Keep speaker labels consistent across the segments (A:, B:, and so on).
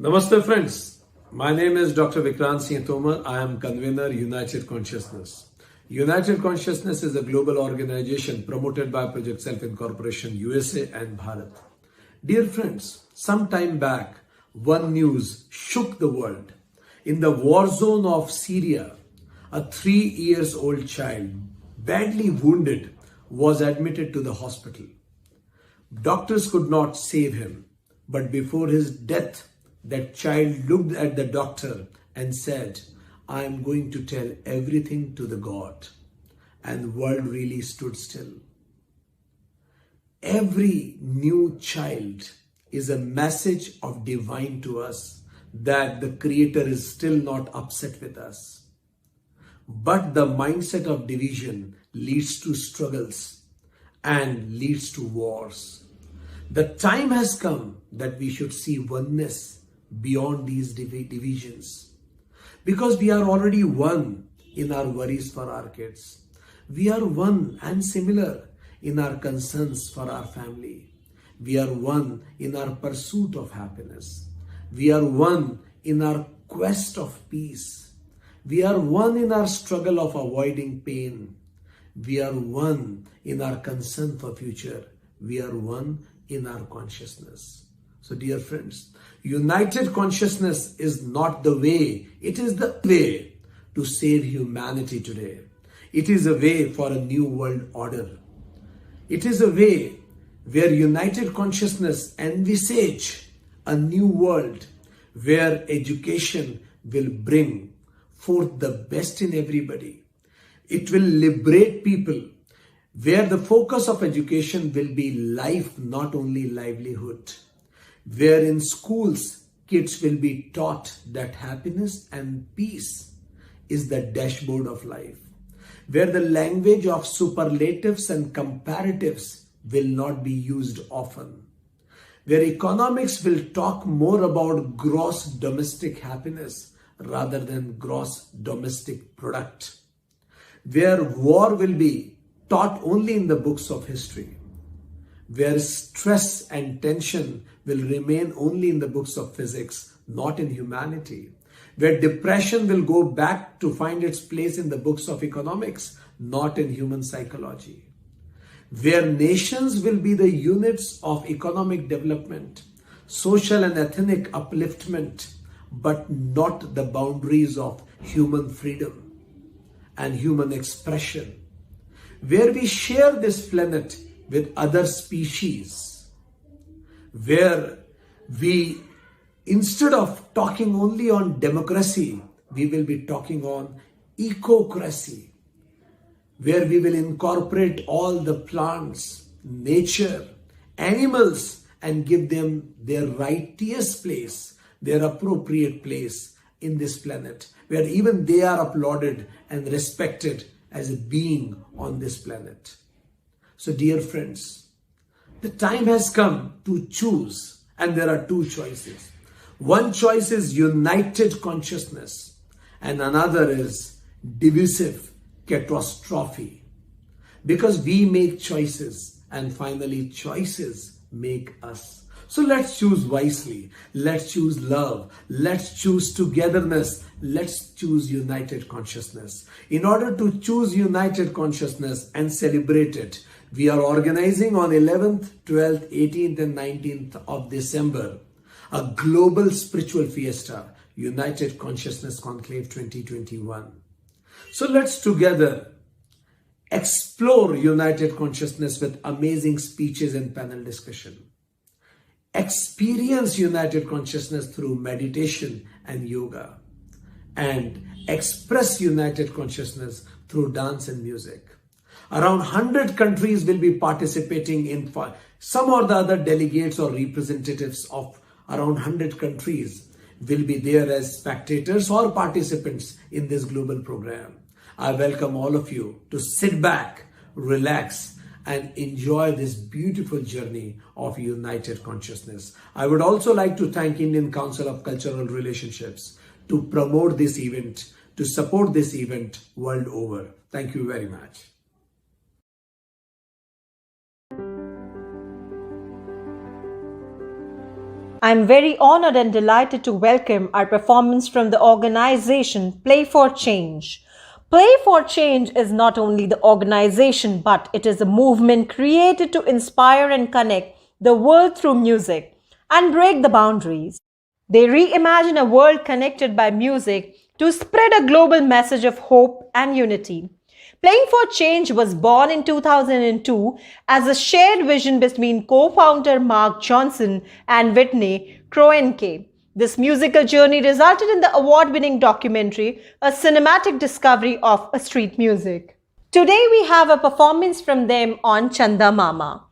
A: Namaste friends, my name is Dr. Vikrant Singh Tomar. I am convener United Consciousness. United Consciousness is a global organization promoted by Project Self Incorporation USA and Bharat. Dear friends, some time back, one news shook the world. In the war zone of Syria, a 3-year-old child, badly wounded, was admitted to the hospital. Doctors could not save him, but before his death, that child looked at the doctor and said, "I am going to tell everything to the God." And the world really stood still. Every new child is a message of divine to us that the Creator is still not upset with us. But the mindset of division leads to struggles and leads to wars. The time has come that we should see oneness beyond these divisions, because we are already one in our worries for our kids. We are one and similar in our concerns for our family. We are one in our pursuit of happiness. We are one in our quest of peace. We are one in our struggle of avoiding pain. We are one in our concern for future. We are one in our consciousness. So dear friends, united consciousness is not the way, it is the way to save humanity today. It is a way for a new world order. It is a way where united consciousness envisage a new world where education will bring forth the best in everybody. It will liberate people, where the focus of education will be life, not only livelihood. Where in schools, kids will be taught that happiness and peace is the dashboard of life. Where the language of superlatives and comparatives will not be used often. Where economics will talk more about gross domestic happiness rather than gross domestic product. Where war will be taught only in the books of history. Where stress and tension will remain only in the books of physics, not in humanity. Where depression will go back to find its place in the books of economics, not in human psychology. Where nations will be the units of economic development, social and ethnic upliftment, but not the boundaries of human freedom and human expression. Where we share this planet with other species, where we, instead of talking only on democracy, we will be talking on ecocracy, where we will incorporate all the plants, nature, animals, and give them their righteous place, their appropriate place in this planet, where even they are applauded and respected as a being on this planet. So dear friends, the time has come to choose, and there are two choices. One choice is united consciousness, and another is divisive catastrophe. Because we make choices, and finally choices make us. So let's choose wisely. Let's choose love. Let's choose togetherness. Let's choose united consciousness. In order to choose united consciousness and celebrate it, we are organizing on 11th, 12th, 18th and 19th of December a global spiritual fiesta, United Consciousness Conclave 2021. So let's together explore united consciousness with amazing speeches and panel discussion. Experience united consciousness through meditation and yoga, and express united consciousness through dance and music. Around 100 countries will be participating in some or the other delegates or representatives of around 100 countries will be there as spectators or participants in this global program. I welcome all of you to sit back, relax, and enjoy this beautiful journey of united consciousness. I would also like to thank Indian Council of Cultural Relationships to promote this event, to support this event world over. Thank you very much.
B: I'm very honored and delighted to welcome our performance from the organization Play for Change. Play for Change is not only the organization, but it is a movement created to inspire and connect the world through music and break the boundaries. They reimagine a world connected by music to spread a global message of hope and unity. Playing for Change was born in 2002 as a shared vision between co-founder Mark Johnson and Whitney Kroenke. This musical journey resulted in the award-winning documentary, A Cinematic Discovery of a Street Music. Today we have a performance from them on Chanda Mama.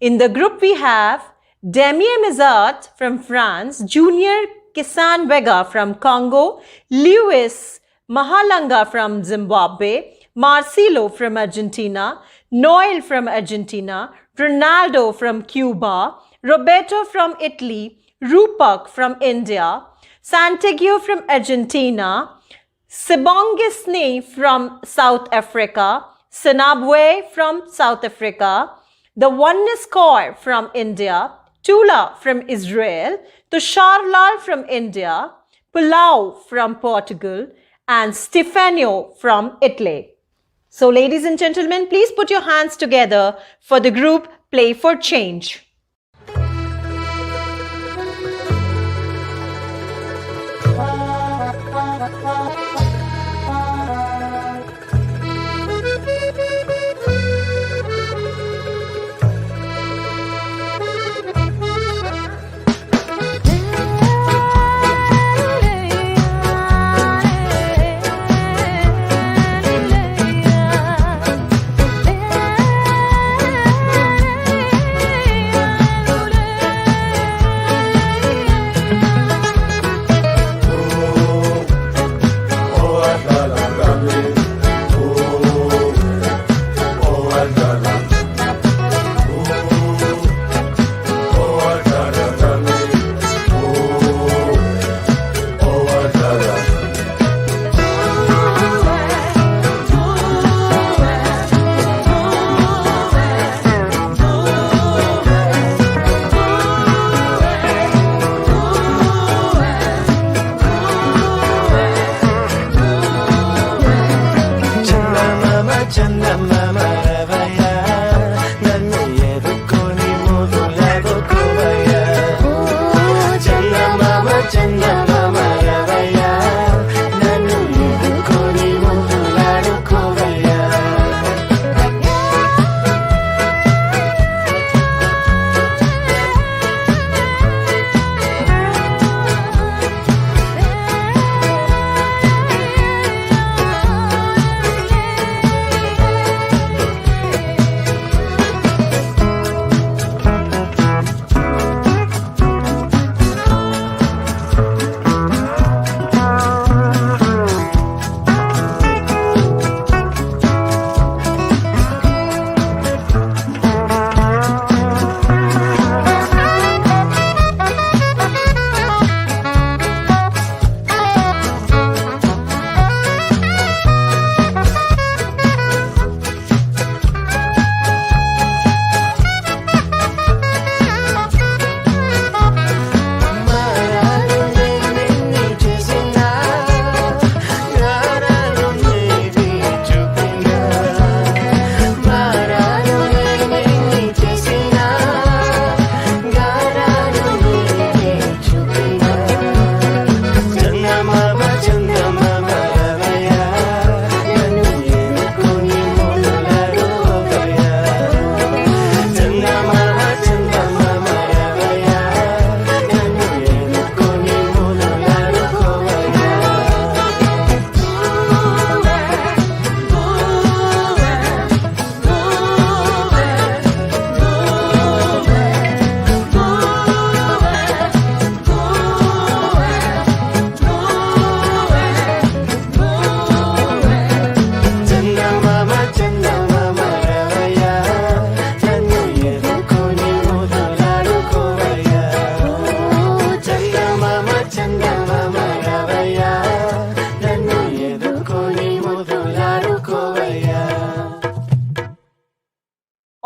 B: In the group we have Damien Mizat from France, Junior Kisan Vega from Congo, Luis Mahalanga from Zimbabwe, Marcelo from Argentina, Noel from Argentina, Ronaldo from Cuba, Roberto from Italy, Rupak from India, Santiago from Argentina, Sibongisne from South Africa, Sinabwe from South Africa, the Oneness Corps from India, Tula from Israel, Tusharlal from India, Palau from Portugal, and Stefano from Italy. So, ladies and gentlemen, please put your hands together for the group Play for Change.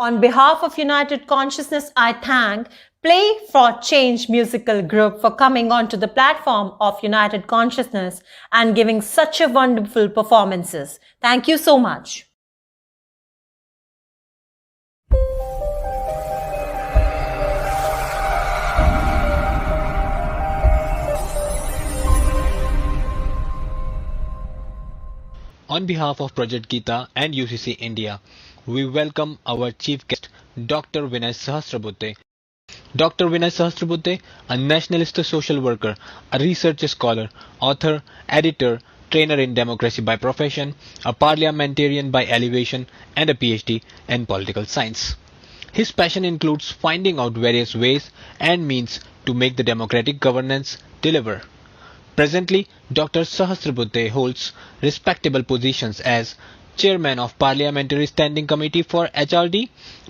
B: On behalf of United Consciousness, I thank Play for Change musical group for coming onto the platform of United Consciousness and giving such a wonderful performances. Thank you so much.
C: On behalf of Project Gita and UCC India, we welcome our chief guest, Dr. Vinay Sahasrabudhe. Dr. Vinay Sahasrabudhe, a nationalist social worker, a research scholar, author, editor, trainer in democracy by profession, a parliamentarian by elevation, and a PhD in political science. His passion includes finding out various ways and means to make the democratic governance deliver. Presently, Dr. Sahasrabudhe holds respectable positions as Chairman of Parliamentary Standing Committee for HRD,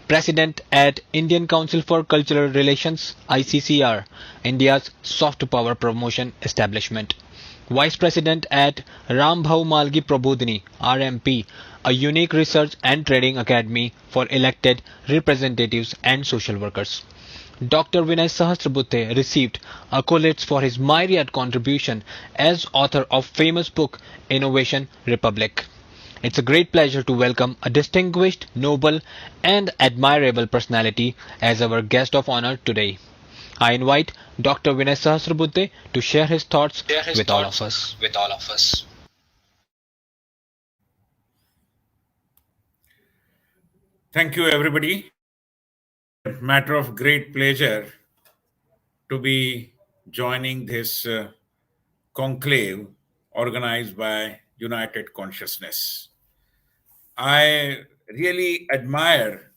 C: President at Indian Council for Cultural Relations ICCR, India's soft power promotion establishment, Vice President at Rambhau Malgi Prabodhini RMP, a unique research and training academy for elected representatives and social workers. Dr. Vinay Sahasrabudhe received accolades for his myriad contribution as author of famous book Innovation Republic. It's a great pleasure to welcome a distinguished, noble and admirable personality as our guest of honor today. I invite Dr. Vinay Sahasrabudhe to share his thoughts with all of us.
D: Thank you, everybody. Matter of great pleasure to be joining this conclave organized by United Consciousness. I really admire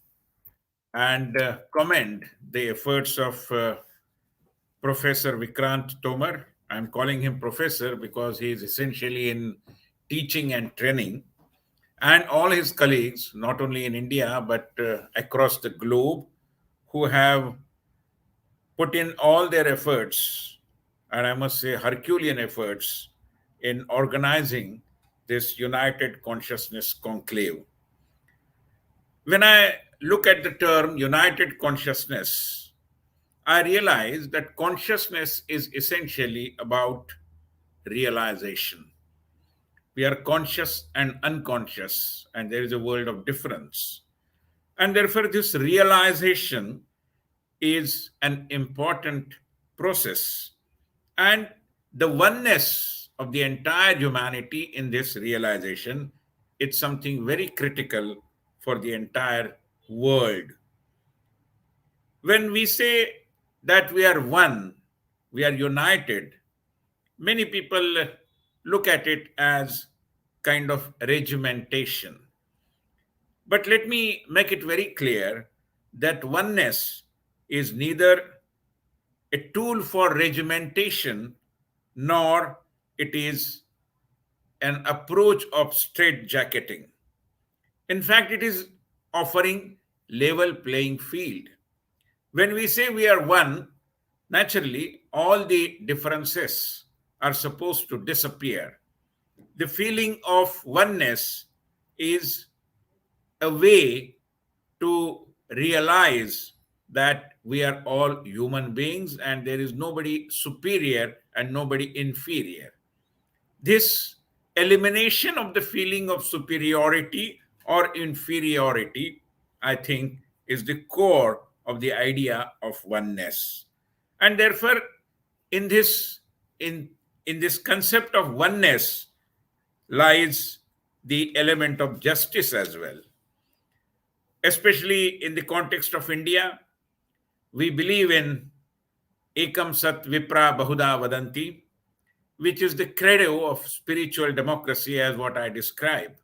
D: and commend the efforts of Professor Vikrant Tomar. I'm calling him professor because he is essentially in teaching and training, and all his colleagues, not only in India but across the globe, who have put in all their efforts, and I must say Herculean efforts, in organizing this United Consciousness Conclave. When I look at the term United Consciousness, I realize that consciousness is essentially about realization. We are conscious and unconscious, and there is a world of difference. And therefore, this realization is an important process. And the oneness of the entire humanity in this realization, it's something very critical for the entire world. When we say that we are one, we are united, many people look at it as kind of regimentation. But let me make it very clear that oneness is neither a tool for regimentation nor it is an approach of straitjacketing. In fact, it is offering level playing field. When we say we are one, naturally all the differences are supposed to disappear. The feeling of oneness is a way to realize that we are all human beings and there is nobody superior and nobody inferior. This elimination of the feeling of superiority or inferiority, I think, is the core of the idea of oneness. And therefore, in this in in this concept of oneness lies the element of justice as well. Especially in the context of India, we believe in Ekam Sat Vipra Bahuda Vadanti, which is the credo of spiritual democracy, as what I described.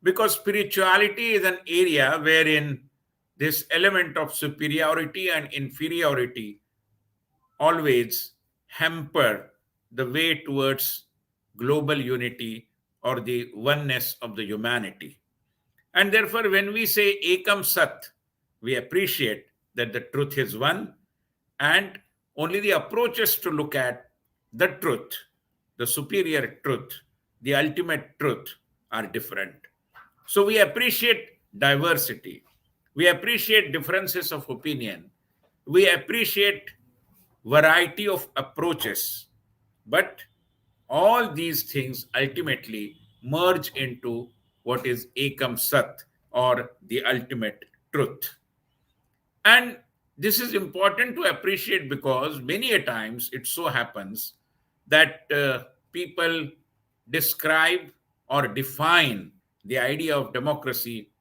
D: Because spirituality is an area wherein this element of superiority and inferiority always hamper the way towards global unity or the oneness of the humanity. And therefore, when we say Ekam Sat, we appreciate that the truth is one, and only the approaches to look at the truth, the superior truth, the ultimate truth, are different. So we appreciate diversity. We appreciate differences of opinion. We appreciate variety of approaches. But all these things ultimately merge into what is Ekam Sat, or the ultimate truth. And this is important to appreciate because many a times it so happens that people describe or define the idea of democracy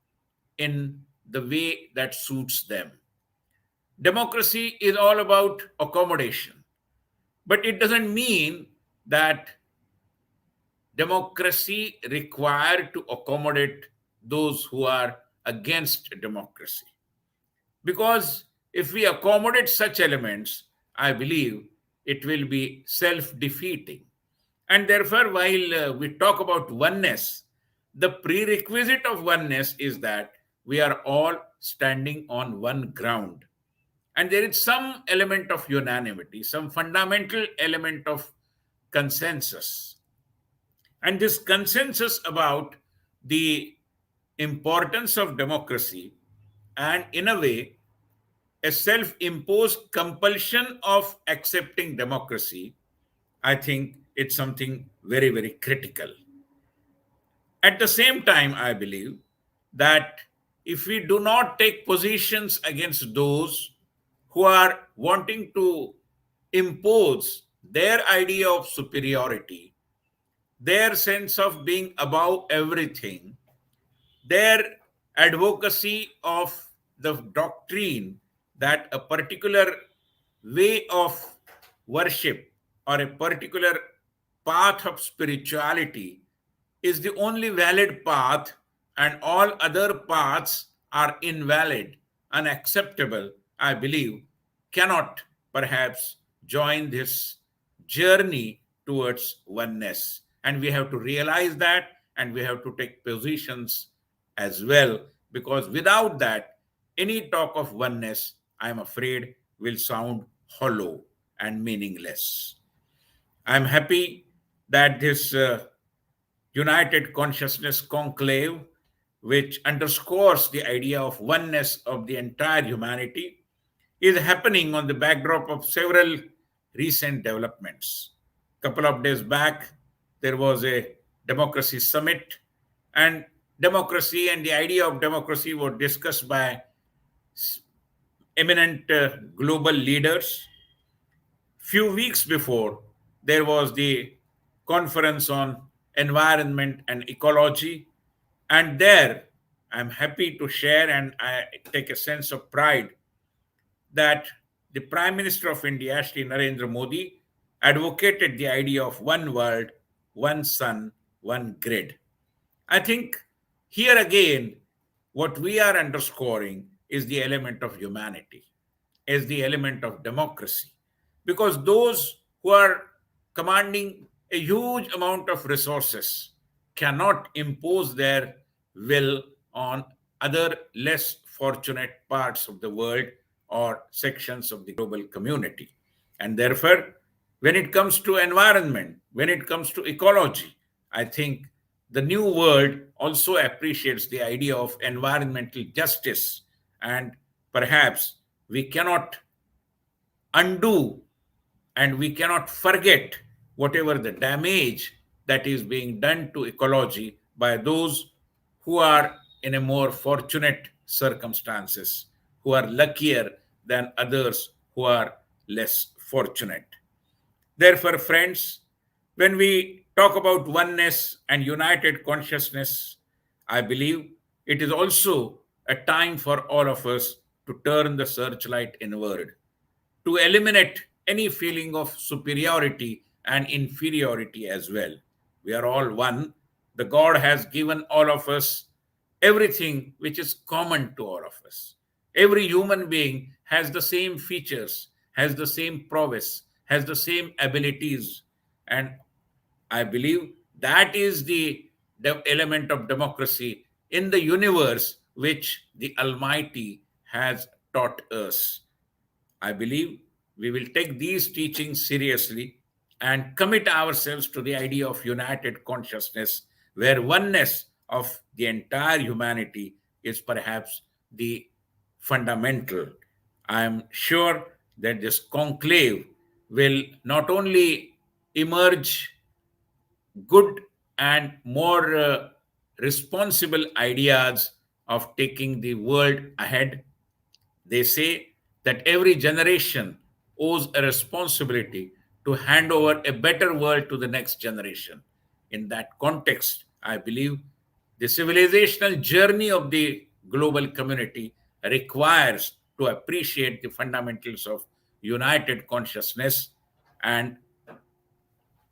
D: in the way that suits them. Democracy is all about accommodation, but it doesn't mean that democracy required to accommodate those who are against democracy. Because if we accommodate such elements, I believe it will be self defeating. And therefore, while we talk about oneness, the prerequisite of oneness is that we are all standing on one ground. And there is some element of unanimity, some fundamental element of consensus. And this consensus about the importance of democracy, and in a way, a self imposed compulsion of accepting democracy, I think it's something very, very critical. At the same time, I believe that if we do not take positions against those who are wanting to impose their idea of superiority, their sense of being above everything, their advocacy of the doctrine that a particular way of worship or a particular path of spirituality is the only valid path and all other paths are invalid, unacceptable, I believe, cannot perhaps join this journey towards oneness. And we have to realize that, and we have to take positions as well, because without that, any talk of oneness, I am afraid, will sound hollow and meaningless. I am happy that this United Consciousness Conclave, which underscores the idea of oneness of the entire humanity, is happening on the backdrop of several recent developments. A couple of days back, there was a democracy summit, and democracy and the idea of democracy were discussed by eminent global leaders. Few weeks before, there was the conference on environment and ecology, and there I'm happy to share, and I take a sense of pride that the Prime Minister of India, Shri Narendra Modi, advocated the idea of one world, one sun, one grid. I think here again, what we are underscoring is the element of humanity, is the element of democracy. Because those who are commanding a huge amount of resources cannot impose their will on other less fortunate parts of the world or sections of the global community. And therefore, when it comes to environment, when it comes to ecology, I think the new world also appreciates the idea of environmental justice. And perhaps we cannot undo and we cannot forget whatever the damage that is being done to ecology by those who are in a more fortunate circumstances, who are luckier than others who are less fortunate. Therefore, friends, when we talk about oneness and united consciousness, I believe it is also a time for all of us to turn the searchlight inward, to eliminate any feeling of superiority and inferiority as well. We are all one. The God has given all of us everything which is common to all of us. Every human being has the same features, has the same prowess, has the same abilities. And I believe that is the element of democracy in the universe which the Almighty has taught us. I believe we will take these teachings seriously and commit ourselves to the idea of united consciousness, where oneness of the entire humanity is perhaps the fundamental. I am sure that this conclave will not only emerge good and more responsible ideas of taking the world ahead. They say that every generation owes a responsibility to hand over a better world to the next generation. In that context, I believe the civilizational journey of the global community requires to appreciate the fundamentals of united consciousness and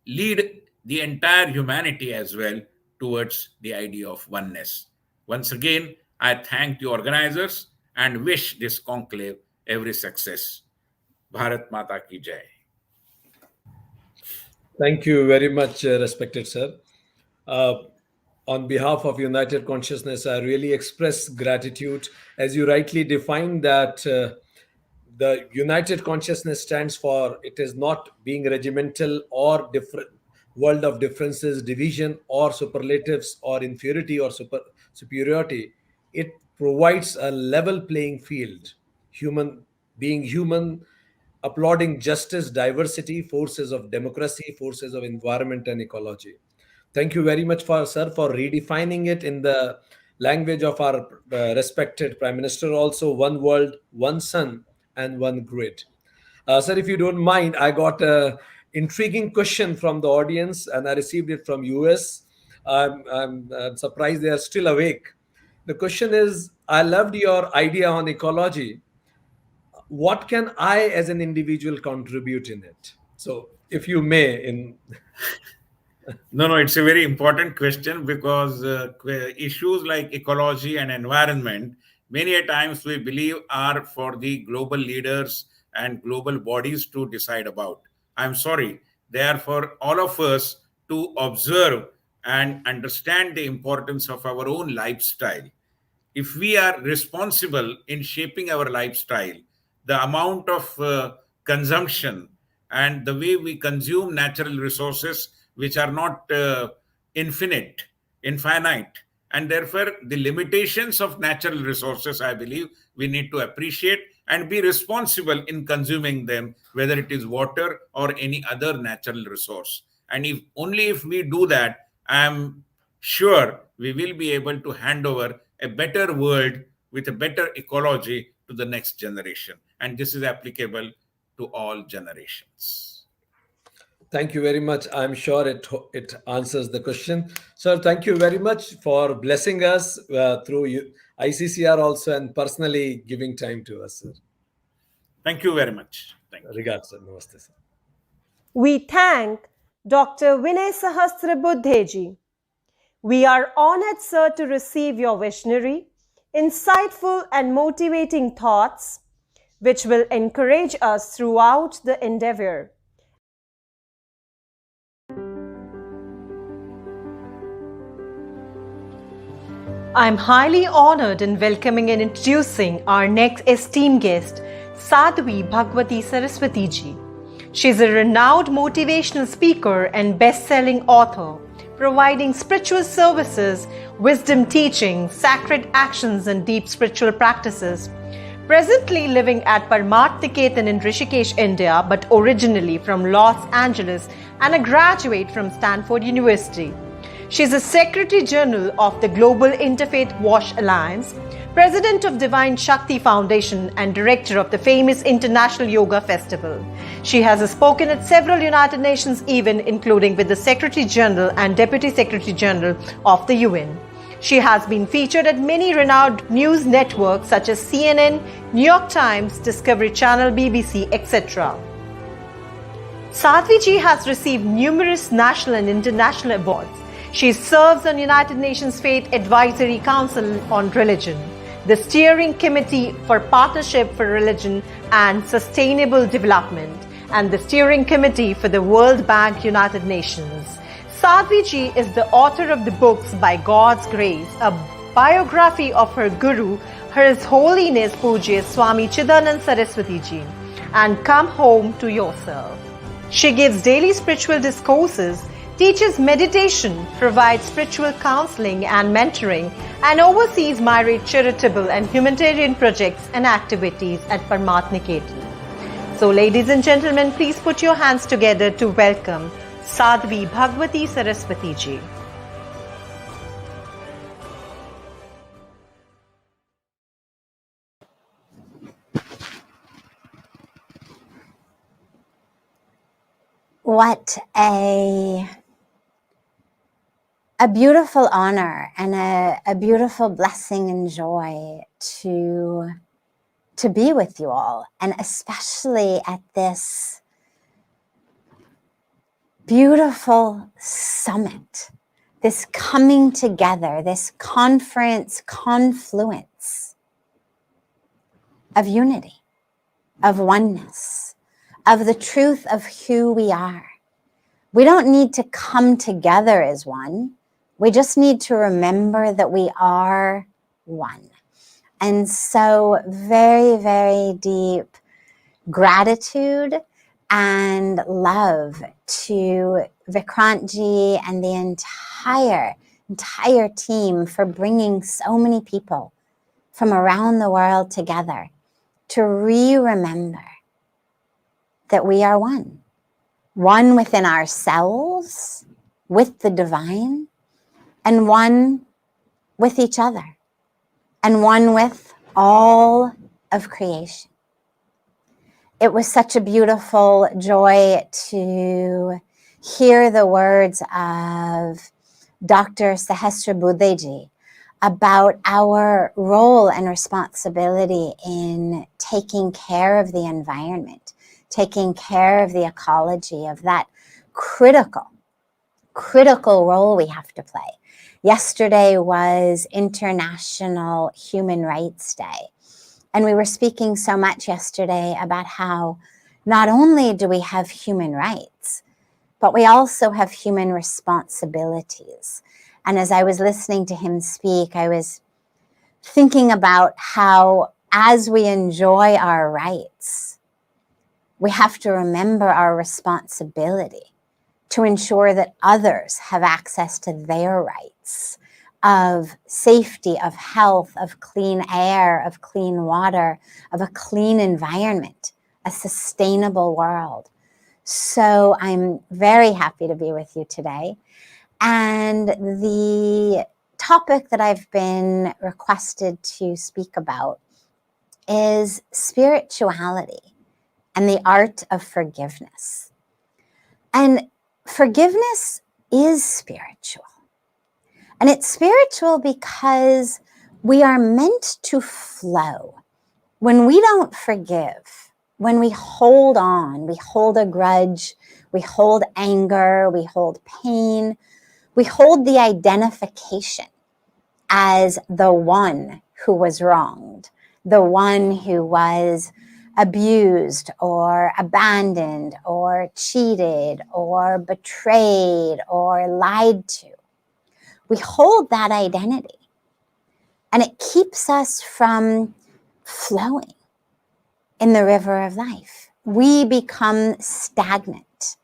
D: lead the entire humanity as well towards the idea of oneness. Once again, I thank the organizers and wish this conclave every success. Bharat Mata ki jai.
A: Thank you very much, respected sir. Uh, on behalf of United Consciousness, I really express gratitude. As you rightly defined, that the United Consciousness stands for, it is not being regimental or different, world of differences, division, or superlatives, or inferiority or superiority. It provides a level playing field. Human being human, applauding justice, diversity, forces of democracy, forces of environment and ecology. Thank you very much, for sir, for redefining it in the language of our respected Prime Minister. Also, one world, one sun, and one grid. Sir, if you don't mind, I got a intriguing question from the audience, and I received it from US. I'm surprised they are still awake. The question is: I loved your idea on ecology. What can I, as an individual, contribute in it? So, if you may, in
D: No, it's a very important question because issues like ecology and environment, many a times we believe are for the global leaders and global bodies to decide about. I'm sorry, they are for all of us to observe and understand the importance of our own lifestyle. If we are responsible in shaping our lifestyle, the amount of consumption and the way we consume natural resources, which are not infinite, and therefore the limitations of natural resources, I believe we need to appreciate and be responsible in consuming them, whether it is water or any other natural resource. And if only if we do that, I am sure we will be able to hand over a better world with a better ecology to the next generation. And this is applicable to all generations.
A: thank you very much. I'm sure it answers the question. Sir, thank you very much for blessing us through ICCR also, and personally giving time to us, sir.
D: Thank you very much. Thank you.
A: Regards, sir. Namaste, sir.
B: We thank Dr. Vinay Sahasrabuddheji. We are honored, sir, to receive your visionary, insightful and motivating thoughts, which will encourage us throughout the endeavor. I'm highly honored in welcoming and introducing our next esteemed guest, Sadhvi Bhagwati Saraswati ji. She is a renowned motivational speaker and best-selling author, providing spiritual services, wisdom teaching, sacred actions, and deep spiritual practices. Presently living at Paramarth-Niketan in Rishikesh, India, but originally from Los Angeles and a graduate from Stanford University. She is a Secretary General of the Global Interfaith Wash Alliance, President of Divine Shakti Foundation, and Director of the famous International Yoga Festival. She has spoken at several United Nations events, including with the Secretary General and Deputy Secretary General of the UN. She has been featured at many renowned news networks such as CNN, New York Times, Discovery Channel, BBC, etc. Sadhvi ji has received numerous national and international awards. She serves on United Nations Faith Advisory Council on Religion, the Steering Committee for Partnership for Religion and Sustainable Development, and the Steering Committee for the World Bank United Nations. Sadhvi ji is the author of the books By God's Grace, a biography of her Guru, His Holiness Pujya Swami Chidanand Saraswati ji, and Come Home to Yourself. She gives daily spiritual discourses, teaches meditation, provides spiritual counseling and mentoring, and oversees myriad charitable and humanitarian projects and activities at Paramatniketan. So, ladies and gentlemen, please put your hands together to welcome Sadhvi Bhagwati Saraswati ji.
E: What a beautiful honor and a beautiful blessing and joy to be with you all, and especially at this beautiful summit, this coming together, this confluence of unity, of oneness, of the truth of who we are. We don't need to come together as one. We just need to remember that we are one. And so very, very deep gratitude and love to Vikrantji and the entire team for bringing so many people from around the world together to remember that we are one within ourselves, with the divine, and one with each other, and one with all of creation. It was such a beautiful joy to hear the words of Dr. Sahasrabuddheji about our role and responsibility in taking care of the environment, taking care of the ecology, of that critical role we have to play. Yesterday was International Human Rights Day. And we were speaking so much yesterday about how not only do we have human rights, but we also have human responsibilities. And as I was listening to him speak, I was thinking about how as we enjoy our rights, we have to remember our responsibility to ensure that others have access to their rights of safety, of health, of clean air, of clean water, of a clean environment, a sustainable world. So I'm very happy to be with you today. And the topic that I've been requested to speak about is spirituality and the art of forgiveness. And forgiveness is spiritual. And it's spiritual because we are meant to flow. When we don't forgive, when we hold on, we hold a grudge, we hold anger, we hold pain, we hold the identification as the one who was wronged, the one who was abused or abandoned or cheated or betrayed or lied to. We hold that identity, and it keeps us from flowing in the river of life. We become stagnant.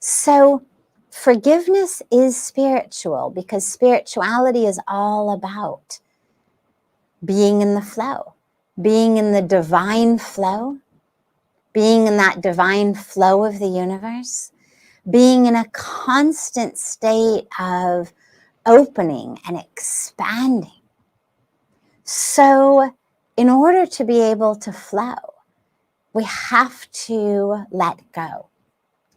E: So forgiveness is spiritual because spirituality is all about being in the flow, being in the divine flow, being in that divine flow of the universe, being in a constant state of opening and expanding. So in order to be able to flow, we have to let go.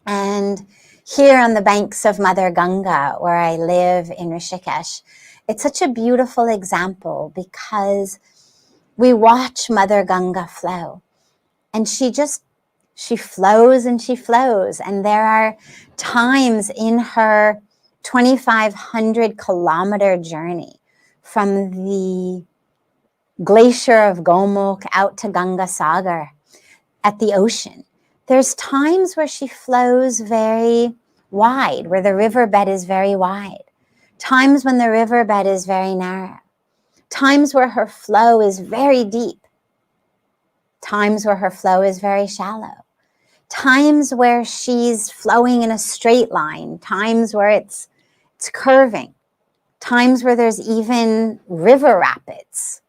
E: And here on the banks of Mother Ganga, where I live in Rishikesh, it's such a beautiful example because we watch Mother Ganga flow, and she flows and she flows. And there are times in her 2,500 kilometer journey from the glacier of Gomukh out to Ganga Sagar at the ocean. There's times where she flows very wide, where the riverbed is very wide. Times when the riverbed is very narrow. Times where her flow is very deep. Times where her flow is very shallow. times where she's flowing in a straight line, times where it's curving, times where there's even river rapids,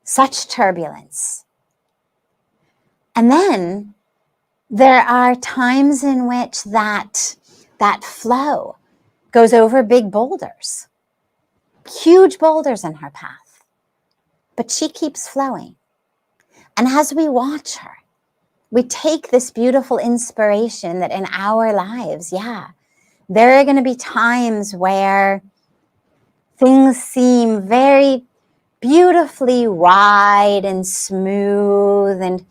E: such turbulence. And then there are times in which that flow goes over big boulders, huge boulders in her path, but she keeps flowing. And as we watch her, we take this beautiful inspiration that in our lives, there are going to be times where things seem very beautifully wide and smooth and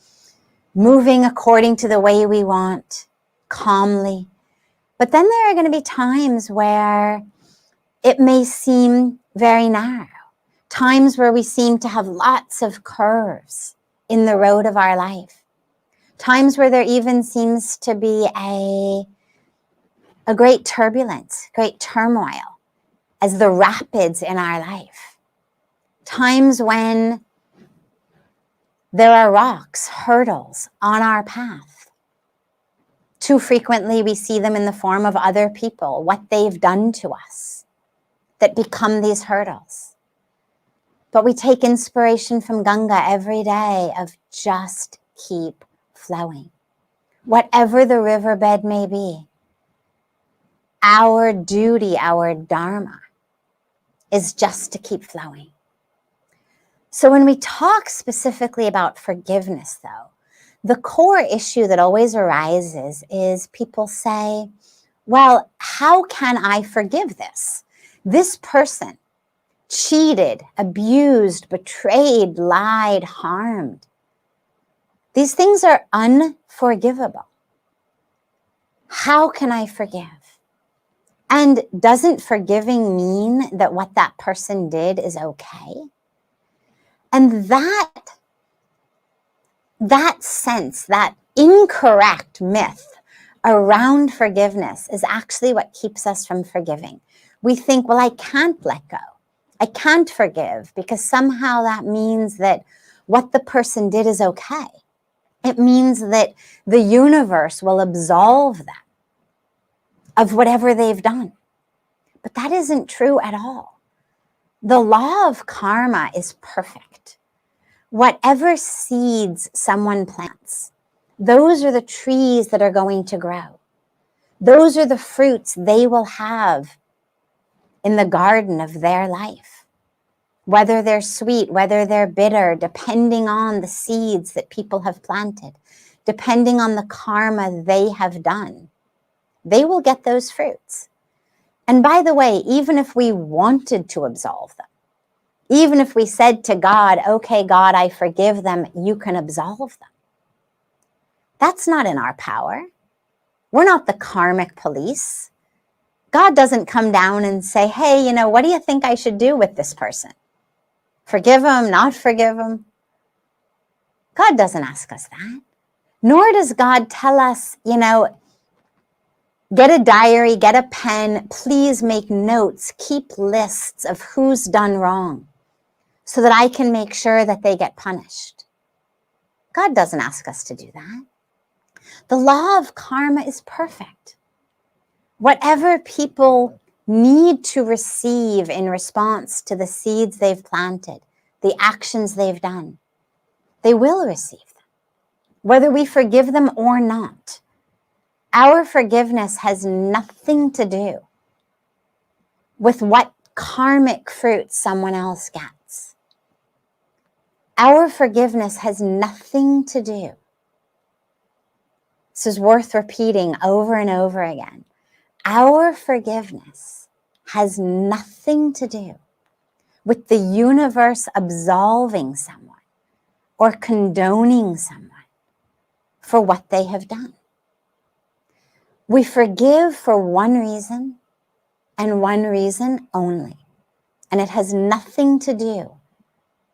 E: moving according to the way we want, calmly. But then there are going to be times where it may seem very narrow, times where we seem to have lots of curves in the road of our life, times where there even seems to be a great turbulence, great turmoil as the rapids in our life, times when there are rocks, hurdles on our path. Too frequently we see them in the form of other people, what they've done to us that become these hurdles. But we take inspiration from Ganga every day of just keep flowing. Whatever the riverbed may be, our duty, our dharma is just to keep flowing. So when we talk specifically about forgiveness, though, the core issue that always arises is people say, well, how can I forgive this? This person cheated, abused, betrayed, lied, harmed. These things are unforgivable. How can I forgive? And doesn't forgiving mean that what that person did is okay? And that sense, that incorrect myth around forgiveness is actually what keeps us from forgiving. We think, well, I can't let go. I can't forgive because somehow that means that what the person did is okay. It means that the universe will absolve them of whatever they've done. But that isn't true at all. The law of karma is perfect. Whatever seeds someone plants, those are the trees that are going to grow. Those are the fruits they will have in the garden of their life. Whether they're sweet, whether they're bitter, depending on the seeds that people have planted, depending on the karma they have done, they will get those fruits. And by the way, even if we wanted to absolve them, even if we said to God, okay, God, I forgive them, you can absolve them. That's not in our power. We're not the karmic police. God doesn't come down and say, hey, what do you think I should do with this person? Forgive them, not forgive them? God doesn't ask us that. Nor does God tell us, get a diary, get a pen, please make notes, keep lists of who's done wrong so that I can make sure that they get punished. God doesn't ask us to do that. The law of karma is perfect. Whatever people need to receive in response to the seeds they've planted, the actions they've done, they will receive them, whether we forgive them or not. Our forgiveness has nothing to do with what karmic fruit someone else gets. Our forgiveness has nothing to do. This is worth repeating over and over again. Our forgiveness has nothing to do with the universe absolving someone or condoning someone for what they have done. We forgive for one reason and one reason only, and it has nothing to do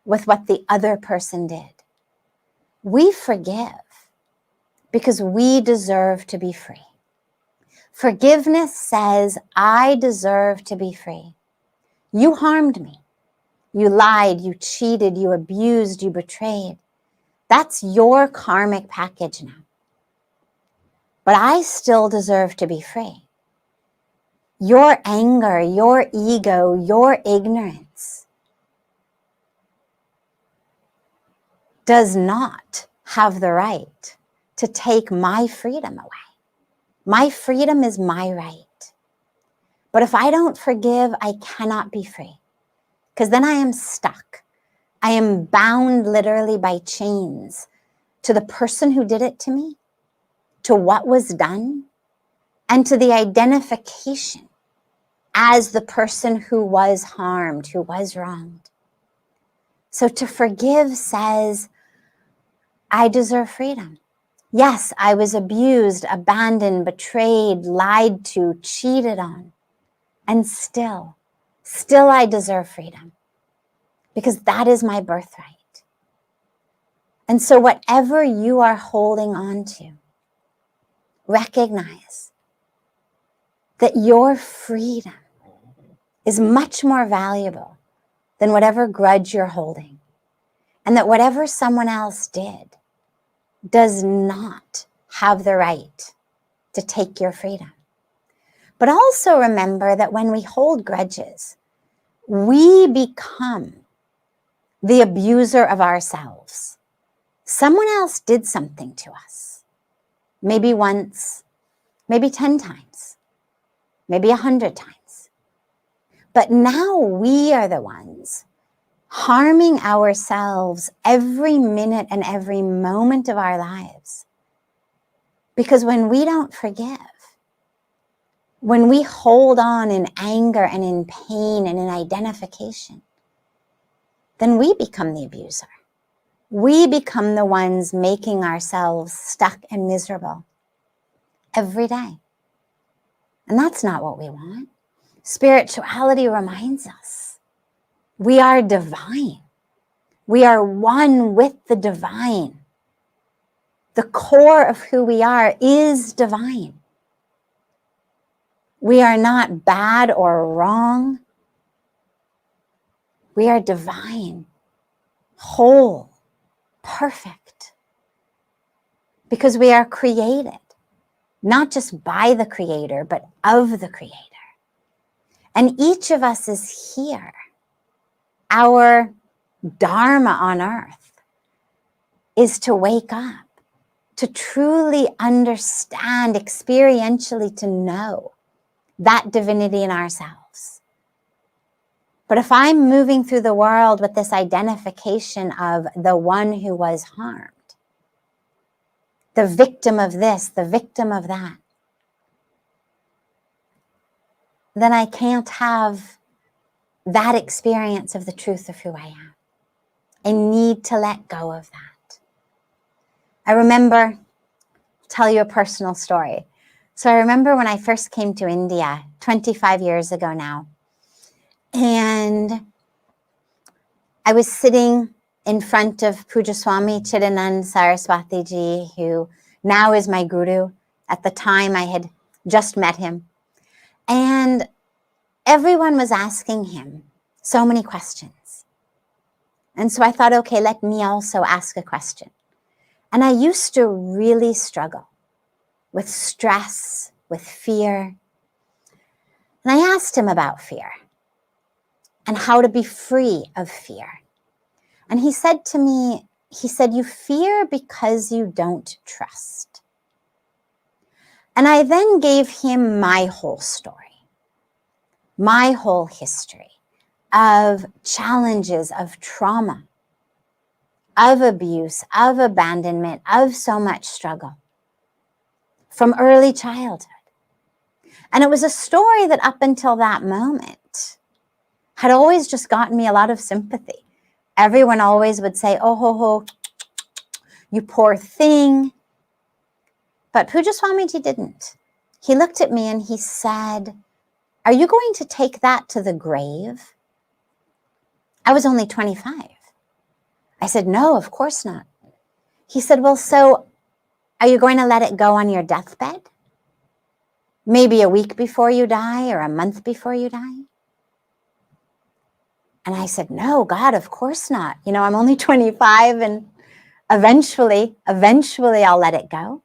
E: with what the other person did. We forgive because we deserve to be free. Forgiveness says, I deserve to be free. You harmed me. You lied, you cheated, you abused, you betrayed. That's your karmic package now. but I still deserve to be free. Your anger, your ego, your ignorance does not have the right to take my freedom away. My freedom is my right. But if I don't forgive, I cannot be free, because then I am stuck. I am bound literally by chains to the person who did it to me, to what was done, and to the identification as the person who was harmed, who was wronged. So to forgive says, I deserve freedom. Yes, I was abused, abandoned, betrayed, lied to, cheated on. And still I deserve freedom, because that is my birthright. And so whatever you are holding on to, recognize that your freedom is much more valuable than whatever grudge you're holding, and that whatever someone else did does not have the right to take your freedom. But also remember that when we hold grudges, we become the abuser of ourselves. Someone else did something to us, maybe once, maybe 10 times, maybe 100 times. But now we are the ones harming ourselves every minute and every moment of our lives. Because when we don't forgive, when we hold on in anger and in pain and in identification, then we become the abuser. We become the ones making ourselves stuck and miserable every day. And that's not what we want. Spirituality reminds us we are divine. We are one with the divine. The core of who we are is divine. We are not bad or wrong. We are divine, whole, perfect. Because we are created, not just by the Creator, but of the Creator. And each of us is here. Our dharma on earth is to wake up, to truly understand, experientially to know that divinity in ourselves. But if I'm moving through the world with this identification of the one who was harmed, the victim of this, the victim of that, then I can't have that experience of the truth of who I am. I need to let go of that. I remember, tell you a personal story. So I remember when I first came to India 25 years ago now, and I was sitting in front of Pujaswami Chidanand Saraswati Ji, who now is my guru. At the time, I had just met him. And everyone was asking him so many questions. And so I thought, okay, let me also ask a question. And I used to really struggle with stress, with fear. And I asked him about fear and how to be free of fear. And he said to me, you fear because you don't trust. And I then gave him my whole story, my whole history of challenges, of trauma, of abuse, of abandonment, of so much struggle from early childhood. And it was a story that up until that moment had always just gotten me a lot of sympathy. Everyone always would say, oh, ho, ho, you poor thing. But Pujaswamiji didn't. He looked at me and he said, are you going to take that to the grave? I was only 25. I said, no, of course not. He said, well, so are you going to let it go on your deathbed? Maybe a week before you die or a month before you die? And I said, no, God, of course not. You know, I'm only 25 and eventually I'll let it go.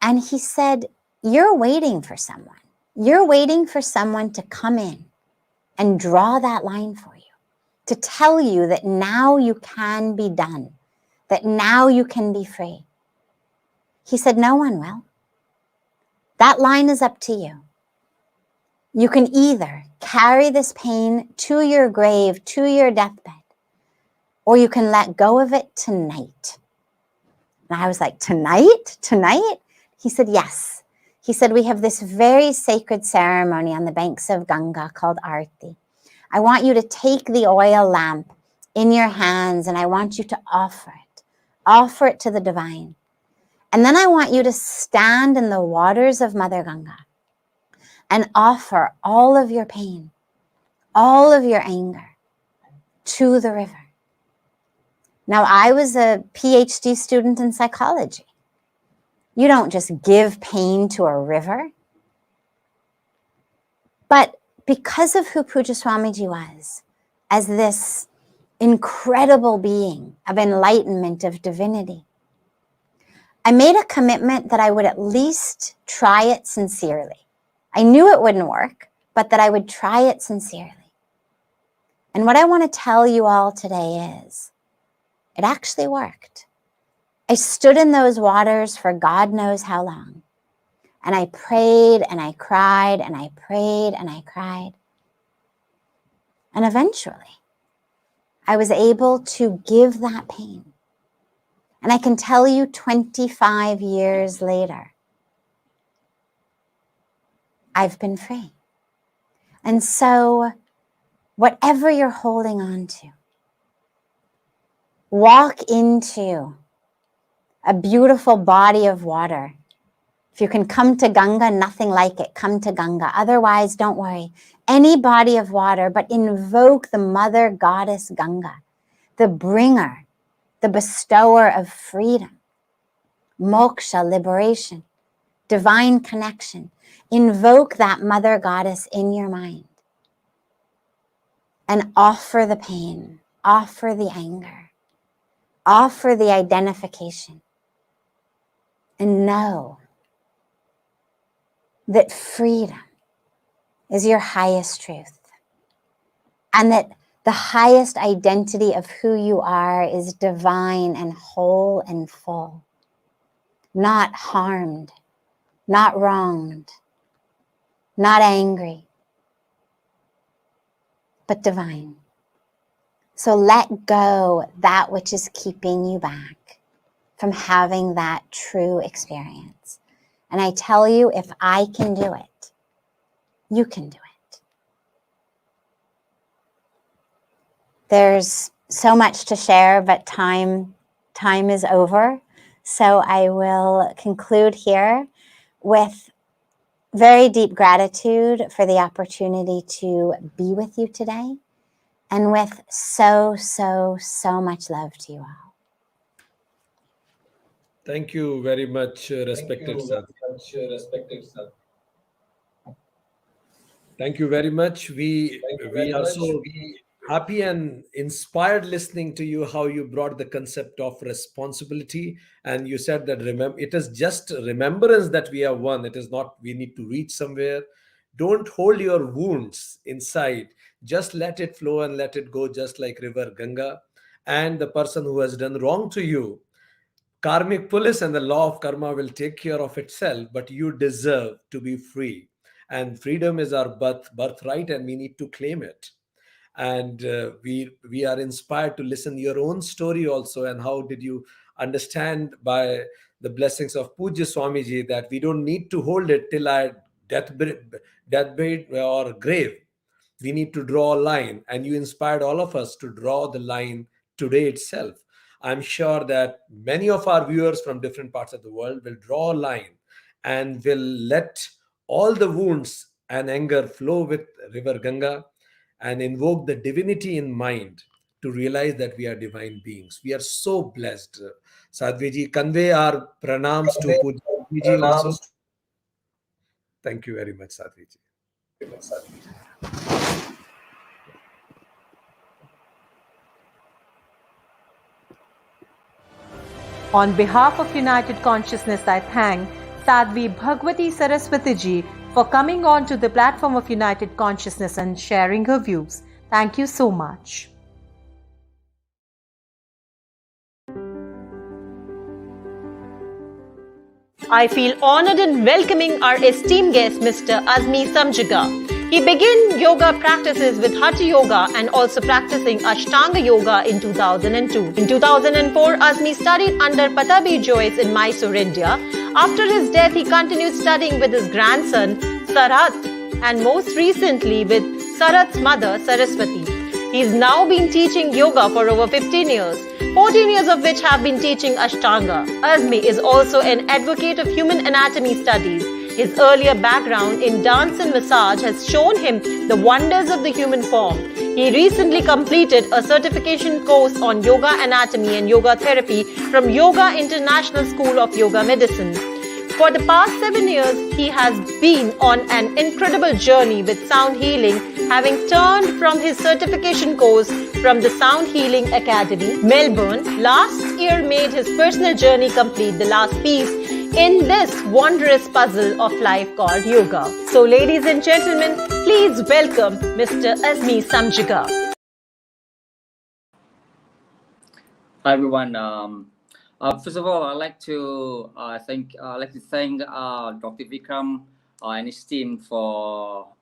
E: And he said, you're waiting for someone. You're waiting for someone to come in and draw that line for you, to tell you that now you can be done, that now you can be free. He said, no one will. That line is up to you. You can either carry this pain to your grave, to your deathbed, or you can let go of it tonight. And I was like, tonight? Tonight? He said, yes. He said, we have this very sacred ceremony on the banks of Ganga called Aarti. I want you to take the oil lamp in your hands and I want you to offer it to the divine. And then I want you to stand in the waters of Mother Ganga and offer all of your pain, all of your anger to the river. Now, I was a PhD student in psychology. You don't just give pain to a river. But because of who Puja Swamiji was, as this incredible being of enlightenment, of divinity, I made a commitment that I would at least try it sincerely. I knew it wouldn't work, but that I would try it sincerely. And what I want to tell you all today is, it actually worked. I stood in those waters for God knows how long. And I prayed and I cried and I prayed and I cried. And eventually, I was able to give that pain. And I can tell you 25 years later, I've been free. And so, whatever you're holding on to, walk into a beautiful body of water. If you can come to Ganga, nothing like it, come to Ganga. Otherwise, don't worry. Any body of water, but invoke the mother goddess Ganga, the bringer, the bestower of freedom, moksha, liberation, divine connection. Invoke that mother goddess in your mind and offer the pain, offer the anger, offer the identification, and know that freedom is your highest truth, and that the highest identity of who you are is divine and whole and full, not harmed, not wronged, not angry, but divine. So let go that which is keeping you back from having that true experience. And I tell you, if I can do it, you can do it. There's so much to share, but time is over. So I will conclude here with very deep gratitude for the opportunity to be with you today, and with so much love to you all.
A: Thank you very much, respected sir. Thank you very much. We are so happy and inspired listening to you, how you brought the concept of responsibility. And you said that it is just remembrance that we are one. It is not we need to reach somewhere. Don't hold your wounds inside. Just let it flow and let it go, just like river Ganga. And the person who has done wrong to you, karmic police and the law of karma will take care of itself, but you deserve to be free. And freedom is our birthright, and we need to claim it. And we are inspired to listen your own story also, and how did you understand by the blessings of Pujya Swamiji that we don't need to hold it till our deathbed or grave. We need to draw a line, and you inspired all of us to draw the line today itself. I'm sure that many of our viewers from different parts of the world will draw a line and will let all the wounds and anger flow with river Ganga and invoke the divinity in mind to realize that we are divine beings. We are so blessed. Sadhviji, convey our pranams to Pujji also. Thank you very much, Sadhviji.
B: On behalf of United Consciousness, I thank Sadhvi Bhagwati Saraswati ji for coming on to the platform of United Consciousness and sharing her views. Thank you so much. I feel honored in welcoming our esteemed guest, Mr. Azmi Samjiga. He began yoga practices with Hatha Yoga and also practicing Ashtanga Yoga in 2002. In 2004, Azmi studied under Patabi Joyce in Mysore, India. After his death, he continued studying with his grandson, Sarat, and most recently with Sarat's mother, Saraswati. He's now been teaching yoga for over 15 years, 14 years of which have been teaching Ashtanga. Azmi is also an advocate of human anatomy studies. His earlier background in dance and massage has shown him the wonders of the human form. He recently completed a certification course on yoga anatomy and yoga therapy from Yoga International School of Yoga Medicine. For the past 7 years, he has been on an incredible journey with sound healing, having turned from his certification course from the Sound Healing Academy, Melbourne. Last year made his personal journey complete, the last piece in this wondrous puzzle of life called yoga. So ladies and gentlemen, please welcome Mr. Azmi Samjiga.
F: Hi everyone. First of all, I'd like to thank Dr. Vikram and his team for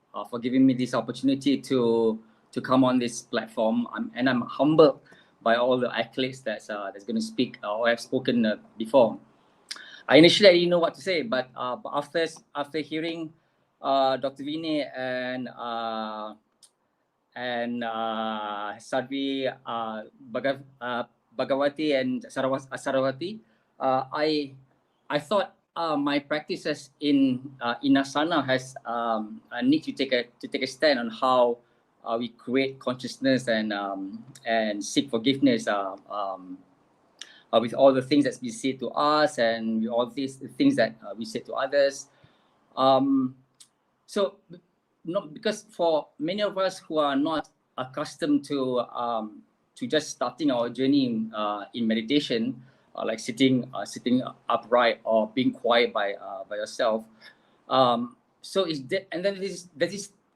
F: giving me this opportunity to come on this platform. I'm humbled by all the accolades that's going to speak or have spoken before. Initially, I didn't know what to say, but after hearing Dr. Vinay and Sadhvi Bhagawati and Sarawati, I thought my practices in asana has need to take a stand on how we create consciousness and seek forgiveness with all the things that we say to us and with all these things that we say to others. So, because for many of us who are not accustomed to just starting our journey in meditation, like sitting upright or being quiet by yourself. So and then there's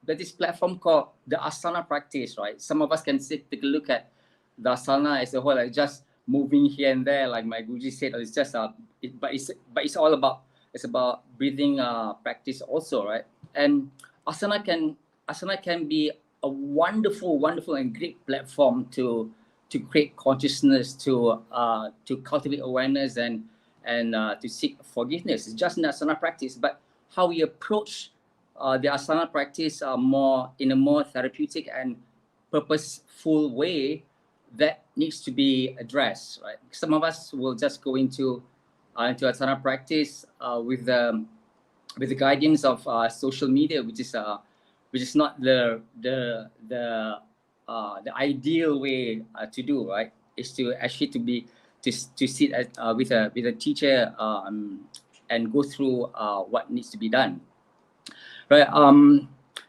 F: this platform called the asana practice, right? Some of us can take a look at the asana as a whole, like just moving here and there, like my Guruji said. It's just but it's all about breathing practice also, right? And asana can be a wonderful and great platform to create consciousness, to cultivate awareness and to seek forgiveness. It's just an asana practice, but how we approach the asana practice in a more therapeutic and purposeful way that needs to be addressed, right? Some of us will just go into asana practice with the guidance of social media, which is not the ideal way to do, right? Is to actually to sit with a teacher and go through what needs to be done, right?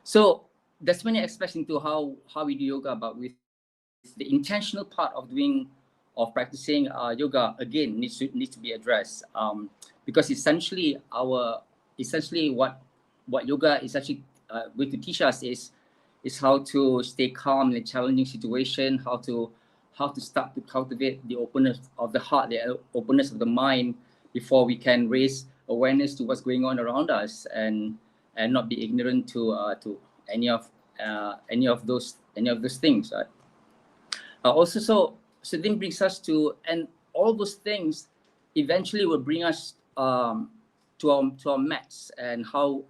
F: So there's many aspects into how we do yoga, but with the intentional part of practicing yoga again needs to be addressed, because essentially what yoga is actually going to teach us is how to stay calm in a challenging situation, how to start to cultivate the openness of the heart, the openness of the mind, before we can raise awareness to what's going on around us and not be ignorant to any of those things, right? Also, so then brings us to, and all those things eventually will bring us to our mats, and how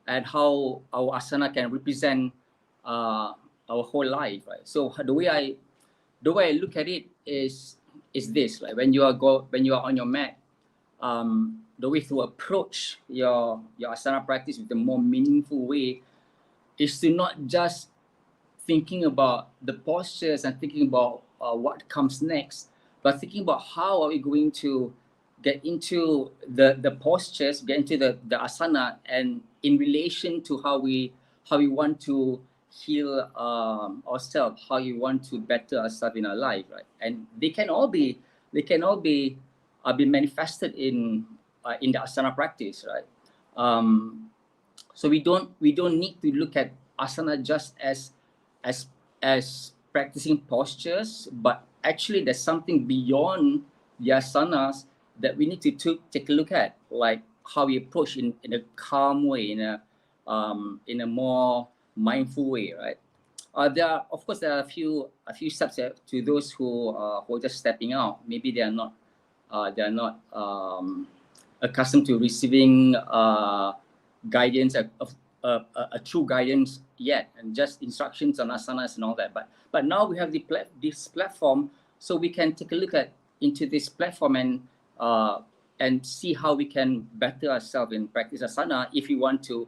F: our asana can represent our whole life, right? So the way I look at it is this, right? When you are on your mat, the way to approach your asana practice with a more meaningful way is to not just thinking about the postures and thinking about what comes next, but thinking about how are we going to get into the postures, get into the asana, and in relation to how we want to heal ourselves, how you want to better ourselves in our life, right? And they can all be manifested in in the asana practice, right? So we don't need to look at asana just as practicing postures, but actually there's something beyond the asanas that we need to take a look at, like how we approach in a calm way, in a more mindful way, right? There are, of course, there are a few steps to those who are just stepping out. Maybe they are not accustomed to receiving guidance a true guidance yet, and just instructions on asanas and all that. But now we have this platform, so we can take a look at into this platform and see how we can better ourselves in practice asana if we want to.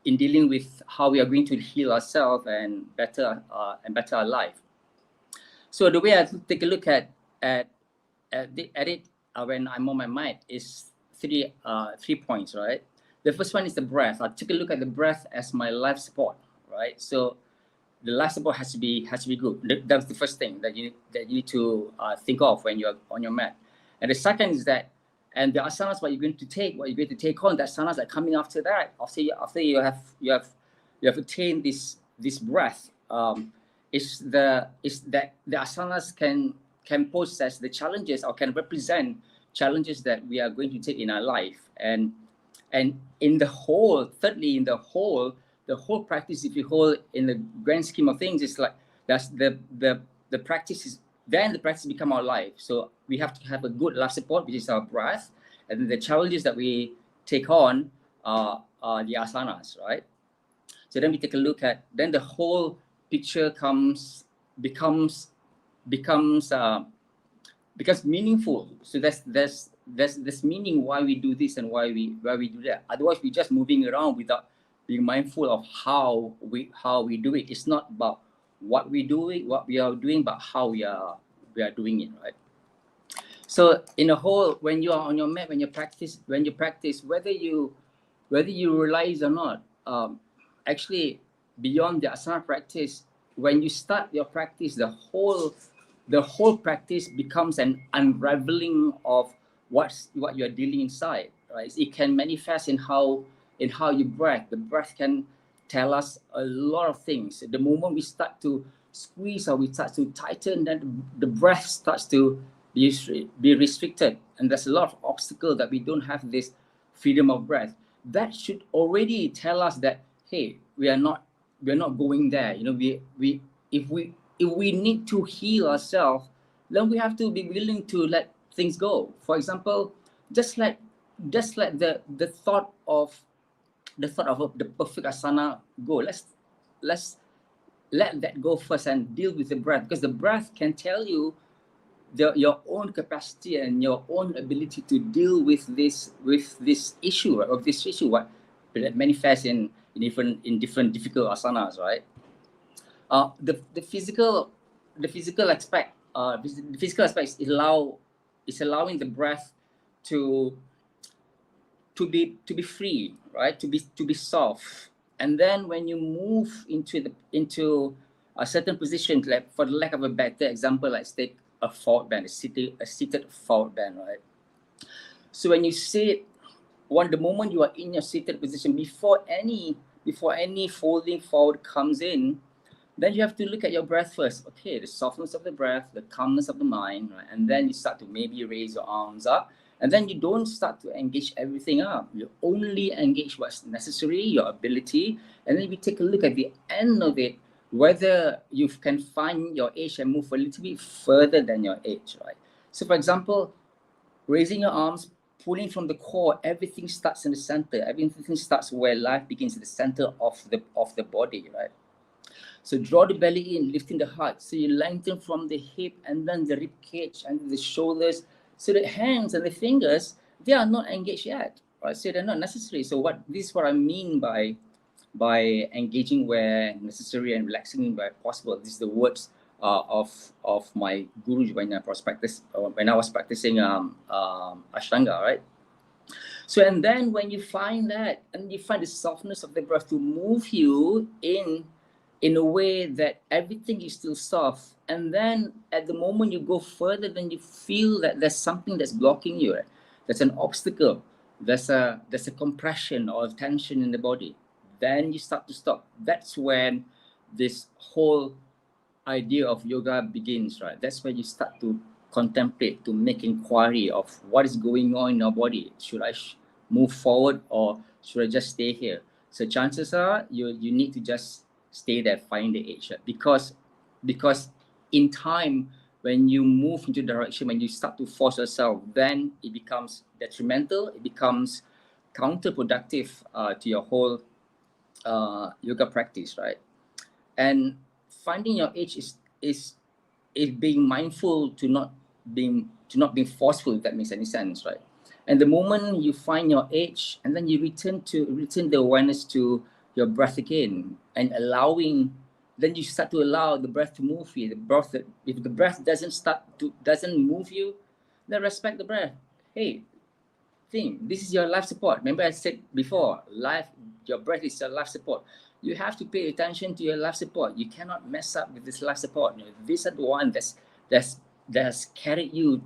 F: In dealing with how we are going to heal ourselves and better our life. So the way I take a look at it when I'm on my mind is three points, right? The first one is the breath. I'll take a look at the breath as my life support, right? So the life support has to be good. That's the first thing that you need to think of when you're on your mat. And the second is that, and the asanas what you're going to take on, the asanas that coming after that, after you have attained this breath, is that the asanas can process the challenges or can represent challenges that we are going to take in our life. And in the whole, thirdly, in the whole practice, if you hold in the grand scheme of things, it's like that's the practice is, then the practice become our life. So we have to have a good life support, which is our breath, and then the challenges that we take on are the asanas, right? So then we take a look at, then the whole picture becomes meaningful. So there's meaning why we do this and why we do that. Otherwise, we're just moving around without being mindful of how we do it. It's not about what we are doing, but how we are doing it, right? So in a whole, when you are on your mat, when you practice, whether you realize or not, actually beyond the asana practice, when you start your practice, the whole practice becomes an unraveling of what you are dealing inside, right? It can manifest in how you breathe. The breath can tell us a lot of things. The moment we start to squeeze or we start to tighten, then the breath starts to be restricted, and there's a lot of obstacle that we don't have this freedom of breath. That should already tell us that, hey, we are not going there. You know, if we need to heal ourselves, then we have to be willing to let things go. For example, just like the thought of the perfect asana go. Let's let that go first and deal with the breath, because the breath can tell you your own capacity and your own ability to deal with this issue, right? Of this issue, what that manifests in different difficult asanas, right? The physical aspect is allowing the breath to be free, right? To be soft. And then when you move into a certain position, like for the lack of a better example, like take a forward bend, a seated forward bend, right? So when you sit, the moment you are in your seated position, before any folding forward comes in, then you have to look at your breath first. Okay, the softness of the breath, the calmness of the mind, right? And then you start to maybe raise your arms up. And then you don't start to engage everything up. You only engage what's necessary, your ability. And then we take a look at the end of it, whether you can find your edge and move a little bit further than your edge, right? So for example, raising your arms, pulling from the core, everything starts in the center. Everything starts where life begins, in the center of the body, right? So draw the belly in, lifting the heart. So you lengthen from the hip and then the rib cage and the shoulders. So the hands and the fingers, they are not engaged yet, right? So they're not necessary. So this is what I mean by engaging where necessary and relaxing where possible. This is the words of my guru when I was practicing Ashtanga, right? So and then when you find that, and you find the softness of the breath to move you in a way that everything is still soft, and then at the moment you go further, then you feel that there's something that's blocking you, right? there's an obstacle, there's a compression or tension in the body, then you start to stop. That's when this whole idea of yoga begins, right? That's when you start to contemplate, to make inquiry of what is going on in your body. Should I move forward, or should I just stay here? So chances are you need to just stay there, find the edge, right? because in time, when you move into direction, when you start to force yourself, then it becomes detrimental, it becomes counterproductive to your whole yoga practice, right? And finding your edge is being mindful to not being forceful, if that makes any sense, right? And the moment you find your edge, and then you return the awareness to your breath again, and then you start to allow the breath to move you. If the breath doesn't move you, then respect the breath. Hey, this is your life support. Remember I said before, your breath is your life support. You have to pay attention to your life support. You cannot mess up with this life support. This is the one that's carried you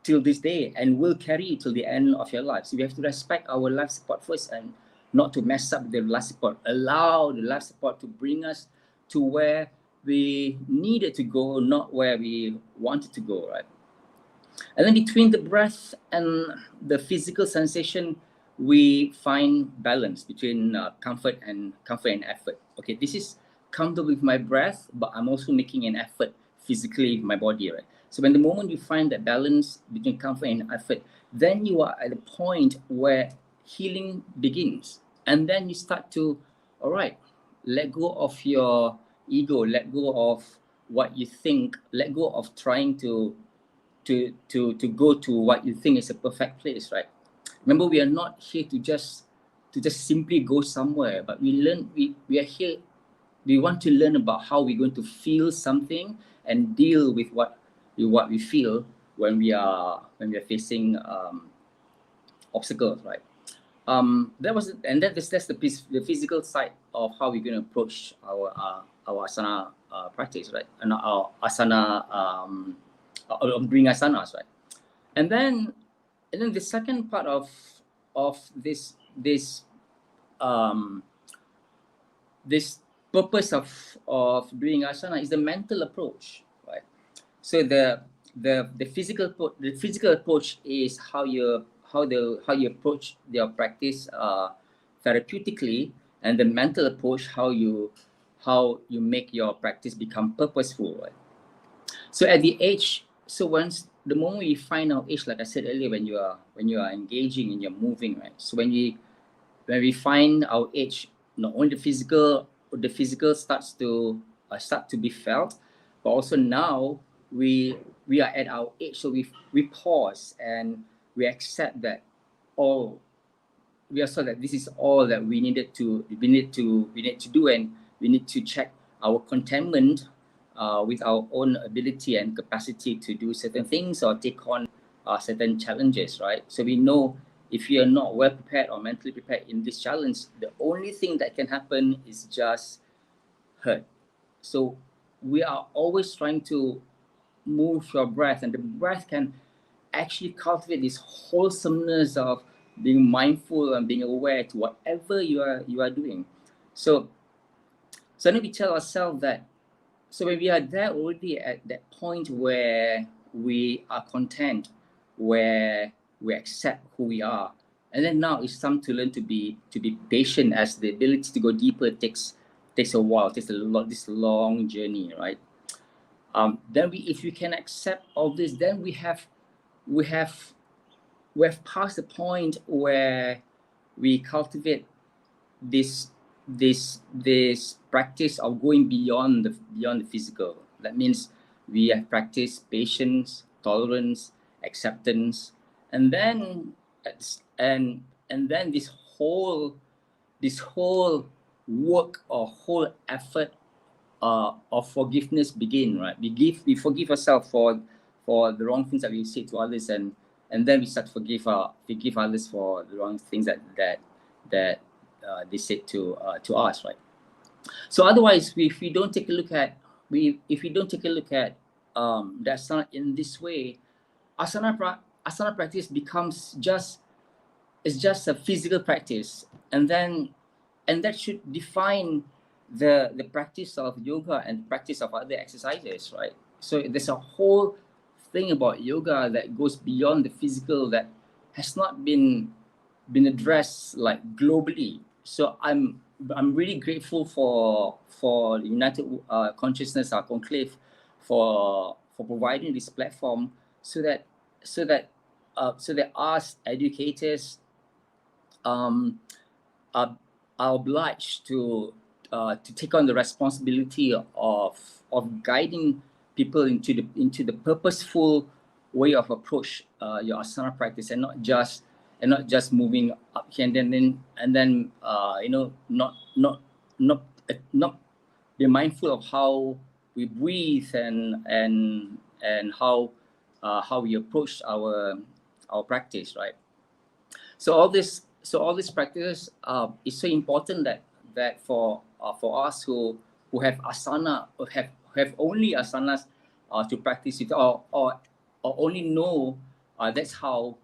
F: till this day, and will carry you till the end of your life. So we have to respect our life support first, and not to mess up the life support. Allow the life support to bring us to where we needed to go, not where we wanted to go, right? And then between the breath and the physical sensation, we find balance between comfort and effort. Okay, this is comfortable with my breath, but I'm also making an effort physically with my body, right? So when the moment you find that balance between comfort and effort, then you are at a point where healing begins. And then you start to, all right, let go of your ego, let go of what you think, let go of trying to go to what you think is a perfect place, right? Remember, we are not here to just simply go somewhere, but we are here. We want to learn about how we're going to feel something and deal with what we feel when we are facing obstacles, right? That's the physical side of how we're going to approach our asana practice, right? And our asana doing asanas, right? And then the second part of this purpose of doing asana is the mental approach, right? So the physical approach is how you approach your practice therapeutically, and the mental approach how you make your practice become purposeful, right? So at the age, so once the moment you find our age, like I said earlier, when you are engaging and you're moving, right? So when we find our age, not only the physical starts to be felt, but also now we are at our age, so we pause and we accept that we are so that this is all that we need to do, and we need to check our contentment with our own ability and capacity to do certain things or take on certain challenges, right? So we know if you are not well prepared or mentally prepared in this challenge, the only thing that can happen is just hurt. So we are always trying to move your breath, and the breath can actually cultivate this wholesomeness of being mindful and being aware to whatever you are doing. So then we tell ourselves that, so when we are there already at that point where we are content, where we accept who we are, and then now it's time to learn to be patient, as the ability to go deeper takes a while, takes this long journey, right? Then if we can accept all this, then we have passed the point where we cultivate this practice of going beyond the physical. That means we have practiced patience, tolerance, acceptance, and then this whole work or whole effort of forgiveness begin, right? We forgive ourselves for the wrong things that we say to others, and then we start to forgive others for the wrong things that they said to us, right? So otherwise, if we don't take a look at the asana in this way, asana asana practice becomes just a physical practice, and that should define the practice of yoga and practice of other exercises, right? So there's a whole thing about yoga that goes beyond the physical that has not been addressed like globally. So I'm really grateful for United Consciousness, our Conclave, for providing this platform so that us educators are obliged to take on the responsibility of guiding people into the purposeful way of approach your asana practice, and not just moving up here and then not be mindful of how we breathe and how we approach our practice, right? So all this practice is so important that for us who have asana, or have only asanas to practice it, or only know that's how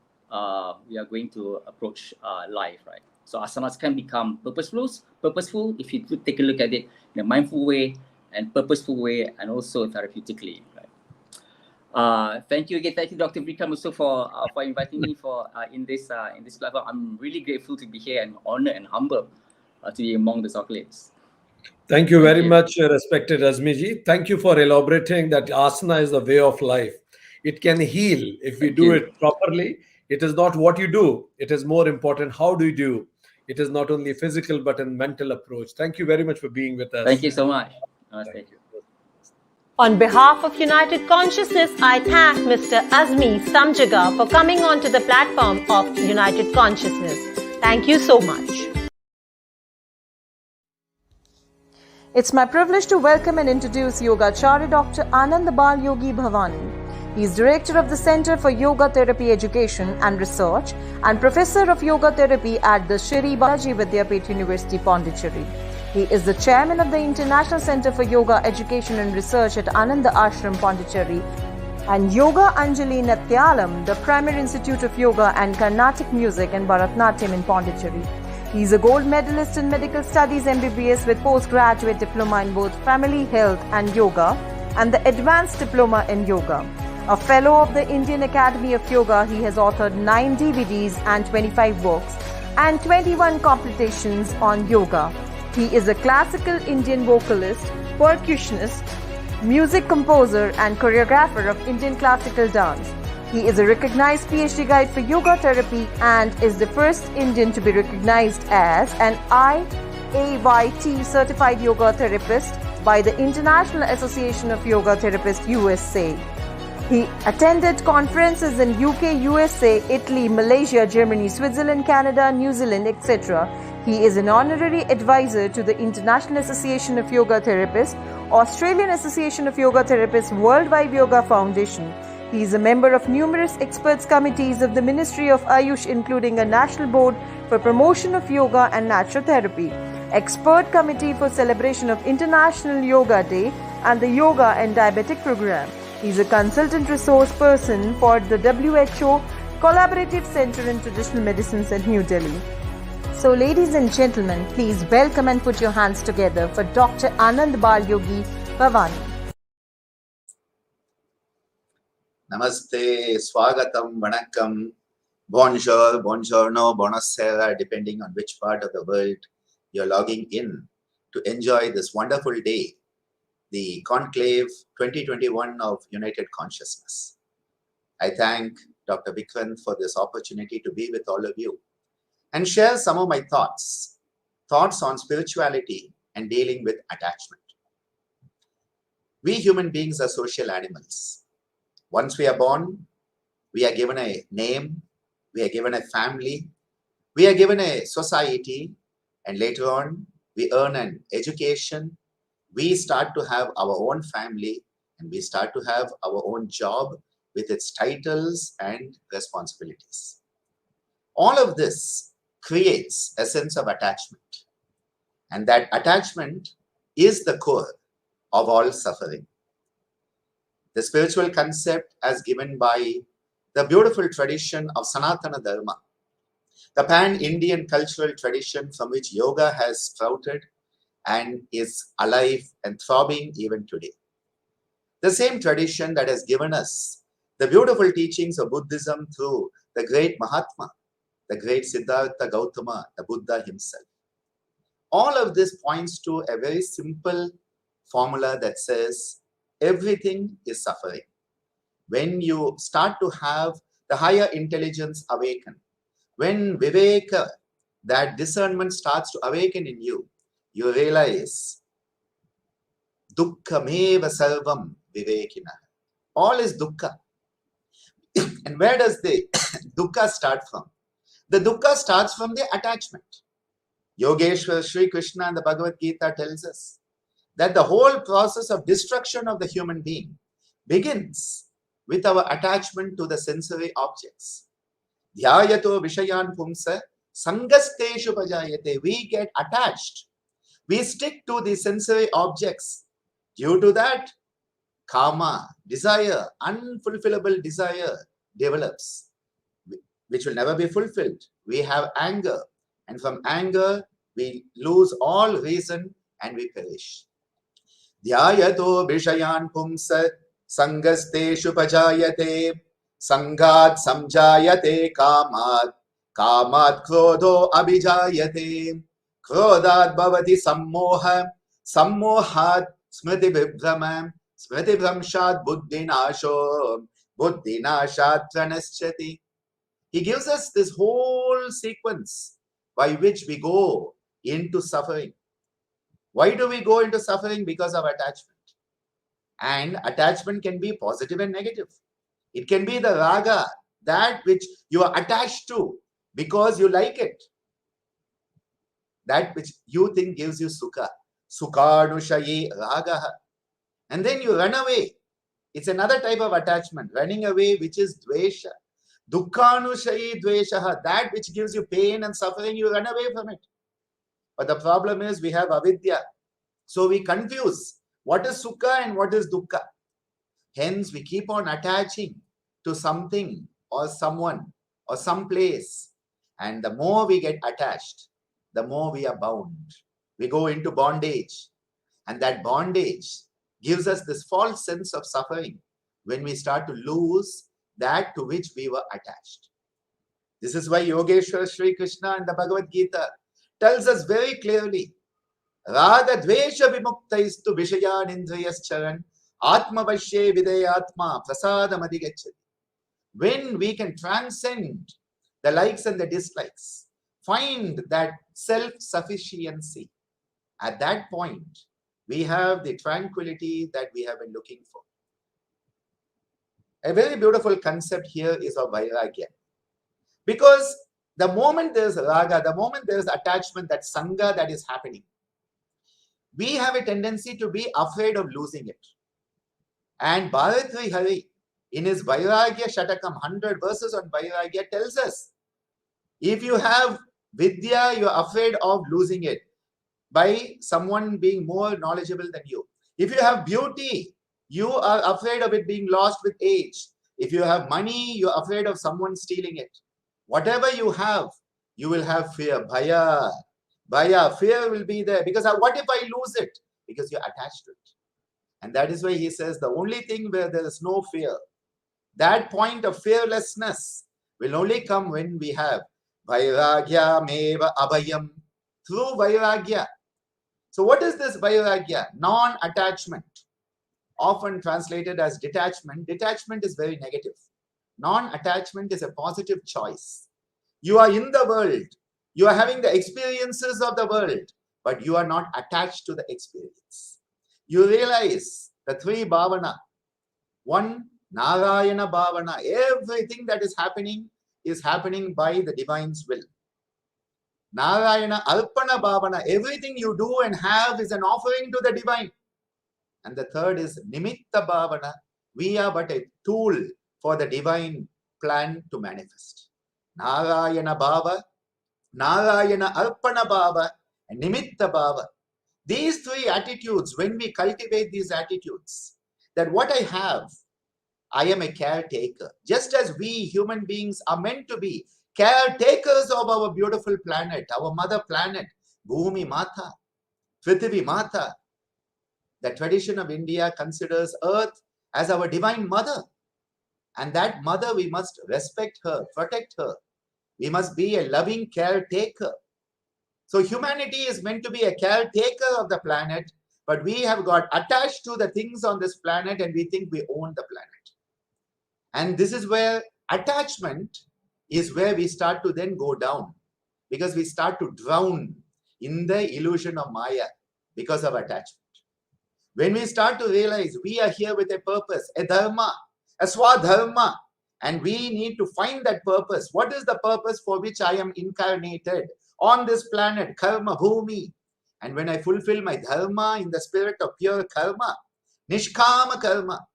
F: we are going to approach life, right? So asanas can become purposeful if you could take a look at it in a mindful way and purposeful way, and also therapeutically, right? Thank you again. Thank you, Dr. Vikram, also for inviting me in this platform. I'm really grateful to be here and honored and humbled to be among the Socrates.
A: Thank you very much, respected Azmiji. Thank you for elaborating that asana is the way of life. It can heal if we do it properly. It is not what you do. It is more important how do you do. It is not only physical but a mental approach. Thank you very much for being with us.
F: Thank you so much.
A: Thank you.
B: On behalf of United Consciousness, I thank Mr. Azmi Samjaga for coming onto the platform of United Consciousness. Thank you so much. It's my privilege to welcome and introduce Yogacharya Dr. Anandabal Yogi Bhavani. He is Director of the Center for Yoga Therapy Education and Research and Professor of Yoga Therapy at the Shri Balaji Vidyapith University, Pondicherry. He is the Chairman of the International Center for Yoga Education and Research at Ananda Ashram, Pondicherry, and Yoga Anjali Natyalam, the Primary Institute of Yoga and Carnatic Music and Bharatnatyam in Pondicherry. He is a gold medalist in Medical Studies MBBS with postgraduate diploma in both Family Health and Yoga and the Advanced Diploma in Yoga. A fellow of the Indian Academy of Yoga, he has authored 9 DVDs and 25 books and 21 competitions on yoga. He is a classical Indian vocalist, percussionist, music composer and choreographer of Indian classical dance. He is a recognized PhD guide for yoga therapy and is the first Indian to be recognized as an IAYT certified yoga therapist by the International Association of Yoga Therapists USA. He attended conferences in UK, USA, Italy, Malaysia, Germany, Switzerland, Canada, New Zealand, etc. He is an honorary advisor to the International Association of Yoga Therapists, Australian Association of Yoga Therapists, Worldwide Yoga Foundation. He is a member of numerous experts committees of the Ministry of Ayush, including a National Board for Promotion of Yoga and Naturotherapy, Expert Committee for Celebration of International Yoga Day, and the Yoga and Diabetic Program. He is a consultant resource person for the WHO Collaborative Center in Traditional Medicines at New Delhi. So, ladies and gentlemen, please welcome and put your hands together for Dr. Anandabal Yogi Bhavani.
G: Namaste, Swagatam, Vanakkam, Bonjour, Buongiorno, Buonasera, depending on which part of the world you're logging in to enjoy this wonderful day, the Conclave 2021 of United Consciousness. I thank Dr. Vikram for this opportunity to be with all of you and share some of my thoughts on spirituality and dealing with attachment. We human beings are social animals. Once we are born, we are given a name, we are given a family, we are given a society, and later on, we earn an education, we start to have our own family, and we start to have our own job with its titles and responsibilities. All of this creates a sense of attachment, and that attachment is the core of all suffering. The spiritual concept as given by the beautiful tradition of Sanatana Dharma, the pan-Indian cultural tradition from which yoga has sprouted and is alive and throbbing even today. The same tradition that has given us the beautiful teachings of Buddhism through the great Mahatma, the great Siddhartha Gautama, the Buddha himself. All of this points to a very simple formula that says everything is suffering. When you start to have the higher intelligence awaken, when Viveka, that discernment starts to awaken in you, you realize Dukkhameva sarvam vivekina. All is dukkha. And where does the dukkha start from? The dukkha starts from the attachment. Yogeshwar Sri Krishna in the Bhagavad Gita tells us that the whole process of destruction of the human being begins with our attachment to the sensory objects. Dhyayato vishayan pumsa sangasteshu pajayate. We get attached. We stick to the sensory objects. Due to that, kama, desire, unfulfillable desire develops, which will never be fulfilled. We have anger, and from anger, we lose all reason and we perish. Dhyayato vishayan pumsa sangasteshu pajayate sangat samjayate kamat kamat krodho abhijayate krodat bhavati sammoha sammohat smriti vibhrama smriti bhramshat buddhinasho buddhinashat pranaschati. He gives us this whole sequence by which we go into suffering. Why do we go into suffering? Because of attachment. And attachment can be positive and negative. It can be the raga, that which you are attached to because you like it. That which you think gives you sukha. Sukhanushayi ragaha. And then you run away. It's another type of attachment. Running away, which is dvesha. Dukkhanushayi dveshaha. That which gives you pain and suffering, you run away from it. But the problem is we have avidya. So we confuse what is sukha and what is dukkha. Hence, we keep on attaching to something or someone or some place. And the more we get attached, the more we are bound. We go into bondage. And that bondage gives us this false sense of suffering when we start to lose that to which we were attached. This is why Yogeshwar Sri Krishna in the Bhagavad Gita tells us very clearly, Raga dvesha vimuktaistu vishayan indriyascharan atma vashye vidayatma prasadam adhigacchati. When we can transcend the likes and the dislikes, find that self-sufficiency, at that point, we have the tranquility that we have been looking for. A very beautiful concept here is of vairagya. Because the moment there is raga, the moment there is attachment, that sangha that is happening, we have a tendency to be afraid of losing it. And Bharatri Hari, in his Vairagya Shatakam, 100 verses on Vairagya, tells us, if you have Vidya, you are afraid of losing it by someone being more knowledgeable than you. If you have beauty, you are afraid of it being lost with age. If you have money, you are afraid of someone stealing it. Whatever you have, you will have fear. Bhaya. Bhaya, fear will be there. Because what if I lose it? Because you're attached to it. And that is why he says the only thing where there is no fear, that point of fearlessness will only come when we have Vairagya meva abhayam. Through Vairagya. So what is this Vairagya? Non-attachment. Often translated as detachment. Detachment is very negative. Non-attachment is a positive choice. You are in the world. You are having the experiences of the world, but you are not attached to the experience. You realize the three bhavana. One, Narayana bhavana. Everything that is happening by the divine's will. Narayana Alpana Bhavana. Everything you do and have is an offering to the divine. And the third is Nimitta Bhavana. We are but a tool for the divine plan to manifest. Narayana Bhava, Narayana Alpana Bhava, and Nimitta Bhava. These three attitudes, when we cultivate these attitudes, that what I have I am a caretaker. Just as we human beings are meant to be caretakers of our beautiful planet, our mother planet, Bhumi Mata, Prithvi Mata. The tradition of India considers Earth as our divine mother. And that mother, we must respect her, protect her. We must be a loving caretaker. So humanity is meant to be a caretaker of the planet, but we have got attached to the things on this planet and we think we own the planet. And this is where attachment is where we start to then go down, because we start to drown in the illusion of Maya because of attachment. When we start to realize we are here with a purpose, a dharma, a swadharma, and we need to find that purpose. What is the purpose for which I am incarnated on this planet, karma bhumi? And when I fulfill my dharma in the spirit of pure karma, nishkama karma,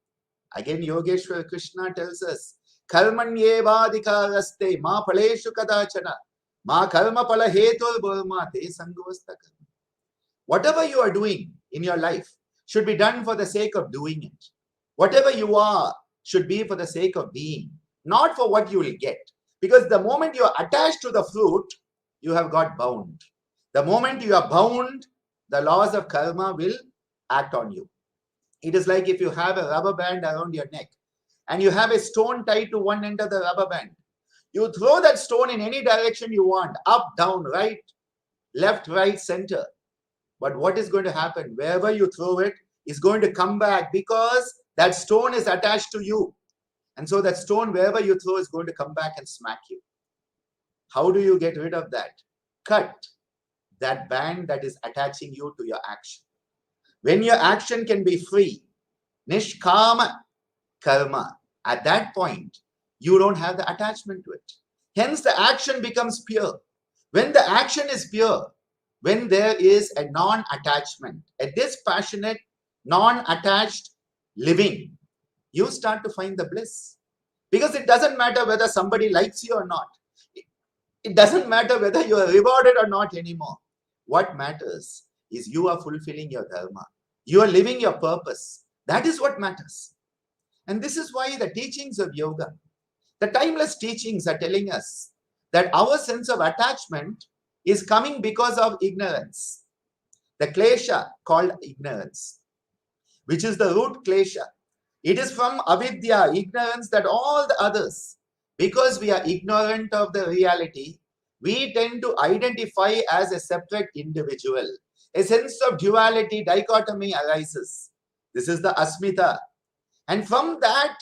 G: again Yogeshwar Krishna tells us, karmanyevadhikaraste ma phaleshu kadachana ma karma phala hetur burma te sangavasta karma. Whatever you are doing in your life should be done for the sake of doing it. Whatever you are should be for the sake of being, not for what you will get. Because the moment you are attached to the fruit, you have got bound. The moment you are bound, the laws of karma will act on you. It is like if you have a rubber band around your neck and you have a stone tied to one end of the rubber band. You throw that stone in any direction you want, up, down, right, left, right, center. But what is going to happen? Wherever you throw it is going to come back, because that stone is attached to you. And so that stone, wherever you throw, is going to come back and smack you. How do you get rid of that? Cut that band that is attaching you to your action. When your action can be free, nishkama karma, at that point, you don't have the attachment to it. Hence, the action becomes pure. When the action is pure, when there is a non-attachment, a dispassionate, non-attached living, you start to find the bliss. Because it doesn't matter whether somebody likes you or not. It doesn't matter whether you are rewarded or not anymore. What matters is you are fulfilling your dharma. You are living your purpose. That is what matters. And this is why the teachings of yoga, the timeless teachings, are telling us that our sense of attachment is coming because of ignorance. The klesha called ignorance, which is the root klesha. It is from avidya, ignorance, that all the others, because we are ignorant of the reality, we tend to identify as a separate individual. A sense of duality, dichotomy arises. This is the asmita. And from that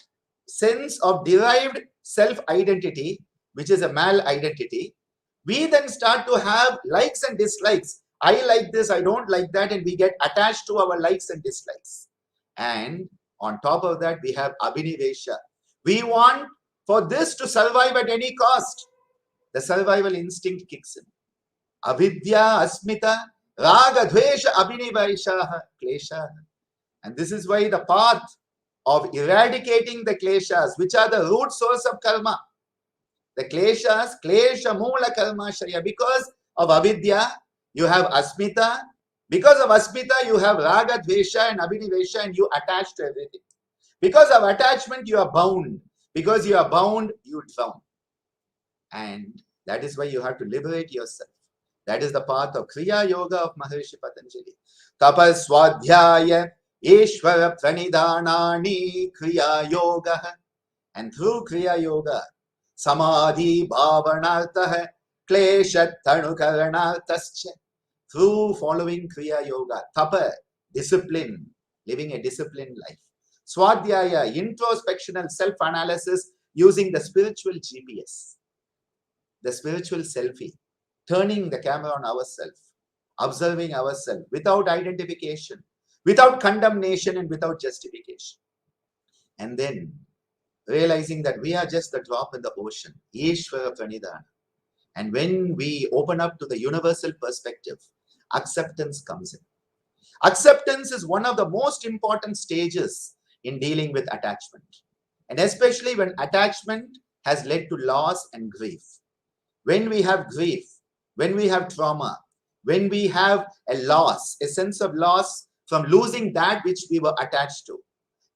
G: sense of derived self-identity, which is a mal identity, we then start to have likes and dislikes. I like this, I don't like that, and we get attached to our likes and dislikes. And on top of that, we have abhinivesha. We want for this to survive at any cost. The survival instinct kicks in. Avidya, asmita, raga, dvesha, abhinivesha, klesha. And this is why the path of eradicating the kleshas, which are the root source of karma, the kleshas, klesha mula karma shaya. Because of avidya, you have asmita. Because of asmita, you have raga, dvesha, and abhinivesha, and you attach to everything. Because of attachment, you are bound. Because you are bound, you drown. And that is why you have to liberate yourself. That is the path of Kriya Yoga of Maharishi Patanjali. Tapas Swadhyaya Ishvara Pranidhanani Kriya Yoga. And through Kriya Yoga, Samadhi Bhavanartha Klesha Tanukaranartascha. Through following Kriya Yoga, Tapa, discipline, living a disciplined life. Swadhyaya, introspectional self-analysis using the spiritual GPS, the spiritual selfie, turning the camera on ourselves, observing ourselves without identification, without condemnation, and without justification. And then realizing that we are just the drop in the ocean, Ishvara Pranidhana. And when we open up to the universal perspective, acceptance comes in. Acceptance is one of the most important stages in dealing with attachment. And especially when attachment has led to loss and grief. When we have grief, when we have trauma, when we have a loss, a sense of loss from losing that which we were attached to,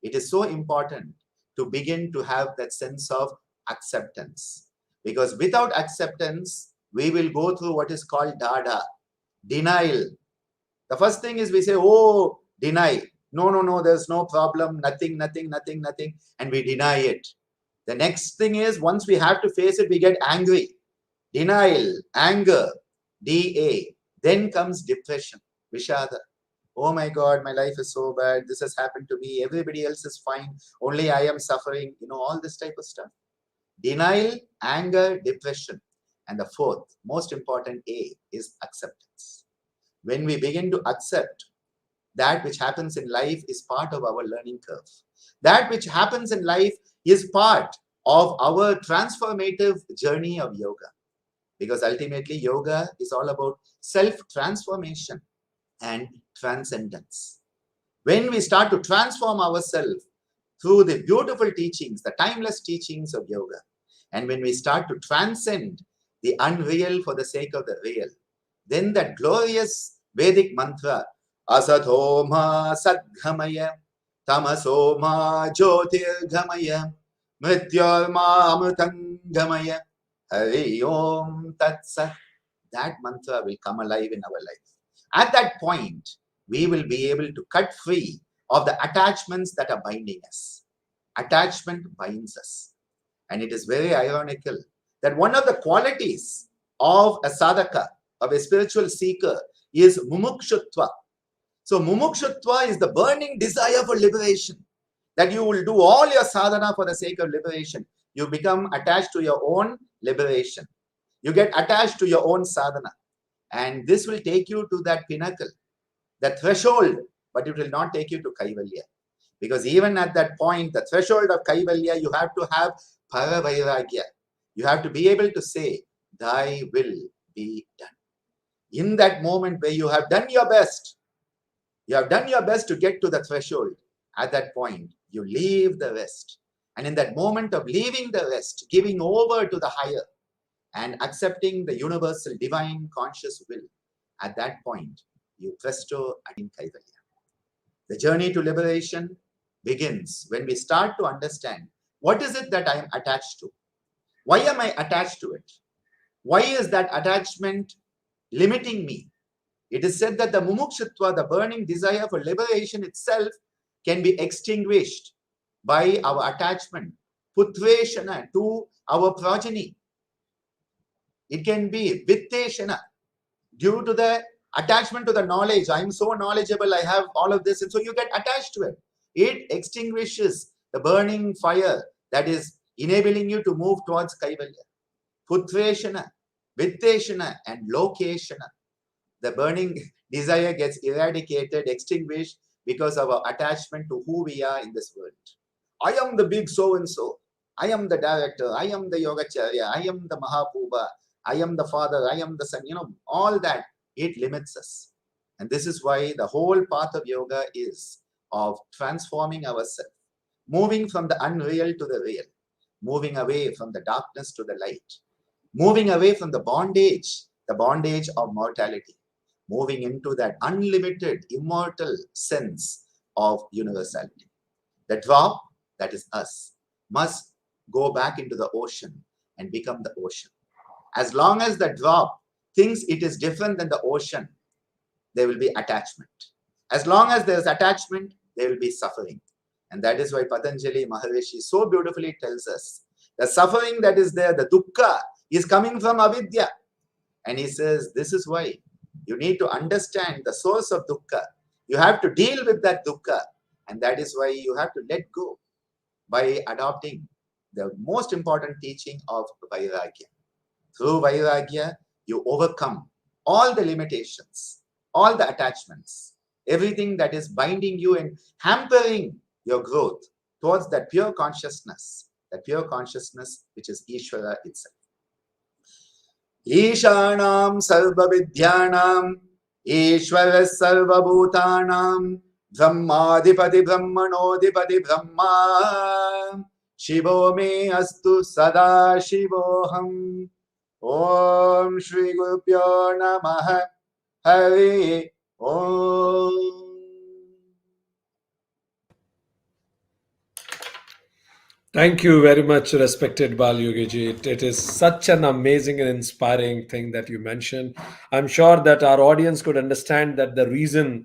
G: it is so important to begin to have that sense of acceptance. Because without acceptance, we will go through what is called dada, denial. The first thing is we say, oh, deny. No, no, no, there's no problem, nothing, nothing, nothing, nothing. And we deny it. The next thing is, once we have to face it, we get angry. Denial, anger, DA. Then comes depression, Vishada. Oh my God, my life is so bad. This has happened to me. Everybody else is fine. Only I am suffering. All this type of stuff. Denial, anger, depression. And the fourth, most important A, is acceptance. When we begin to accept that which happens in life is part of our learning curve. That which happens in life is part of our transformative journey of yoga. Because ultimately, yoga is all about self-transformation and transcendence. When we start to transform ourselves through the beautiful teachings, the timeless teachings of yoga, and when we start to transcend the unreal for the sake of the real, then that glorious Vedic mantra, Asatoma Sadghamaya, Tamasoma Jyotirghamaya, Mrityorma Amritangamaya, Hari Om Tat Sat. That mantra will come alive in our life. At that point, we will be able to cut free of the attachments that are binding us. Attachment binds us. And it is very ironical that one of the qualities of a sadhaka, of a spiritual seeker, is mumukshutva. So mumukshutva is the burning desire for liberation, that you will do all your sadhana for the sake of liberation. You become attached to your own liberation. You get attached to your own sadhana. And this will take you to that pinnacle, that threshold, but it will not take you to Kaivalya. Because even at that point, the threshold of Kaivalya, you have to have Paravairagya. You have to be able to say, thy will be done. In that moment where you have done your best, to get to the threshold, at that point, you leave the rest. And in that moment of leaving the rest, giving over to the higher, and accepting the universal divine conscious will, at that point, you presto in Kaivalya. The journey to liberation begins when we start to understand, what is it that I am attached to? Why am I attached to it? Why is that attachment limiting me? It is said that the mumukshutva, the burning desire for liberation itself, can be extinguished by our attachment, putreshana, to our progeny. It can be vitteshana, due to the attachment to the knowledge. I am so knowledgeable, I have all of this, and so you get attached to it. It extinguishes the burning fire that is enabling you to move towards Kaivalya. Putreshana, vitteshana, and lokeshana. The burning desire gets eradicated, extinguished, because of our attachment to who we are in this world. I am the big so-and-so. I am the director. I am the yogacharya. I am the Mahapuba. I am the father. I am the son. All that, it limits us. And this is why the whole path of yoga is of transforming ourselves, moving from the unreal to the real, moving away from the darkness to the light, moving away from the bondage of mortality, moving into that unlimited, immortal sense of universality. The drop, that is us, must go back into the ocean and become the ocean. As long as the drop thinks it is different than the ocean, there will be attachment. As long as there is attachment, there will be suffering. And that is why Patanjali Maharishi so beautifully tells us, the suffering that is there, the dukkha, is coming from avidya. And he says, this is why you need to understand the source of dukkha. You have to deal with that dukkha. And that is why you have to let go by adopting the most important teaching of Vairagya. Through Vairagya, you overcome all the limitations, all the attachments, everything that is binding you and hampering your growth towards that pure consciousness which is Ishvara itself. Ishanam sarva vidyanam, Ishvara sarva bhutanam, Brahmadipati Brahmanodipati Brahma, Shivo me astu sada shivoham. Om Shri Gurubhyo Namaha. Hari Om.
A: Thank you very much, respected Bal Yogiji. It is such an amazing and inspiring thing that you mentioned. I'm sure that our audience could understand that the reason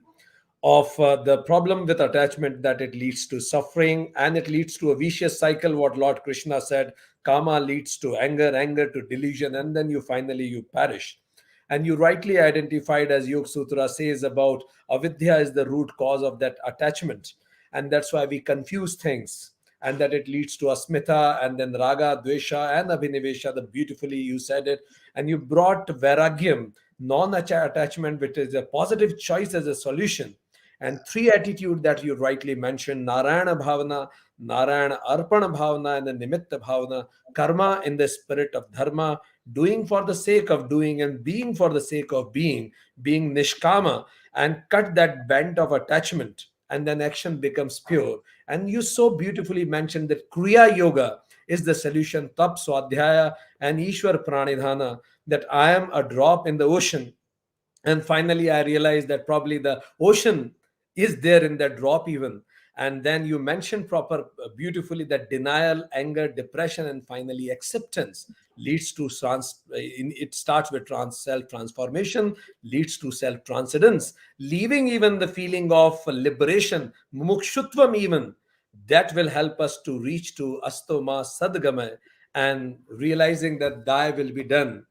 A: of the problem with attachment, that it leads to suffering and it leads to a vicious cycle. What Lord Krishna said, karma leads to anger, anger to delusion, and then you perish. And you rightly identified, as Yoga Sutra says, about avidya is the root cause of that attachment, and that's why we confuse things, and that it leads to asmita and then raga, dvesha, and abhinivesha. The beautifully you said it, and you brought vairagyam, non-attachment, which is a positive choice as a solution, and three attitude that you rightly mentioned: Narayana Bhavana, Narayana Arpana Bhavana, and the Nimitta Bhavana. Karma in the spirit of dharma, doing for the sake of doing and being for the sake of being nishkama, and cut that bent of attachment, and then action becomes pure. And you so beautifully mentioned that Kriya Yoga is the solution, Tap Swadhyaya and Ishwar Pranidhana, that I am a drop in the ocean. And finally I realized that probably the ocean is there in that drop even. And then you mentioned proper beautifully that denial, anger, depression, and finally acceptance leads to it starts with self transformation, leads to self transcendence, leaving even the feeling of liberation, mukshutvam even, that will help us to reach to astoma sadgama, and realizing that thy will be done,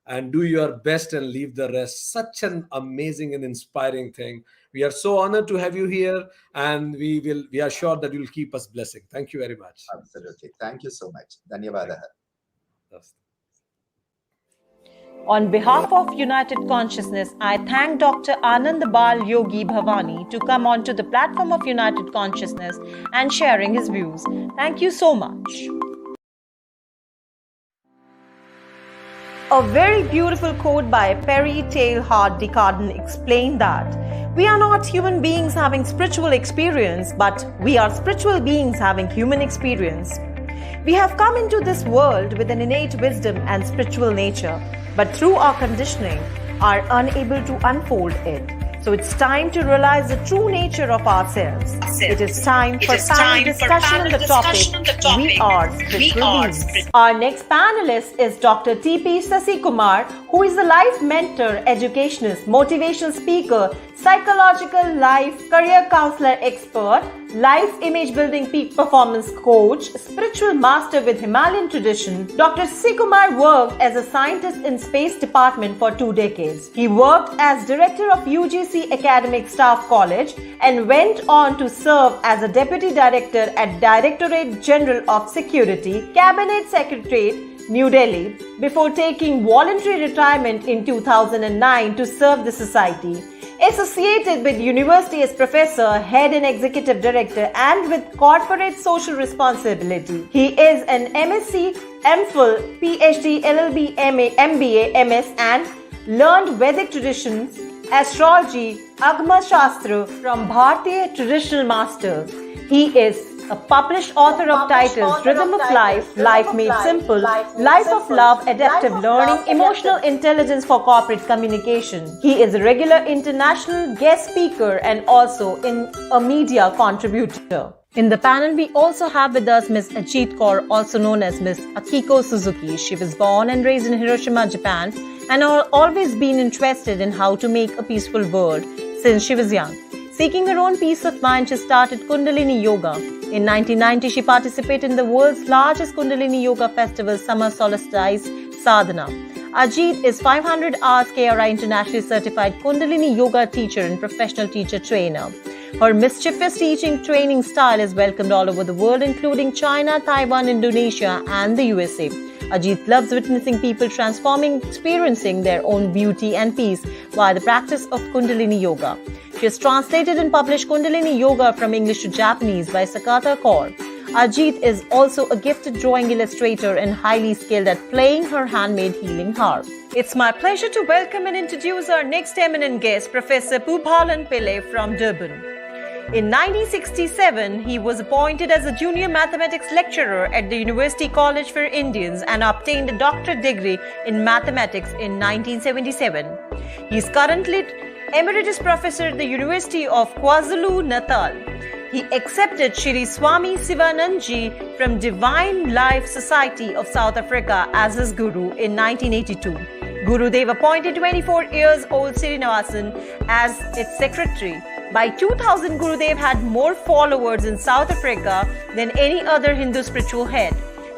A: and do your best and leave the rest. Such an amazing and inspiring thing. We are so honored to have you here, and we are sure that you'll keep us blessing. Thank you very much.
G: Absolutely. Thank you so much. Dhanyavadaha.
B: On behalf of United Consciousness, I thank Dr. Anand Bal Yogi Bhavani to come onto the platform of United Consciousness and sharing his views. Thank you so much. A very beautiful quote by Perry Tailhard de Carden explained that we are not human beings having spiritual experience, but we are spiritual beings having human experience. We have come into this world with an innate wisdom and spiritual nature, but through our conditioning are unable to unfold it. So it's time to realize the true nature of ourselves. It is time for panel discussion on the topic, We Are Spiritual Beings. Our next panelist is Dr. T.P. Sasikumar, who is a life mentor, educationist, motivational speaker, psychological life career counselor expert, life image building peak performance coach, spiritual master with Himalayan tradition. Dr. Sasikumar worked as a scientist in space department for 2 decades. He worked as director of UGC Academic Staff College and went on to serve as a deputy director at Directorate General of Security, Cabinet Secretariat, New Delhi, before taking voluntary retirement in 2009 to serve the society. Associated with university as professor, head and executive director, and with corporate social responsibility. He is an MSc, MPhil, PhD, LLB, MA, MBA, MS, and learned Vedic traditions, astrology, Agma Shastra from Bharatiya Traditional Masters. He is a published author of titles Rhythm of Life, Life Made Simple, Life of Love, Adaptive Learning, Emotional Intelligence for Corporate Communication. He is a regular international guest speaker and also a media contributor. In the panel, we also have with us Ms. Ajit Kaur, also known as Ms. Akiko Suzuki. She was born and raised in Hiroshima, Japan, and always been interested in how to make a peaceful world since she was young. Seeking her own peace of mind, she started Kundalini Yoga. In 1990, she participated in the world's largest Kundalini Yoga festival, Summer Solstice Sadhana. Ajit is 500 hours KRI internationally certified Kundalini Yoga teacher and professional teacher trainer. Her mischievous teaching training style is welcomed all over the world, including China, Taiwan, Indonesia, and the USA. Ajit loves witnessing people transforming, experiencing their own beauty and peace via the practice of Kundalini Yoga. She has translated and published Kundalini Yoga from English to Japanese by Sakata Kaur. Ajit is also a gifted drawing illustrator and highly skilled at playing her handmade healing harp. It's my pleasure to welcome and introduce our next eminent guest, Professor Bhupalan Pillai from Durban. In 1967, he was appointed as a junior mathematics lecturer at the University College for Indians and obtained a doctorate degree in mathematics in 1977. He is currently Emeritus Professor at the University of KwaZulu-Natal. He accepted Shri Swami Sivanandji from Divine Life Society of South Africa as his guru in 1982. Gurudev appointed 24 years old Srinivasan as its secretary. By 2000, Gurudev had more followers in South Africa than any other Hindu spiritual head.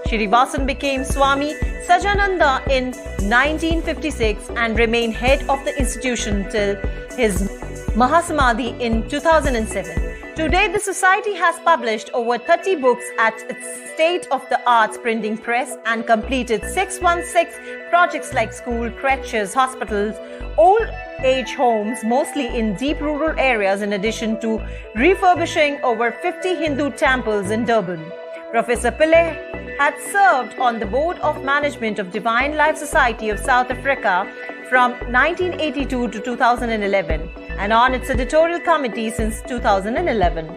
B: Srinivasan became Swami Sajananda in 1956 and remained head of the institution till his Mahasamadhi in 2007. Today, the society has published over 30 books at its state-of-the-art printing press and completed 616 projects like school, creches, hospitals, old age homes, mostly in deep rural areas, in addition to refurbishing over 50 Hindu temples in Durban. Professor Pillai had served on the Board of Management of Divine Life Society of South Africa from 1982 to 2011 and on its editorial committee since 2011.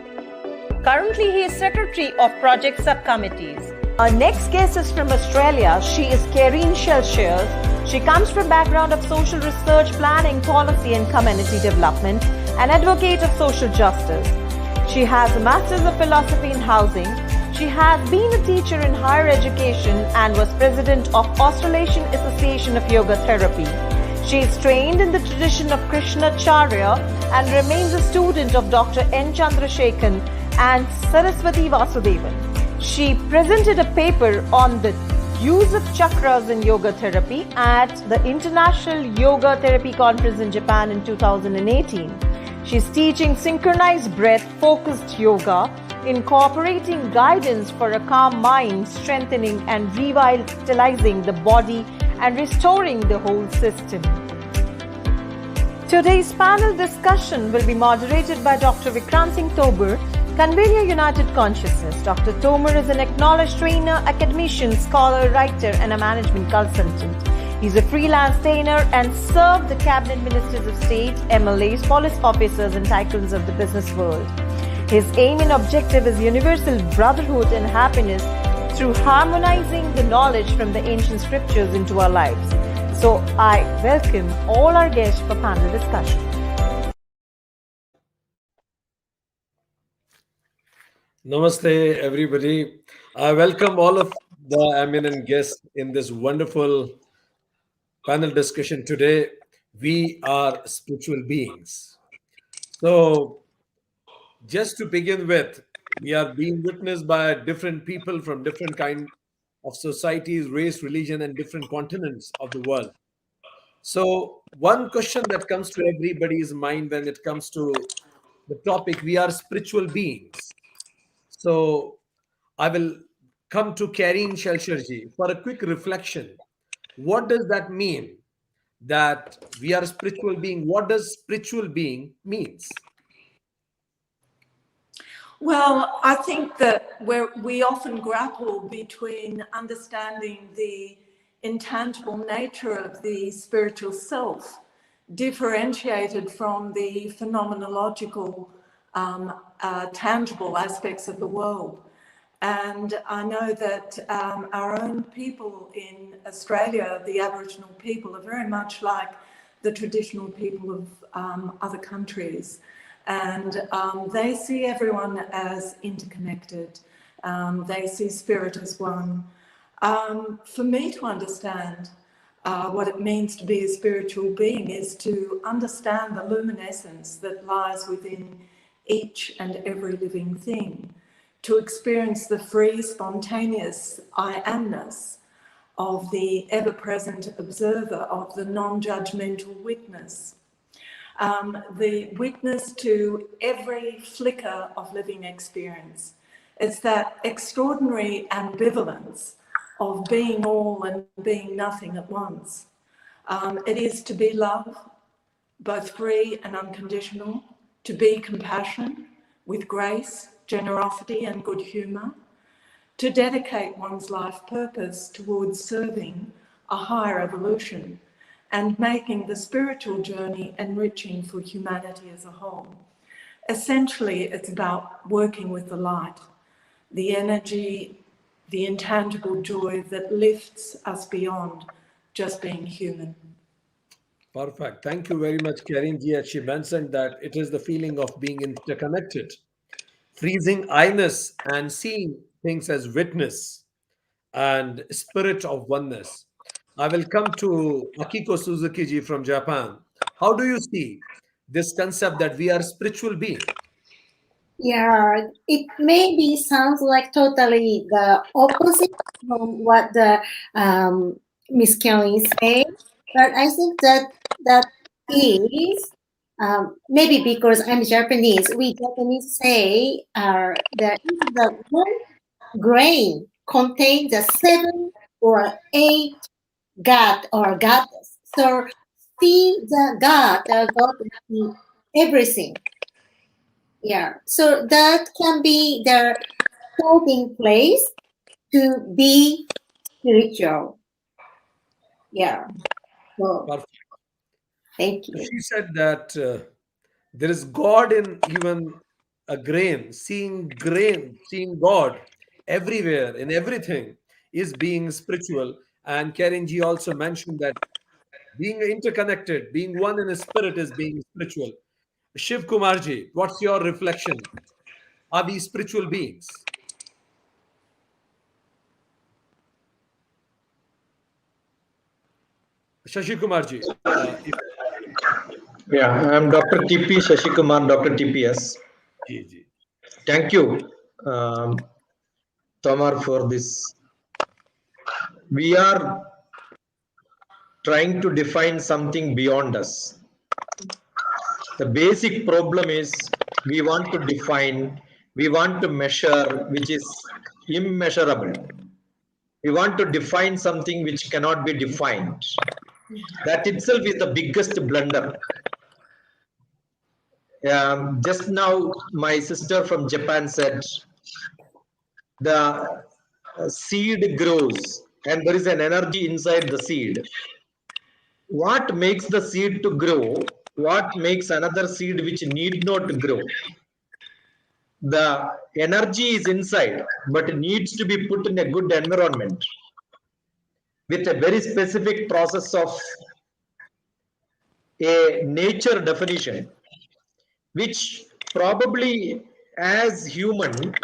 B: Currently, he is secretary of project subcommittees. Our next guest is from Australia. She is Karine Shelshires. She comes from background of social research, planning, policy and community development, an advocate of social justice. She has a Master's of Philosophy in Housing. She has been a teacher in higher education and was president of Australasian Association of Yoga Therapy. She is trained in the tradition of Krishnacharya and remains a student of Dr. N. Chandrasekhan and Saraswati Vasudevan. She presented a paper on the use of chakras in yoga therapy at the International Yoga Therapy Conference in Japan in 2018. She is teaching synchronized breath focused yoga, incorporating guidance for a calm mind, strengthening and revitalizing the body and restoring the whole system. Today's panel discussion will be moderated by Dr. Vikrant Singh Tobar, convener United Consciousness. Dr. Tomer is an acknowledged trainer, academician, scholar, writer and a management consultant. He's a freelance trainer and served the cabinet ministers of state, MLAs, police officers and tycoons of the business world. His aim and objective is universal brotherhood and happiness through harmonizing the knowledge from the ancient scriptures into our lives. So I welcome all our guests for panel discussion.
A: Namaste, everybody. I welcome all of the eminent guests in this wonderful panel discussion today. We are spiritual beings. So, just to begin with, we are being witnessed by different people from different kind of societies, race, religion, and different continents of the world. So, one question that comes to everybody's mind when it comes to the topic, we are spiritual beings. So, I will come to Karine Shelshirji for a quick reflection. What does that mean? That we are a spiritual being. What does spiritual being means?
H: Well, I think that we often grapple between understanding the intangible nature of the spiritual self, differentiated from the phenomenological, tangible aspects of the world. And I know that our own people in Australia, the Aboriginal people, are very much like the traditional people of other countries. And they see everyone as interconnected. They see spirit as one. For me to understand what it means to be a spiritual being is to understand the luminescence that lies within each and every living thing, to experience the free, spontaneous I amness of the ever-present observer, of the non-judgmental witness. The witness to every flicker of living experience. It's that extraordinary ambivalence of being all and being nothing at once. It is to be love, both free and unconditional, to be compassion with grace, generosity and good humour, to dedicate one's life purpose towards serving a higher evolution and making the spiritual journey enriching for humanity as a whole. Essentially, it's about working with the light, the energy, the intangible joy that lifts us beyond just being human.
A: Perfect. Thank you very much, Karine ji. She mentioned that it is the feeling of being interconnected. freezing I-ness and seeing things as witness and spirit of oneness. I will come to Akiko Suzuki ji from Japan. How do you see this concept that we are spiritual being?
I: Yeah, it maybe sounds like totally the opposite from what the Miss Kelly said, but I think that is maybe because I'm Japanese. We Japanese say that the one grain contains the 7 or 8 god or goddess. So see the god in everything. Yeah, so that can be their starting place to be spiritual. Yeah, so
A: Perfect.
I: thank
A: So
I: you.
A: she said that there is God in even a grain, seeing God everywhere, in everything, is being spiritual. And Karen ji also mentioned that being interconnected, being one in a spirit is being spiritual. Shiv Kumar ji, what's your reflection? Are we spiritual beings? Shashi Kumar ji, if
J: Yeah, I'm Dr. TP Shashikumar, Dr. TPS.
A: ji, ji.
J: Thank you, Tomar, for this. We are trying to define something beyond us. The basic problem is we want to define, we want to measure, which is immeasurable. We want to define something which cannot be defined. That itself is the biggest blunder. Just now, my sister from Japan said the seed grows and there is an energy inside the seed. What makes the seed to grow? What makes another seed which need not grow? The energy is inside, but it needs to be put in a good environment with a very specific process of a nature definition, which probably as human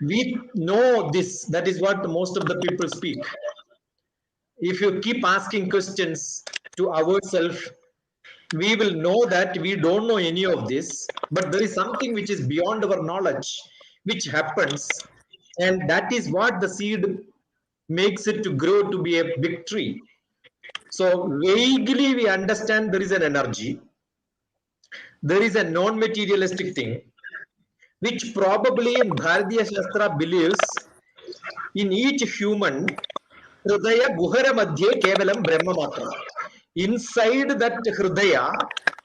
J: we know this. That is what most of the people speak. If you keep asking questions to ourselves, we will know that we don't know any of this, but there is something which is beyond our knowledge, which happens, and that is what the seed makes it to grow to be a big tree. So vaguely we understand there is an energy, there is a non-materialistic thing, which probably in Bharatiya Shastra believes in each human Hridaya Guhara Madhye Kevalam Brahma Matra. Inside that Hridaya,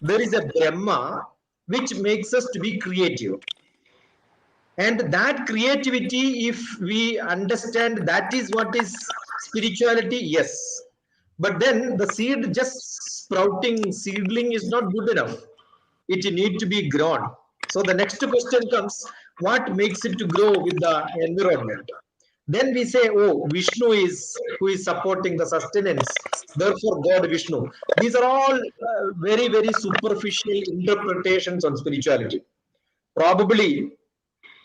J: there is a Brahma which makes us to be creative. And that creativity, if we understand that is what is spirituality, yes. But then the seed just sprouting seedling is not good enough. It needs to be grown. So the next question comes, what makes it to grow with the environment? Then we say, oh, Vishnu is who is supporting the sustenance. Therefore, God Vishnu. These are all very, very superficial interpretations on spirituality. Probably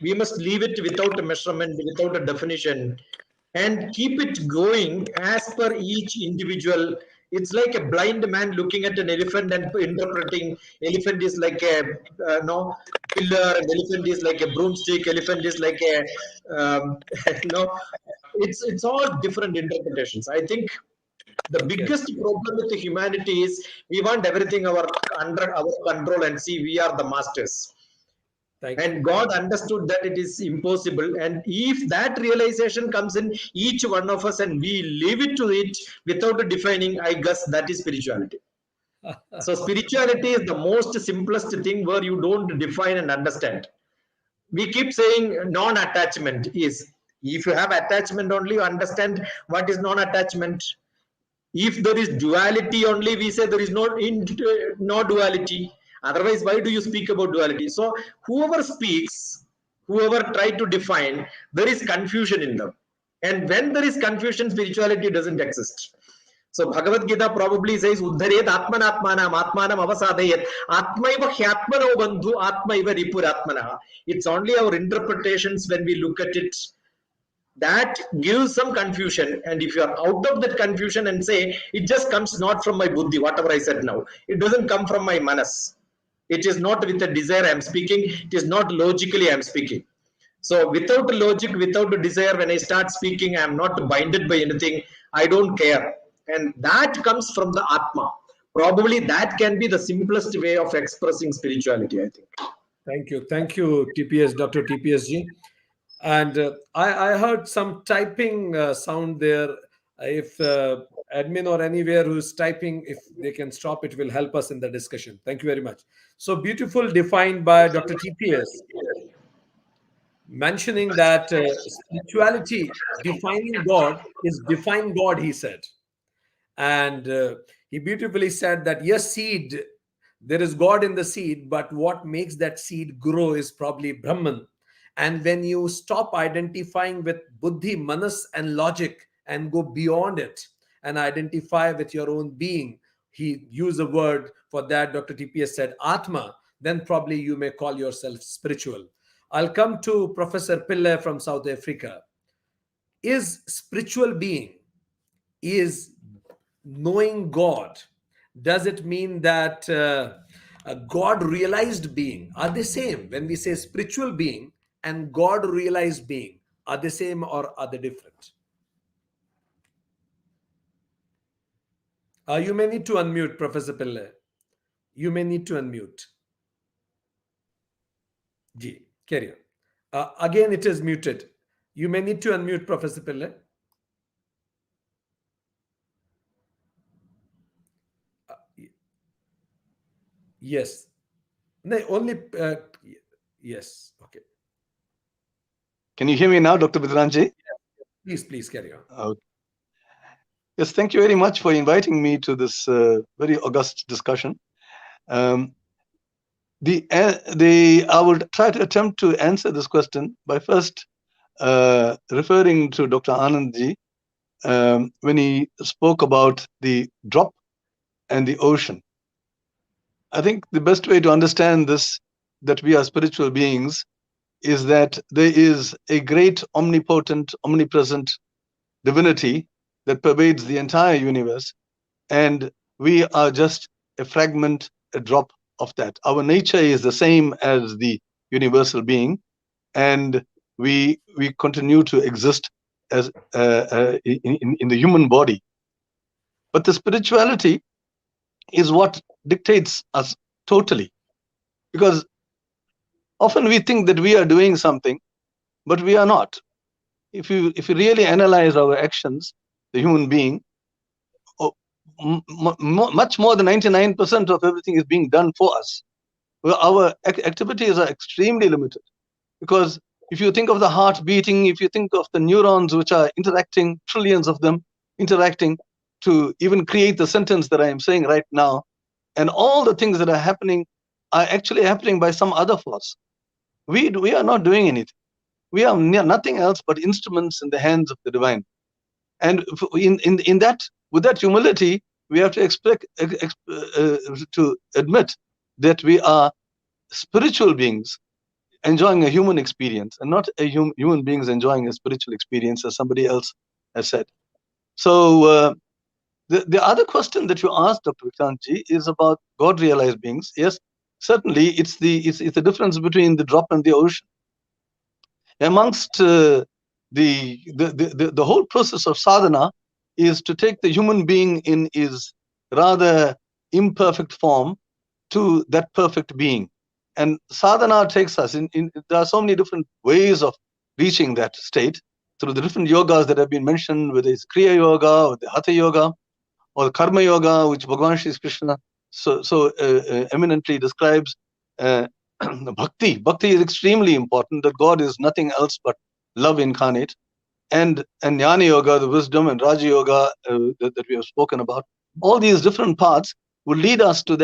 J: we must leave it without a measurement, without a definition, and keep it going as per each individual. It's like a blind man looking at an elephant and interpreting elephant is like a no pillar, and elephant is like a broomstick, elephant is like a no. It's all different interpretations. I think the
A: Yes,
J: biggest problem with the humanity is we want everything under our control and see we are the masters.
A: thank you.
J: And God understood that it is impossible. And if that realization comes in each one of us and we leave it to it without defining, I guess that is spirituality. So spirituality is the most simplest thing where you don't define and understand. We keep saying non-attachment is, if you have attachment only, you understand what is non-attachment. If there is duality only, we say there is no duality. Otherwise, why do you speak about duality? So whoever speaks, whoever try to define, there is confusion in them. And when there is confusion, spirituality doesn't exist. So Bhagavad Gita probably says Uddharet Atmanatmanam Atmanam Avasadayat Atmaiva Hyatmano Bandhu Atmaiva Ripuratmanaha. It's only our interpretations when we look at it that gives some confusion, and if you are out of that confusion and say it just comes not from my buddhi, whatever I said now, it doesn't come from my manas, it is not with a desire I am speaking, it is not logically I am speaking. So without logic, without a desire, when I start speaking, I am not binded by anything, I don't care, and that comes from the Atma. Probably that can be the simplest way of expressing spirituality, I think.
A: Thank you, TPS, Dr. TPSG. And I heard some typing sound there. If admin or anywhere who's typing, if they can stop, it will help us in the discussion. Thank you very much. So beautiful, defined by Dr. TPS, mentioning that spirituality, defining God, is define God, he said. And he beautifully said that, yes, seed, there is God in the seed, but what makes that seed grow is probably Brahman. And when you stop identifying with buddhi, manas, and logic and go beyond it and identify with your own being, he used a word for that, Dr. TPS said, Atma, then probably you may call yourself spiritual. I'll come to Professor Pillai from South Africa. Is spiritual being, is knowing God, does it mean that a God realized being, are they same? When we say spiritual being and God realized being, are they same or are they different? You may need to unmute, Professor Pillai. You may need to unmute. Ji, carry on. Again, it is muted. You may need to unmute, Professor Pillai. Yes. No, only, yes. Okay.
K: Can you hear me now, Dr. Bidranji?
A: Please carry on.
K: Okay. Yes, thank you very much for inviting me to this very august discussion. I will try to attempt to answer this question by first referring to Dr. Anandji when he spoke about the drop and the ocean. I think the best way to understand this, that we are spiritual beings, is that there is a great omnipotent, omnipresent divinity that pervades the entire universe, and we are just a fragment, a drop of that. Our nature is the same as the universal being, and we continue to exist as in the human body. But the spirituality is what dictates us totally, because often we think that we are doing something, but we are not. If you really analyze our actions, the human being, much more than 99% of everything is being done for us. Well, our activities are extremely limited, because if you think of the heart beating, if you think of the neurons which are interacting, trillions of them interacting to even create the sentence that I am saying right now, and all the things that are happening are actually happening by some other force. We are not doing anything. We are nothing else but instruments in the hands of the divine. And in that, with that humility, we have to to admit that we are spiritual beings enjoying a human experience, and not a human beings enjoying a spiritual experience, as somebody else has said. So the other question that you asked, Dr. Vikrantji, is about God realized beings. Yes, certainly it's the difference between the drop and the ocean. Amongst the whole process of sadhana is to take the human being in his rather imperfect form to that perfect being. And sadhana takes us in there are so many different ways of reaching that state through the different yogas that have been mentioned, whether it's Kriya Yoga or the Hatha Yoga or Karma Yoga, which Bhagavan Shri Krishna so eminently describes. Bhakti. Bhakti is extremely important, that God is nothing else but love incarnate. And Jnana Yoga, the wisdom, and Raja Yoga that we have spoken about. All these different paths will lead us to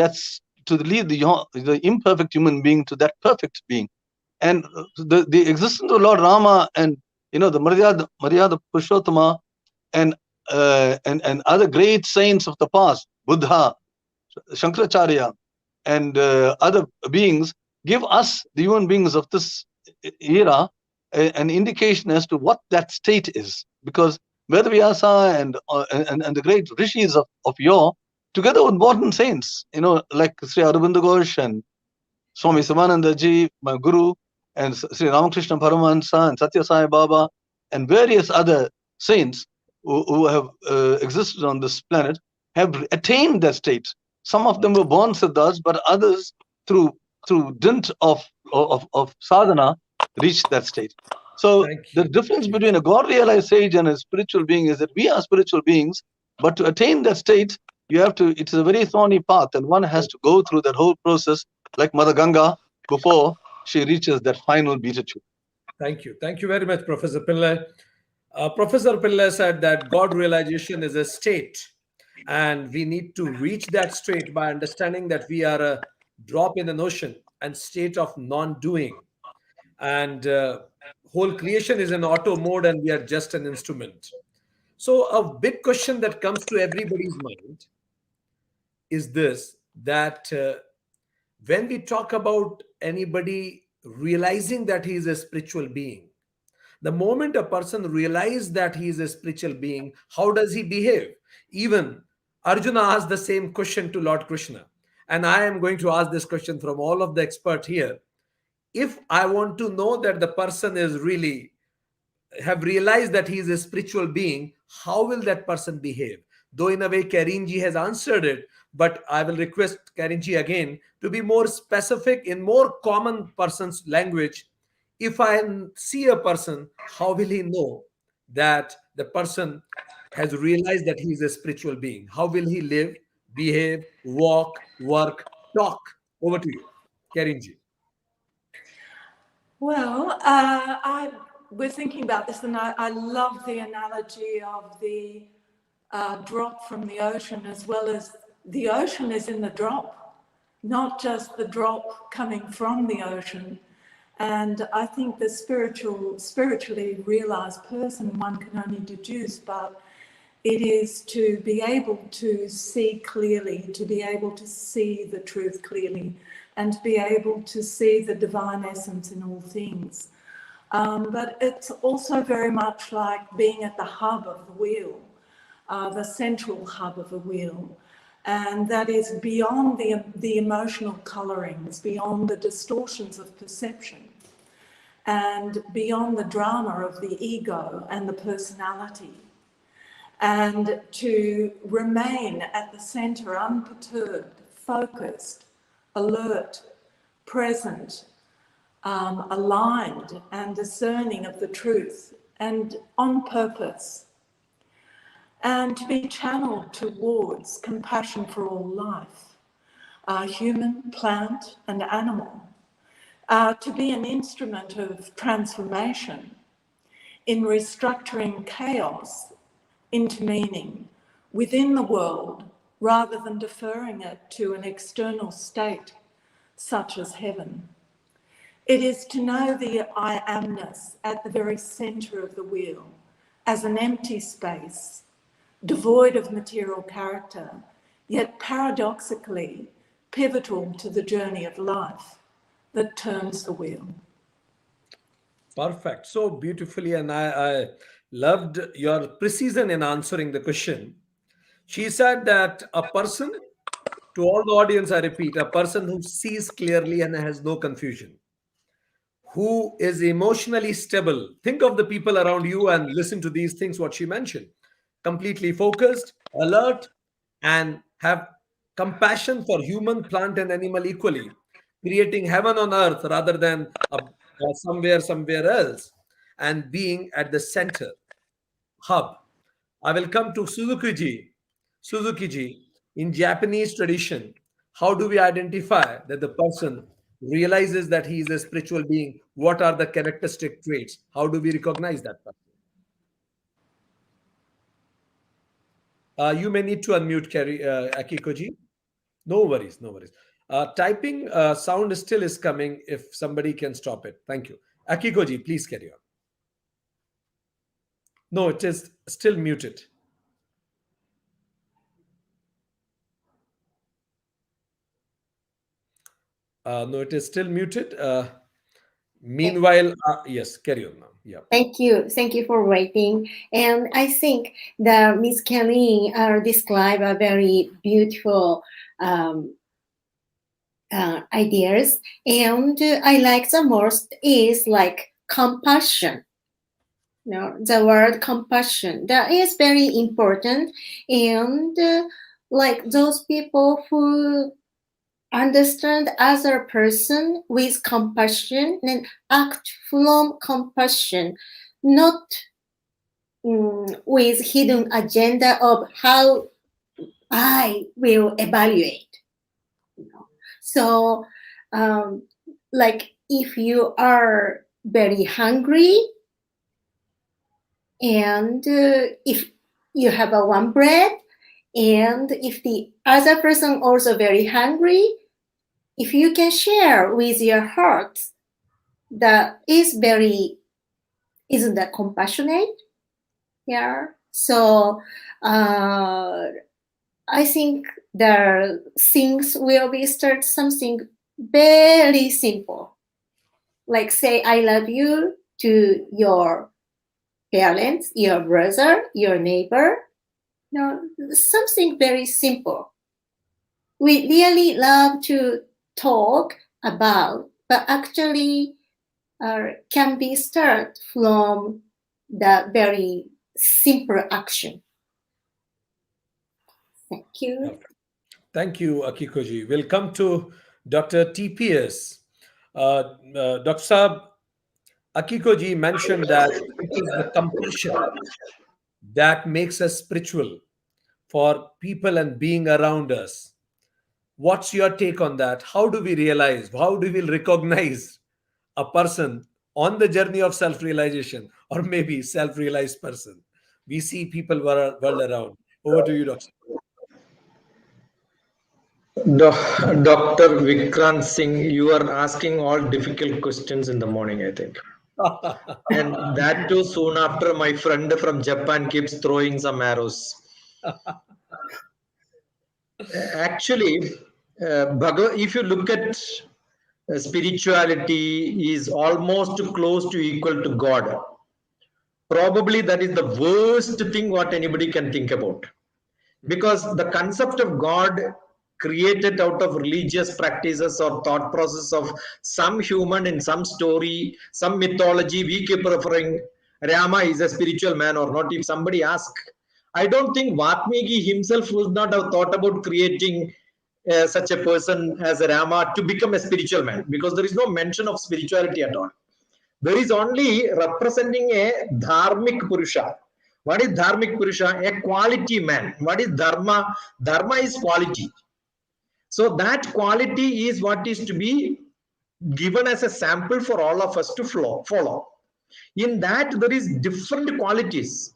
K: lead the imperfect human being to that perfect being. And the existence of Lord Rama and the Maryada Purushottama and and other great saints of the past, Buddha, Shankaracharya, and other beings, give us, the human beings of this era, an indication as to what that state is. Because Vedavyasa and the great rishis of yore, together with modern saints, like Sri Aurobindo Ghosh and Swami Samananda Ji, my guru, and Sri Ramakrishna Paramahansa and Satya Sai Baba, and various other saints who have existed on this planet, have attained that state. Some of them were born siddhas, but others, through dint of sadhana, reached that state. So the difference between a God-realized sage and a spiritual being is that we are spiritual beings, but to attain that state, it's a very thorny path, and one has to go through that whole process, like Mother Ganga, before she reaches that final beatitude.
A: Thank you. Thank you very much, Professor Pillai. Professor Pillai said that God realization is a state, and we need to reach that state by understanding that we are a drop in an ocean and state of non-doing. And whole creation is in auto mode, and we are just an instrument. So a big question that comes to everybody's mind is this, that when we talk about anybody realizing that he is a spiritual being, the moment a person realizes that he is a spiritual being, how does he behave? Even Arjuna asked the same question to Lord Krishna. And I am going to ask this question from all of the experts here. If I want to know that the person is really have realized that he is a spiritual being, how will that person behave? Though in a way Karinji has answered it, but I will request Karinji again to be more specific in more common person's language. If I see a person, how will he know that the person has realized that he is a spiritual being? How will he live, behave, walk, work, talk? Over to you, Karinji.
H: Well, I was thinking about this, and I love the analogy of the drop from the ocean, as well as the ocean is in the drop, not just the drop coming from the ocean. And I think the spiritually realized person, one can only deduce, but it is to be able to see clearly, to be able to see the truth clearly, and to be able to see the divine essence in all things. But it's also very much like being at the hub of the wheel, the central hub of the wheel. And that is beyond the emotional colorings, beyond the distortions of perception, and beyond the drama of the ego and the personality. And to remain at the center, unperturbed, focused, alert, present, aligned and discerning of the truth, and on purpose. And to be channeled towards compassion for all life, human, plant and animal. To be an instrument of transformation in restructuring chaos into meaning within the world, rather than deferring it to an external state such as heaven. It is to know the I amness at the very center of the wheel as an empty space, devoid of material character, yet paradoxically pivotal to the journey of life that turns the wheel.
A: Perfect. So beautifully. And I loved your precision in answering the question. She said that a person, to all the audience, I repeat, a person who sees clearly and has no confusion, who is emotionally stable. Think of the people around you and listen to these things, what she mentioned. Completely focused, alert, and have compassion for human, plant, and animal equally, creating heaven on earth rather than somewhere else, and being at the center, hub. I will come to Suzuki ji. Suzuki ji, in Japanese tradition, how do we identify that the person realizes that he is a spiritual being? What are the characteristic traits? How do we recognize that person? You may need to unmute Akiko ji. No worries, no worries. Typing sound still is coming if somebody can stop it. Thank you. Akiko ji, please carry on. No, it is still muted. No, it is still muted. Meanwhile, yes, carry on now. Yeah.
I: Thank you. Thank you for waiting. And I think the Miss Kelly described a very beautiful ideas. And I like the most is like compassion. The word compassion, that is very important. And like those people who understand other person with compassion and act from compassion, not with hidden agenda of how I will evaluate. So like if you are very hungry and if you have a one bread, and if the other person also very hungry, if you can share with your heart, that is very, isn't that compassionate? Yeah. So I think the things will be start something very simple, like say I love you to your parents, your brother, your neighbor. Something very simple. We really love to talk about, but actually can be start from the very simple action. Thank you.
A: Thank you, Akikoji. We'll come to Dr. TPS. Dr. Saab, Akikoji mentioned that it is the compassion that makes us spiritual for people and being around us. What's your take on that? How do we realize, how do we recognize a person on the journey of self realization, or maybe self realized person? We see people world around. Over to you, Doctor.
J: Dr. Vikrant Singh, you are asking all difficult questions in the morning, I think. And that too soon after my friend from Japan keeps throwing some arrows. Actually, if you look at spirituality is almost close to equal to God. Probably that is the worst thing what anybody can think about. Because the concept of God created out of religious practices or thought process of some human in some story, some mythology, we keep referring Rama is a spiritual man or not. If somebody asks, I don't think Vatmiki himself would not have thought about creating such a person as a Rama to become a spiritual man, because there is no mention of spirituality at all. There is only representing a dharmic purusha. What is dharmic purusha? A quality man. What is dharma? Dharma is quality. So that quality is what is to be given as a sample for all of us to follow. In that there is different qualities.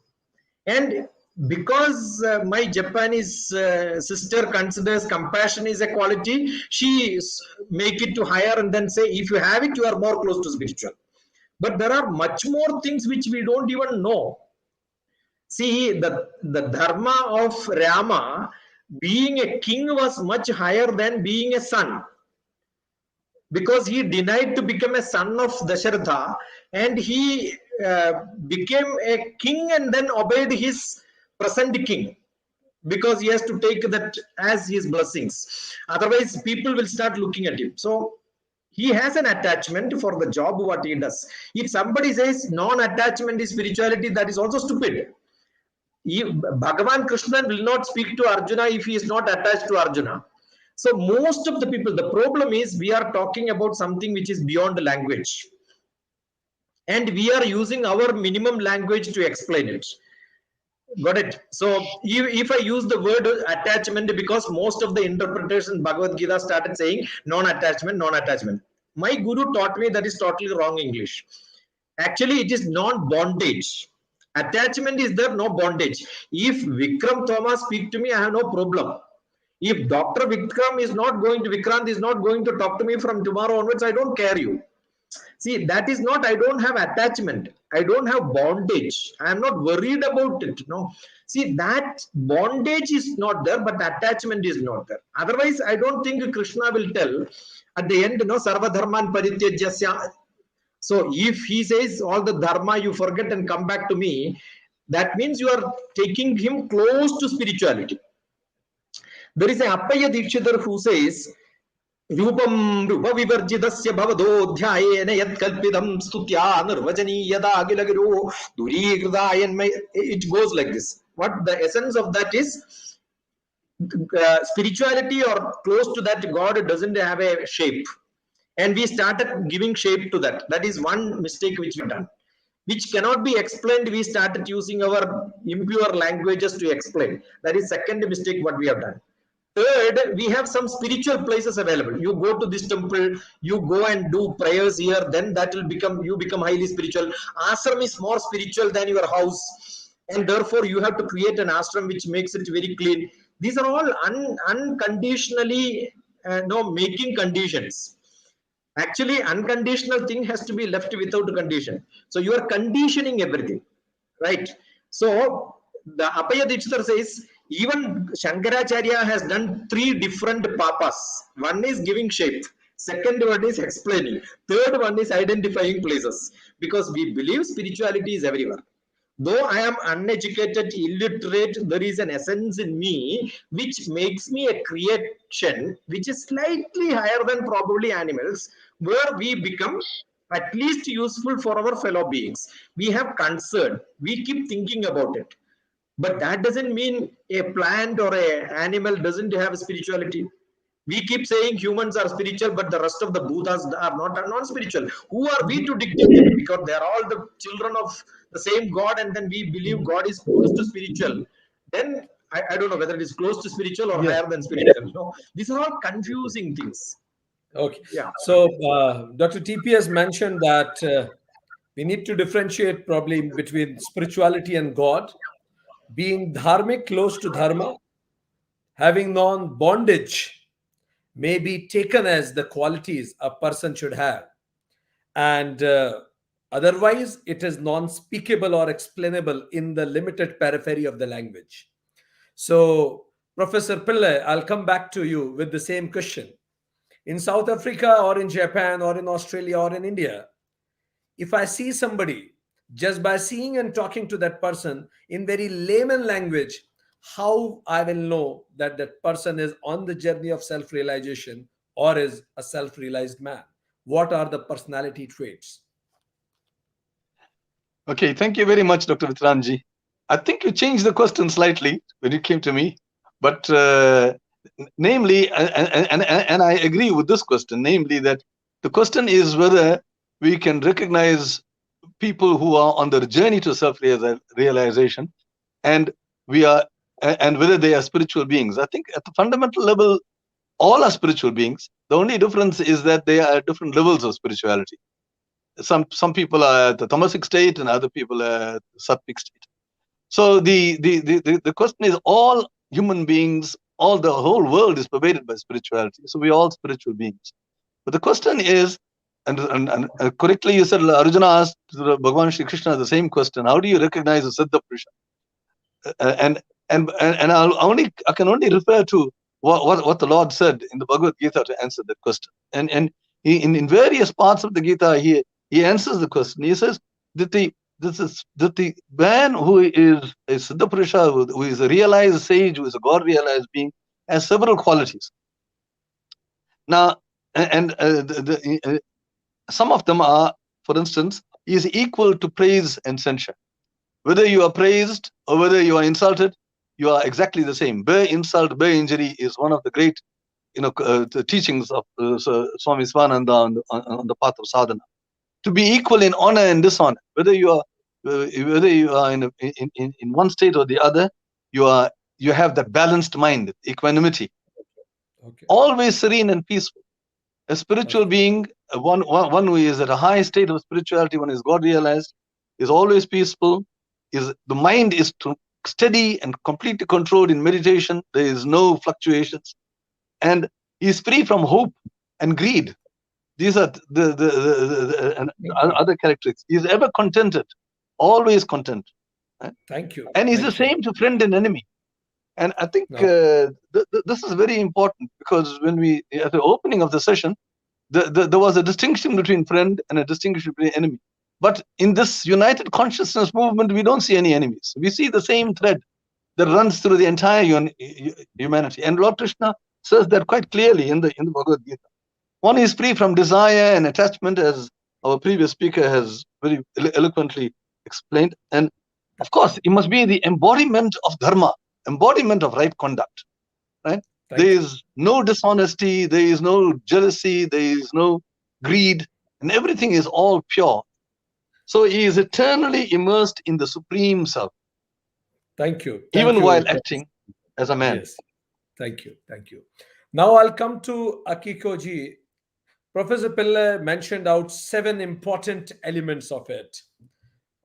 J: And because my Japanese sister considers compassion is a quality, she make it to higher and then say, if you have it, you are more close to spiritual. But there are much more things which we don't even know. See, the dharma of Rama, being a king was much higher than being a son, because he denied to become a son of Dasharatha, and he became a king and then obeyed his present king, because he has to take that as his blessings. Otherwise, people will start looking at him. So he has an attachment for the job what he does. If somebody says non-attachment is spirituality, that is also stupid. Bhagavan Krishna will not speak to Arjuna if he is not attached to Arjuna. So most of the people, the problem is we are talking about something which is beyond language, and we are using our minimum language to explain it. Got it? So if I use the word attachment, because most of the interpretation Bhagavad Gita started saying non-attachment, non-attachment. My guru taught me that is totally wrong English. Actually, it is non-bondage. Attachment is there, no bondage. If Vikram Thomas speak to me, I have no problem. If Dr. Vikrant is not going to talk to me from tomorrow onwards, I don't care you. See, that is not, I don't have attachment. I don't have bondage. I am not worried about it. No. See, that bondage is not there, but attachment is not there. Otherwise, I don't think Krishna will tell, At the end, no, sarva dharman parityajya. So if he says all the dharma you forget and come back to me, that means you are taking him close to spirituality. There is a Appaya Dikshitar who says, Rupam Rupa Vivarjidasya Bhavadodhyayena Yat Kalpidam Stutya Nirvajani Yada Agilagiro Duri Kridayan. It goes like this. What the essence of that is, spirituality or close to that, God doesn't have a shape. And we started giving shape to that. That is one mistake which we've done, which cannot be explained. We started using our impure languages to explain. That is second mistake what we have done. Third, we have some spiritual places available. You go to this temple, you go and do prayers here, then that will become, you become highly spiritual. Ashram is more spiritual than your house, and therefore you have to create an ashram which makes it very clean. These are all unconditionally making conditions. Actually, unconditional thing has to be left without condition. So you are conditioning everything, right? So the Appaya Dikshitar says, even Shankaracharya has done 3 different papas. One is giving shape, second one is explaining, third one is identifying places, because we believe spirituality is everywhere. Though I am uneducated, illiterate, there is an essence in me which makes me a creation which is slightly higher than probably animals, where we become at least useful for our fellow beings. We have concern, we keep thinking about it. But that doesn't mean a plant or an animal doesn't have spirituality. We keep saying humans are spiritual, but the rest of the Buddhas are not spiritual. Who are we to dictate it? Because they are all the children of the same God, and then we believe God is close to spiritual. Then I don't know whether it is close to spiritual or higher than spiritual. No, these are all confusing things.
A: Okay.
J: Yeah.
A: So Dr. TP has mentioned that we need to differentiate probably between spirituality and God, being dharmic, close to dharma, having known bondage may be taken as the qualities a person should have. And otherwise, it is non speakable or explainable in the limited periphery of the language. So, Professor Pillai, I'll come back to you with the same question. In South Africa or in Japan or in Australia or in India, if I see somebody, just by seeing and talking to that person in very layman language, how I will know that that person is on the journey of self-realization or is a self-realized man? What are the personality traits?
K: Okay, thank you very much, Dr. Vitranji. I think you changed the question slightly when it came to me, but namely, and I agree with this question, namely that the question is whether we can recognize people who are on their journey to self-realization, and whether they are spiritual beings. I think at the fundamental level, all are spiritual beings. The only difference is that they are at different levels of spirituality. Some people are at the tamasic state and other people are at the sattvic state. So the question is, all human beings, the whole world is pervaded by spirituality. So we're all spiritual beings. But the question is, and correctly you said, Arjuna asked Bhagavan Shri Krishna the same question: how do you recognize a Siddha Purusha? And I can only refer to what the Lord said in the Bhagavad Gita to answer that question. And he, in various parts of the Gita, he answers the question. He says that the man who is a Siddha Purusha, who is a realized sage, who is a God realized being, has several qualities. Now, some of them are, for instance, he is equal to praise and censure. Whether you are praised or whether you are insulted, you are exactly the same. Bare insult, bare injury is one of the great, the teachings of Swami Swananda on the path of sadhana. To be equal in honor and dishonor, whether you are in one state or the other, you have that balanced mind, equanimity, always serene and peaceful. A spiritual being, one who is at a high state of spirituality, one is God realized, is always peaceful. The mind is steady and completely controlled in meditation. There is no fluctuations, and he is free from hope and greed. These are the other characteristics. He is ever contented, always content.
A: Thank you.
K: And he's the same to friend and enemy. And I think this is very important, because when we, at the opening of the session, there was a distinction between friend and a distinction between enemy. But in this united consciousness movement, we don't see any enemies. We see the same thread that runs through the entire humanity. And Lord Krishna says that quite clearly in the Bhagavad Gita. One is free from desire and attachment, as our previous speaker has very eloquently explained. And of course, it must be the embodiment of dharma, embodiment of right conduct, right? There is no dishonesty, there is no jealousy, there is no greed, and everything is all pure. So he is eternally immersed in the supreme self.
A: Thank you.
K: Even while acting as a man.
A: Yes. Thank you. Thank you. Now I'll come to Akiko-ji. Professor Pillai mentioned out 7 important elements of it,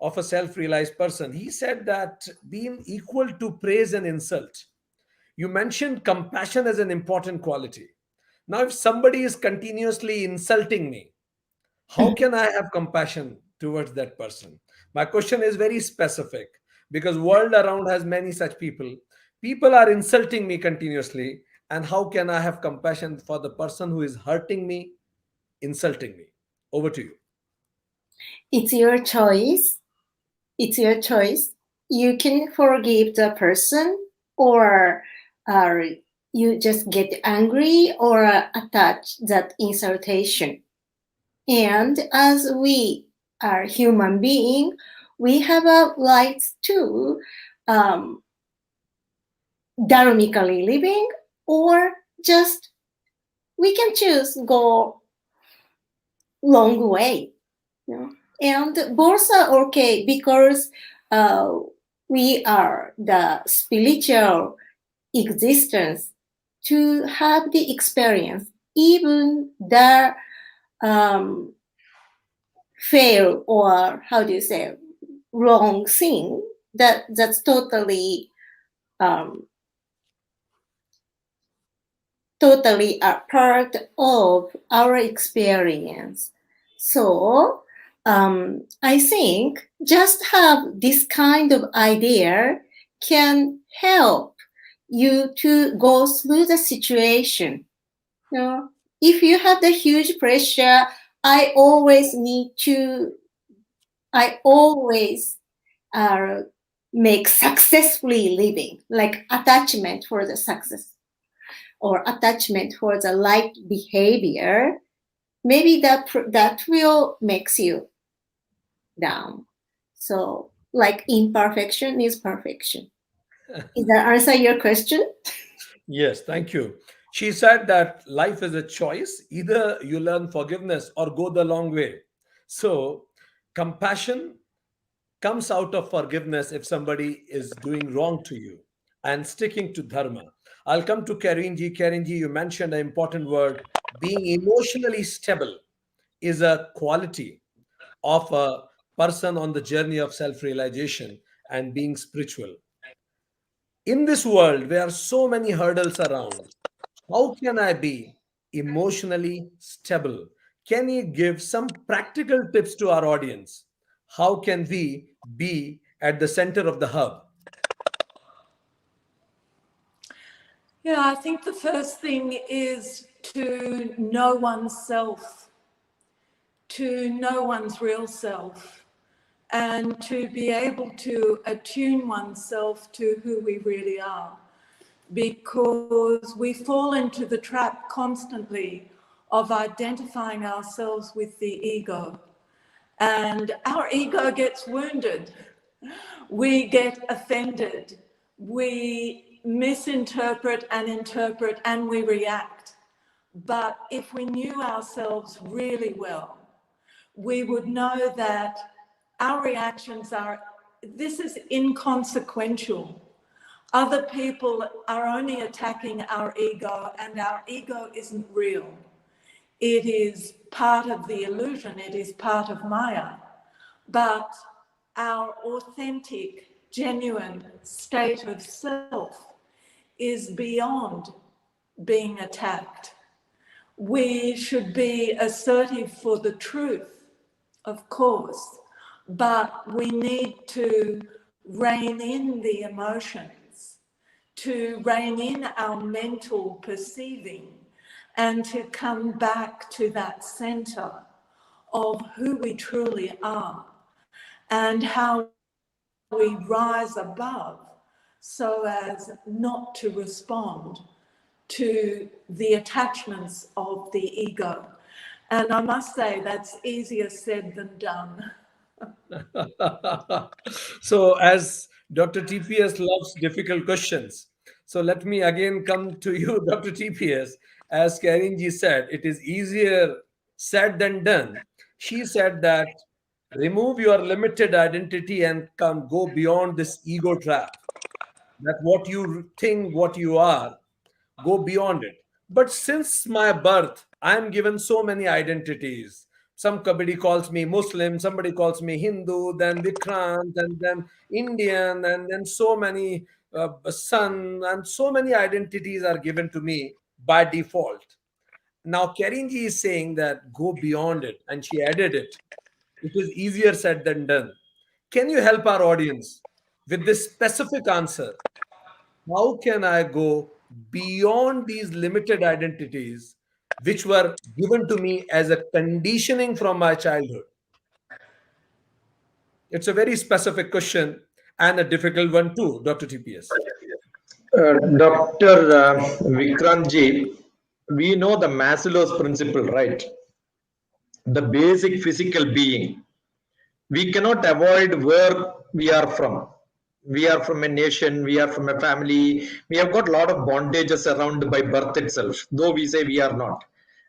A: of a self-realized person. He said that being equal to praise and insult. You mentioned compassion as an important quality. Now, if somebody is continuously insulting me, how can I have compassion towards that person? My question is very specific because world around has many such people. People are insulting me continuously, and how can I have compassion for the person who is hurting me, insulting me? Over to you.
I: It's your choice. It's your choice. You can forgive the person, or you just get angry or attach that insultation. And as we are human being, we have a right to dharmically living, or just we can choose go long way. You know? And both are okay because we are the spiritual existence to have the experience, even the fail or how do you say wrong thing that's totally totally a part of our experience. So I think just have this kind of idea can help you to go through the situation. You know, if you have the huge pressure, I always make successfully living, like attachment for the success or attachment for the right behavior. Maybe that will makes you down. So like imperfection is perfection. Is that answer your question?
A: Yes, thank you. She said that life is a choice. Either you learn forgiveness or go the long way. So, compassion comes out of forgiveness if somebody is doing wrong to you and sticking to dharma. I'll come to Karinji. Karinji, you mentioned an important word. Being emotionally stable is a quality of a person on the journey of self realization and being spiritual. In this world where so many hurdles around, how can I be emotionally stable? Can you give some practical tips to our audience? How can we be at the center of the hub?
H: Yeah, I think the first thing is to know oneself, to know one's real self, and to be able to attune oneself to who we really are. Because we fall into the trap constantly of identifying ourselves with the ego. And our ego gets wounded. We get offended. We misinterpret and interpret and we react. But if we knew ourselves really well, we would know that our reactions this is inconsequential. Other people are only attacking our ego, and our ego isn't real. It is part of the illusion, it is part of Maya. But our authentic, genuine state of self is beyond being attacked. We should be assertive for the truth, of course, but we need to rein in the emotions, to rein in our mental perceiving, and to come back to that center of who we truly are and how we rise above so as not to respond to the attachments of the ego. And I must say that's easier said than done.
A: So, as Dr. TPS loves difficult questions, so let me again come to you, Dr. TPS. As Karinji said, it is easier said than done. She said that remove your limited identity and go beyond this ego trap. That what you think, what you are, go beyond it. But since my birth, I am given so many identities. Somebody calls me Muslim, somebody calls me Hindu, then Vikrant, and then Indian, and then so many son, and so many identities are given to me by default. Now, Karinji is saying that go beyond it, and she added it. It is easier said than done. Can you help our audience with this specific answer? How can I go beyond these limited identities which were given to me as a conditioning from my childhood? It's a very specific question and a difficult one too, Dr. TPS.
J: Dr. Vikrantji, we know the Maslow's principle, right? The basic physical being. We cannot avoid where we are from. We are from a nation, we are from a family, we have got a lot of bondages around by birth itself, though we say we are not.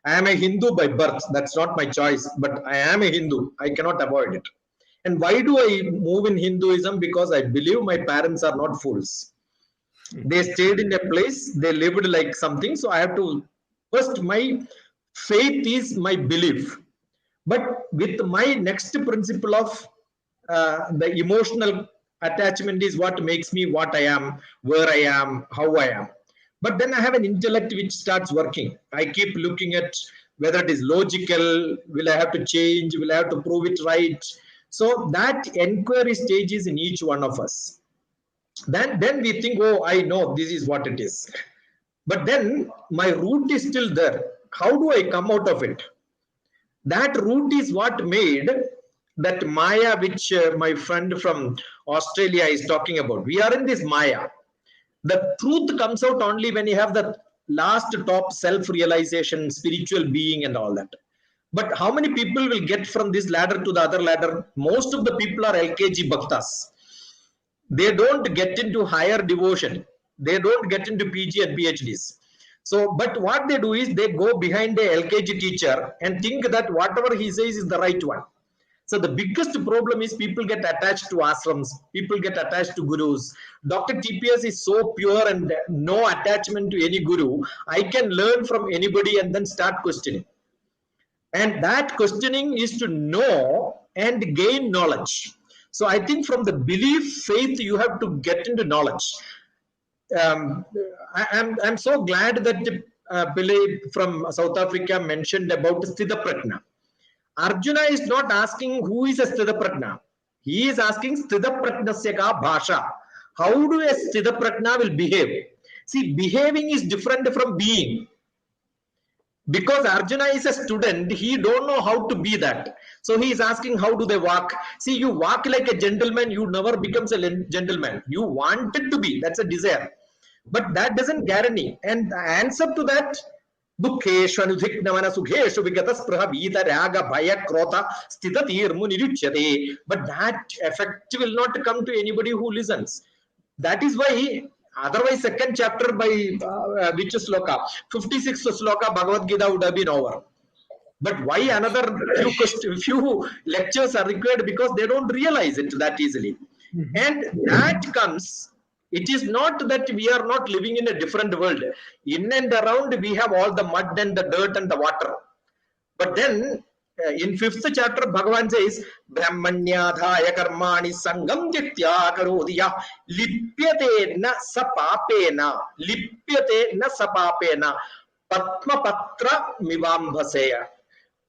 J: I am a Hindu by birth, that's not my choice, but I am a Hindu, I cannot avoid it. And why do I move in Hinduism? Because I believe my parents are not fools. They stayed in a place, they lived like something, so I have to, first my faith is my belief. But with my next principle of the emotional attachment is what makes me what I am, where I am, how I am. But then I have an intellect which starts working. I keep looking at whether it is logical, will I have to change, will I have to prove it right. So that inquiry stage is in each one of us. Then we think, oh, I know this is what it is. But then my root is still there. How do I come out of it? That root is what made that Maya, which my friend from Australia is talking about. We are in this Maya. The truth comes out only when you have the last top self-realization, spiritual being and all that. But how many people will get from this ladder to the other ladder? Most of the people are LKG Bhaktas. They don't get into higher devotion. They don't get into PG and PhDs. So, but what they do is they go behind a LKG teacher and think that whatever he says is the right one. So the biggest problem is people get attached to ashrams, people get attached to gurus. Dr. TPS is so pure and no attachment to any guru. I can learn from anybody and then start questioning. And that questioning is to know and gain knowledge. So I think from the belief, faith, you have to get into knowledge. I'm so glad that Pillai from South Africa mentioned about Sthita Prajna. Arjuna is not asking who is a Sthita Prajna. He is asking Sthita Prajnasya ka bhasha. How do a Sthita Prajna will behave? See, behaving is different from being. Because Arjuna is a student, he don't know how to be that. So he is asking, how do they walk? See, you walk like a gentleman, you never becomes a gentleman. You wanted to be, that's a desire. But that doesn't guarantee. And the answer to that, Dukheshu anudhiknavana sukheshu vigataspraha vita raga bhaya krota stitatirmu niruchyate. But that effect will not come to anybody who listens. That is why, otherwise, second chapter by which sloka, 56th sloka Bhagavad Gita would have been over. But why another few lectures are required? Because they don't realize it that easily. And that comes, it is not that we are not living in a different world. In and around, we have all the mud and the dirt and the water. But then, in 5th chapter, Bhagavan says, Brahmanyadhaya karmani sangam jitya karodiya lipyate na sapapena patma patra mivambhaseya.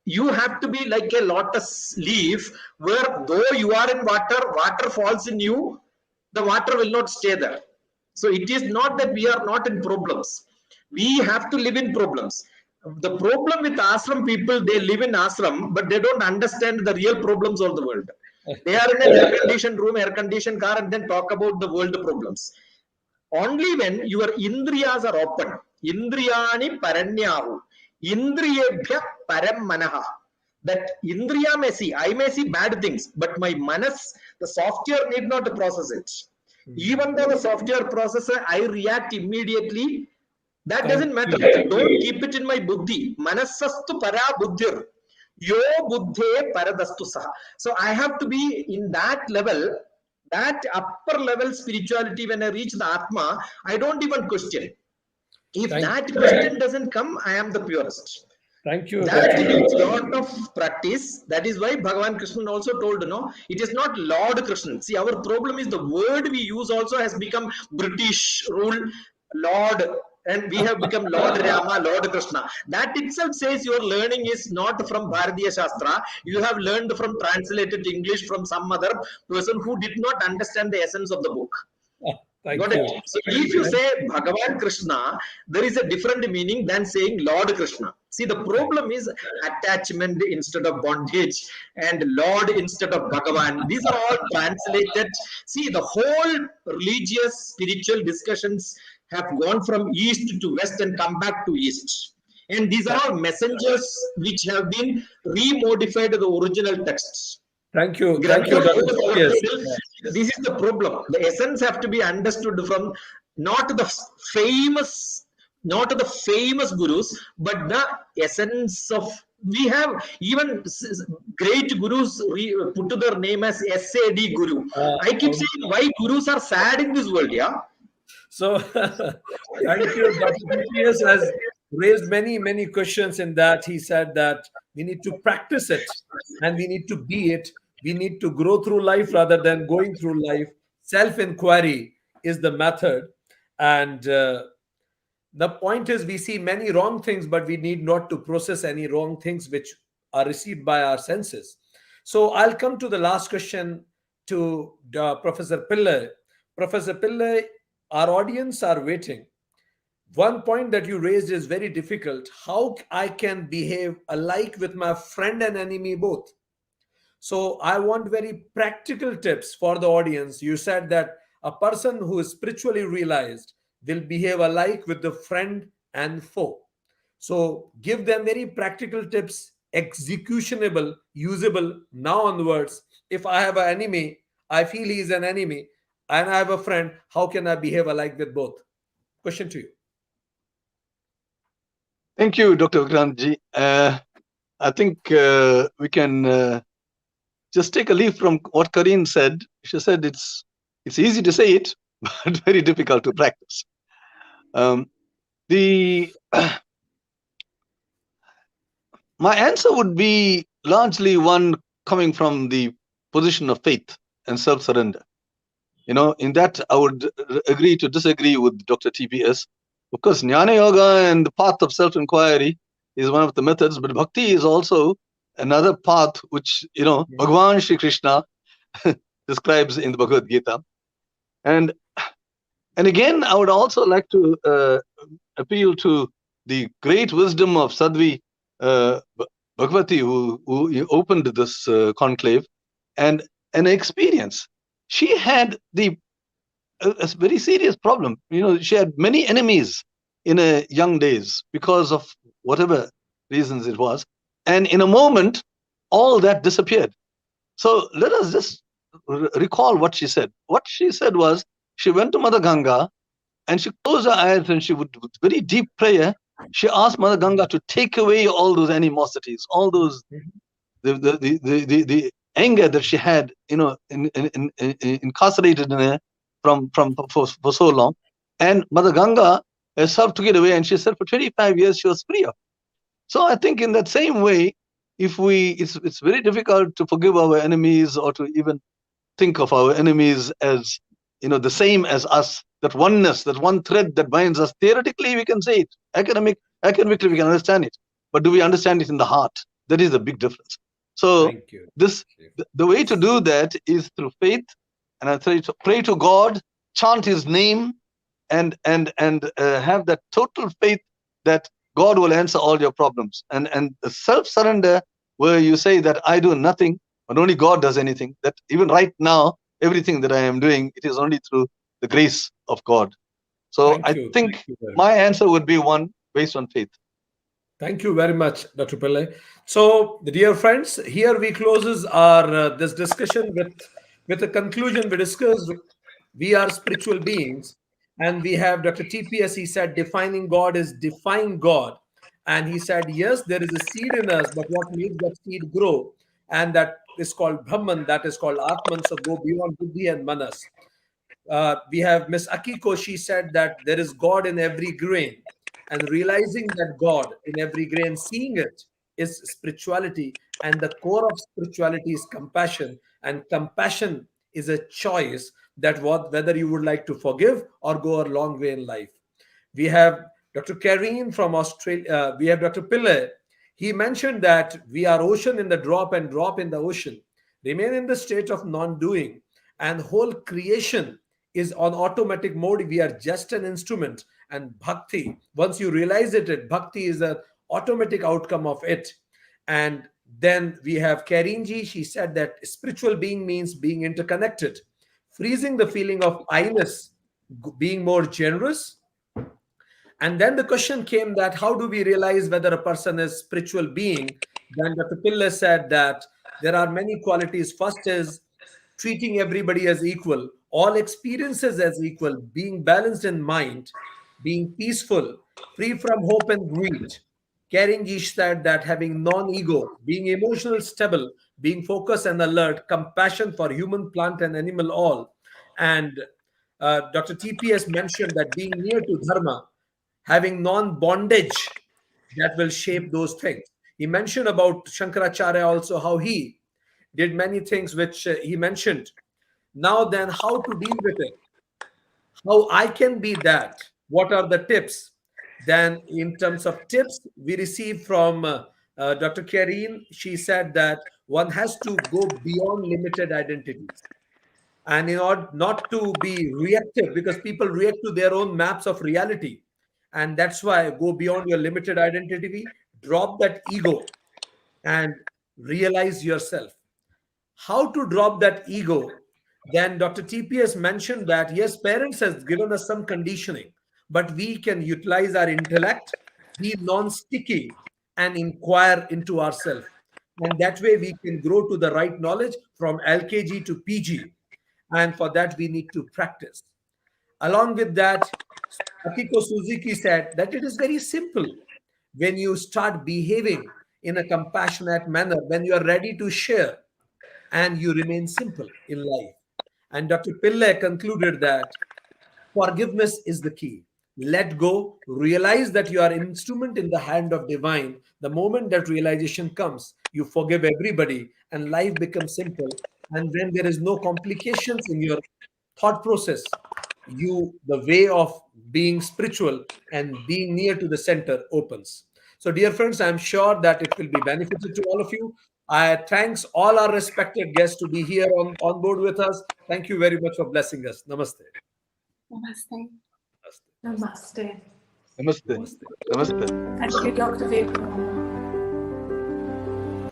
J: You have to be like a lotus leaf where though you are in water, water falls in you, the water will not stay there. So it is not that we are not in problems. We have to live in problems. The problem with ashram people, they live in ashram, but they don't understand the real problems of the world. They are in an air-conditioned room, air-conditioned car, and then talk about the world problems. Only when your indriyas are open, indriyani paranyahu, indriyebhya param manaha. That indriya may see, I may see bad things, but my manas, the software need not process it. Even though the software processor, I react immediately. That doesn't matter. Don't keep it in my buddhi. Manasastu para buddhir. Yo buddhe paradastu saha. So I have to be in that level, that upper level spirituality. When I reach the Atma, I don't even question. If that question doesn't come, I am the purest.
L: Thank you.
J: That needs a lot of practice. That is why Bhagavan Krishna also told, it is not Lord Krishna. See, our problem is the word we use also has become British rule, Lord, and we have become Lord Rama, Lord Krishna. That itself says your learning is not from Bharatiya Shastra. You have learned from translated English from some other person who did not understand the essence of the book. Got it? So if you say Bhagavan Krishna, there is a different meaning than saying Lord Krishna. See, the problem is attachment instead of bondage and Lord instead of Bhagavan. These are all translated. See, the whole religious, spiritual discussions have gone from east to west and come back to east. And these are all messengers which have been remodified the original texts.
L: Thank you. Thank you, Dr. Yes.
J: This is the problem. The essence have to be understood from not the famous gurus, but the essence of. We have even great gurus put to their name as SAD Guru. I keep saying why gurus are sad in this world, yeah.
L: So, thank you. Dr. TPS has raised many questions in that. He said that we need to practice it and we need to be it. We need to grow through life rather than going through life. Self-inquiry is the method. And the point is, we see many wrong things, but we need not to process any wrong things which are received by our senses. So I'll come to the last question to Professor Pillai. Professor Pillai, our audience are waiting. One point that you raised is very difficult. How I can behave alike with my friend and enemy both? So I want very practical tips for the audience. You said that a person who is spiritually realized will behave alike with the friend and foe. So give them very practical tips, executionable, usable now onwards. If I have an enemy, I feel he is an enemy, and I have a friend, how can I behave alike with both? Question to you.
K: Thank you, Dr. Vikrantji. I think we can just take a leaf from what Karine said. She said it's easy to say it, but very difficult to practice. My answer would be largely one coming from the position of faith and self-surrender. In that I would agree to disagree with Dr. TPS. Of course, Jnana Yoga and the path of self-inquiry is one of the methods, but Bhakti is also another path which, Bhagavan Shri Krishna describes in the Bhagavad Gita. And again, I would also like to appeal to the great wisdom of Sadhvi Bhagavati, who opened this conclave, and an experience. She had a very serious problem. She had many enemies in her young days because of whatever reasons it was. And in a moment, all that disappeared. So let us just recall what she said. What she said was, she went to Mother Ganga and she closed her eyes and she would, with very deep prayer, she asked Mother Ganga to take away all those animosities, all those, the anger that she had, incarcerated in her for so long. And Mother Ganga herself took it away, and she said for 25 years she was free of. So I think in that same way, it's very difficult to forgive our enemies or to even think of our enemies as, the same as us, that oneness, that one thread that binds us. Theoretically, we can say it. Academically, we can understand it. But do we understand it in the heart? That is a big difference. So the way to do that is through faith, and I try to pray to God, chant His name, and have that total faith that God will answer all your problems. And the self-surrender, where you say that I do nothing, but only God does anything, that even right now, everything that I am doing, it is only through the grace of God. So
L: Thank
K: I
L: you.
K: think
L: Thank you very much.
K: my answer would be one based on faith.
L: Thank you very much, Dr. Pillai. So, dear friends, here we closes our this discussion with a conclusion. We discussed we are spiritual beings, and we have Dr. TPS. He said defining God is defying God, and he said yes, there is a seed in us, but what makes that seed grow, and that is called Brahman, that is called Atman. So go beyond Buddhi and Manas. We have Miss Akiko. She said that there is God in every grain, and realizing that God in every grain, seeing it, is spirituality. And the core of spirituality is compassion, and compassion is a choice that whether you would like to forgive or go a long way in life. We have Dr. Kareen from Australia. We have Dr. Pillai. He mentioned that we are ocean in the drop and drop in the ocean. Remain in the state of non-doing, and whole creation is on automatic mode. We are just an instrument. And bhakti, once you realize it, bhakti is an automatic outcome of it. And then we have Karinji. She said that spiritual being means being interconnected, freezing the feeling of I-ness, being more generous. And then the question came that how do we realize whether a person is spiritual being? Then Dr. Pillai said that there are many qualities. First is treating everybody as equal, all experiences as equal, being balanced in mind, being peaceful, free from hope and greed. Karinji said that having non-ego, being emotional stable, being focused and alert, compassion for human, plant, and animal all. And Dr. TPS mentioned that being near to dharma, having non-bondage, that will shape those things. He mentioned about Shankaracharya also, how he did many things which he mentioned. Now then, how to deal with it? How I can be that? What are the tips? Then in terms of tips, we received from Dr. Kareen. She said that one has to go beyond limited identities. And in order not to be reactive, because people react to their own maps of reality. And that's why go beyond your limited identity, drop that ego, and realize yourself. How to drop that ego? Then Dr. TPS mentioned that yes, parents has given us some conditioning, but we can utilize our intellect, be non-sticky, and inquire into ourselves. And that way we can grow to the right knowledge from LKG to PG. And for that, we need to practice. Along with that, Akiko Suzuki said that it is very simple. When you start behaving in a compassionate manner, when you are ready to share, and you remain simple in life. And Dr. Pillai concluded that forgiveness is the key. Let go, realize that you are an instrument in the hand of divine. The moment that realization comes, you forgive everybody and life becomes simple. And when there is no complications in your thought process, the way of being spiritual and being near to the center opens. So, dear friends, I'm sure that it will be beneficial to all of you. I thanks all our respected guests to be here on board with us. Thank you very much for blessing us. Namaste.
I: Namaste.
H: Namaste.
K: Namaste. Namaste.
H: Thank you, Dr. Vic.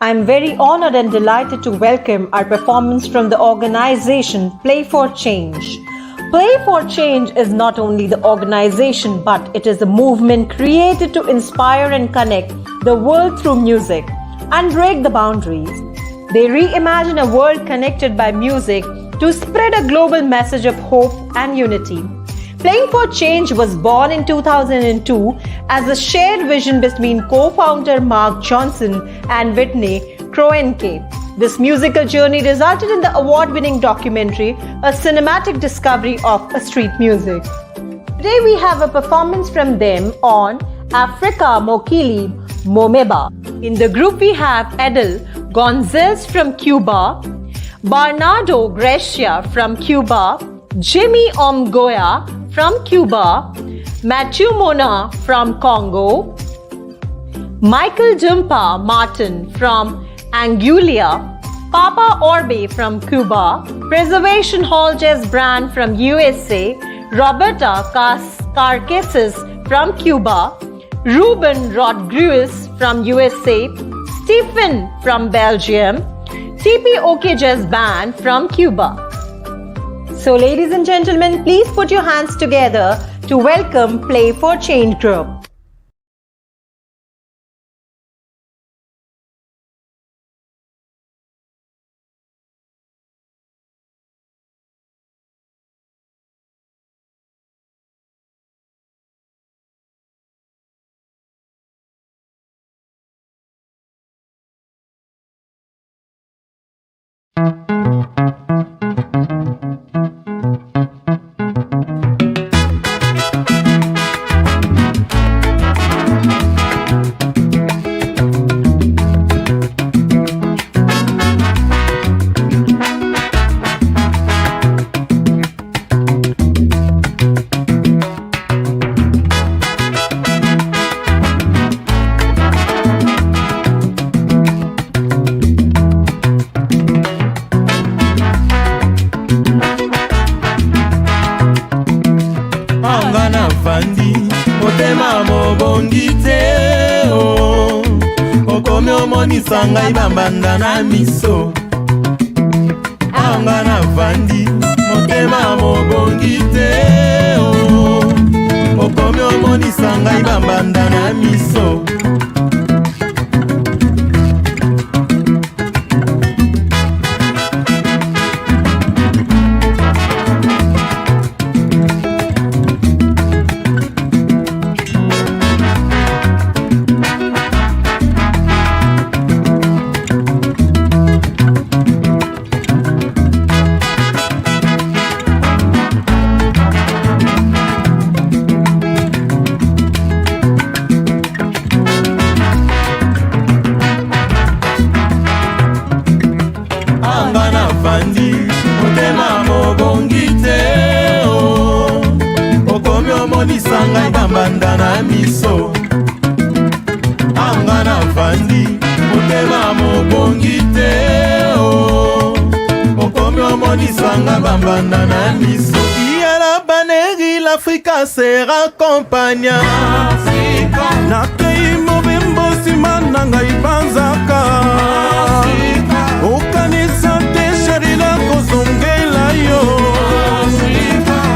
B: I'm very honored and delighted to welcome our performance from the organization Play for Change. Play for Change is not only the organization, but it is a movement created to inspire and connect the world through music and break the boundaries. They reimagine a world connected by music to spread a global message of hope and unity. Playing for Change was born in 2002 as a shared vision between co-founder Mark Johnson and Whitney Kroenke. This musical journey resulted in the award-winning documentary, A Cinematic Discovery of Street Music. Today we have a performance from them on Africa Mokili Momeba. In the group we have Edel Gonzalez from Cuba, Bernardo Gracia from Cuba, Jimmy Omgoya from Cuba, Matthew Mona from Congo, Michael Dumpa Martin from Anguilla, Papa Orbe from Cuba, Preservation Hall Jazz Brand from USA, Roberta Carcases from Cuba, Ruben Rodriguez from USA, Stephen from Belgium, TPOK Jazz Band from Cuba. So ladies and gentlemen, please put your hands together to welcome Play for Change Group.
M: Ngai bambanda na miso anga na vandi motema mobongi te okomi omonisa ngai bambanda na miso ngai bambanda na miso anga na vandi motema mobongi te okomi omonisa ngai bambanda na miso yala baneri l'Afrique sera compagna nakei mobembo nsima na ngai banzaka okanisa te sheri nakozongela yo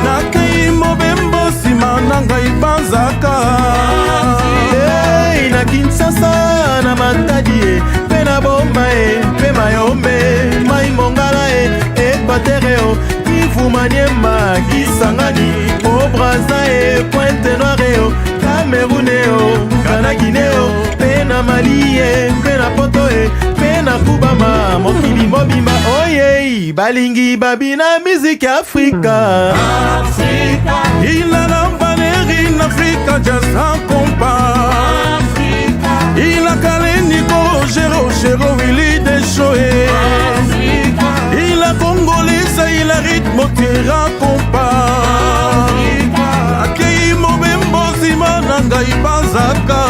M: nakei mobembo nsima na ngai banzaka na Kinshasa na Matadi mpe na Boma mpe Mayombe mai Mongala Ekwatere Kivu Maniema Kisangani Braza Pointe Noire Cameroun Ghana Guinée mpe na Mali mpe na Poto mpe na Kubama mokili mobimba oye balingi babina musique Afrika ilala Valérie n'Africa Jazz accompagne il a Kaleniko Gero Willy Deshoé il a Congolais il a rythme qui raccompagne akei mobembo nsima na ngai banzaka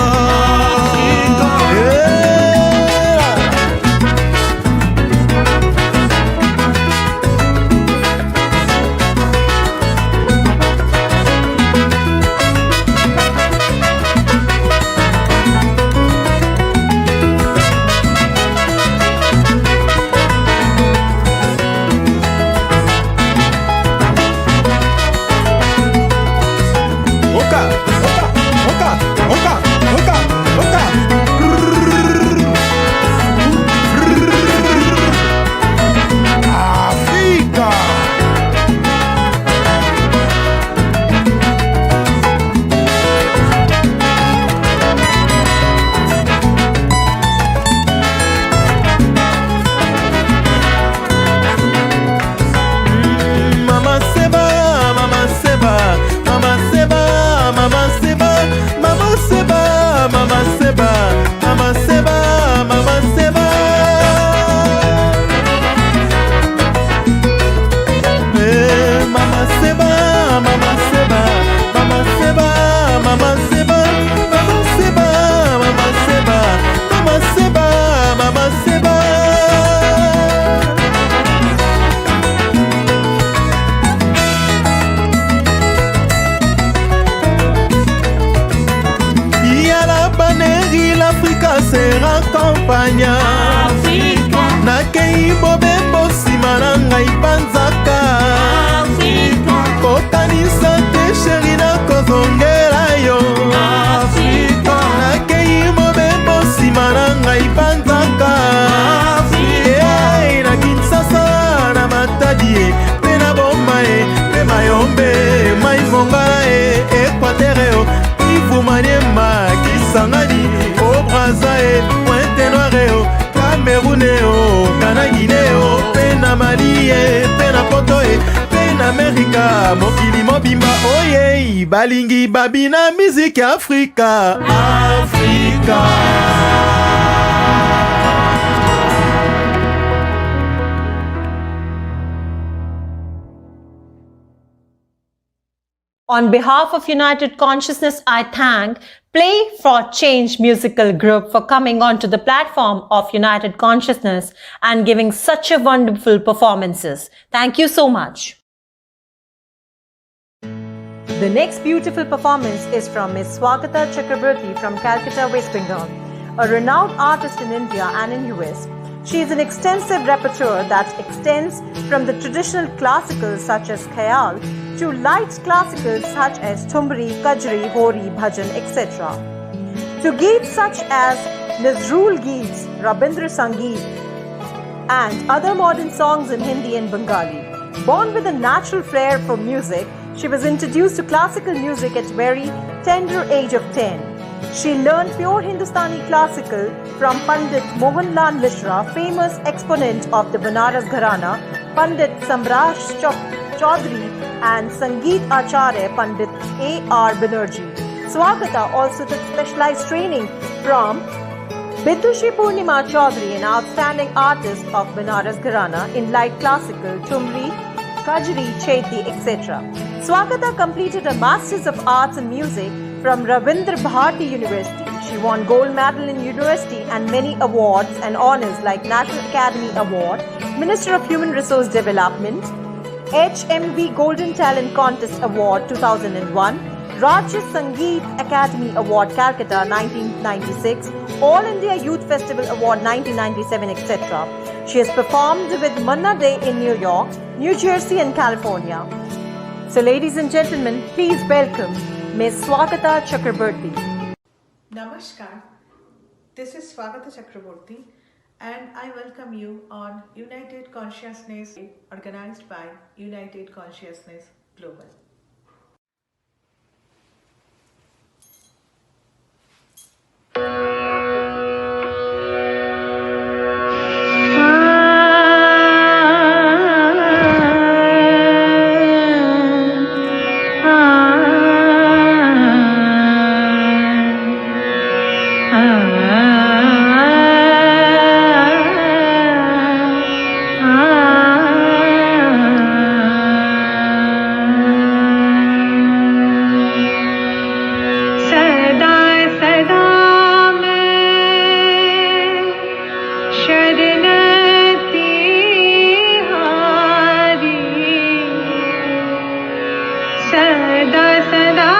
M: o kana Guineo mpe na Mali ye mpe na poto ye mpe na Amerika mokili mobimba oye balingi babina miziki Afrika
B: On behalf of United Consciousness, I thank Play for Change musical group for coming onto the platform of United Consciousness and giving such a wonderful performances. Thank you so much. The next beautiful performance is from Ms. Swagata Chakraborty from Calcutta, West Bengal, a renowned artist in India and in US. She has an extensive repertoire that extends from the traditional classicals such as Khayal to light classicals such as Thumri, Kajri, Hori, Bhajan, etc. To geets such as Nazrul Geets, Rabindra Sangeet, and other modern songs in Hindi and Bengali. Born with a natural flair for music, she was introduced to classical music at very tender age of 10. She learned pure Hindustani classical from Pandit Mohanlal Mishra, famous exponent of the Banaras Gharana, Pandit Samrash Chaudhary and Sangeet Acharya Pandit A.R. Banerjee. Swagata also took specialized training from Bidushi Purnima Chaudhary, an outstanding artist of Banaras Gharana in light classical, Thumri, Kajri, Chaiti, etc. Swagata completed a Masters of Arts in Music from Ravindra Bharati University. She won gold medal in university and many awards and honors like National Academy Award, Minister of Human Resource Development, HMV Golden Talent Contest Award 2001, Rajya Sangeet Academy Award Calcutta 1996, All India Youth Festival Award 1997, etc. She has performed with Manna Day in New York, New Jersey and California. So ladies and gentlemen, please welcome Ms. Swagata Chakraborty.
N: Namaskar, this is Swagata Chakraborty and I welcome you on United Consciousness organized by United Consciousness Global.
O: सदा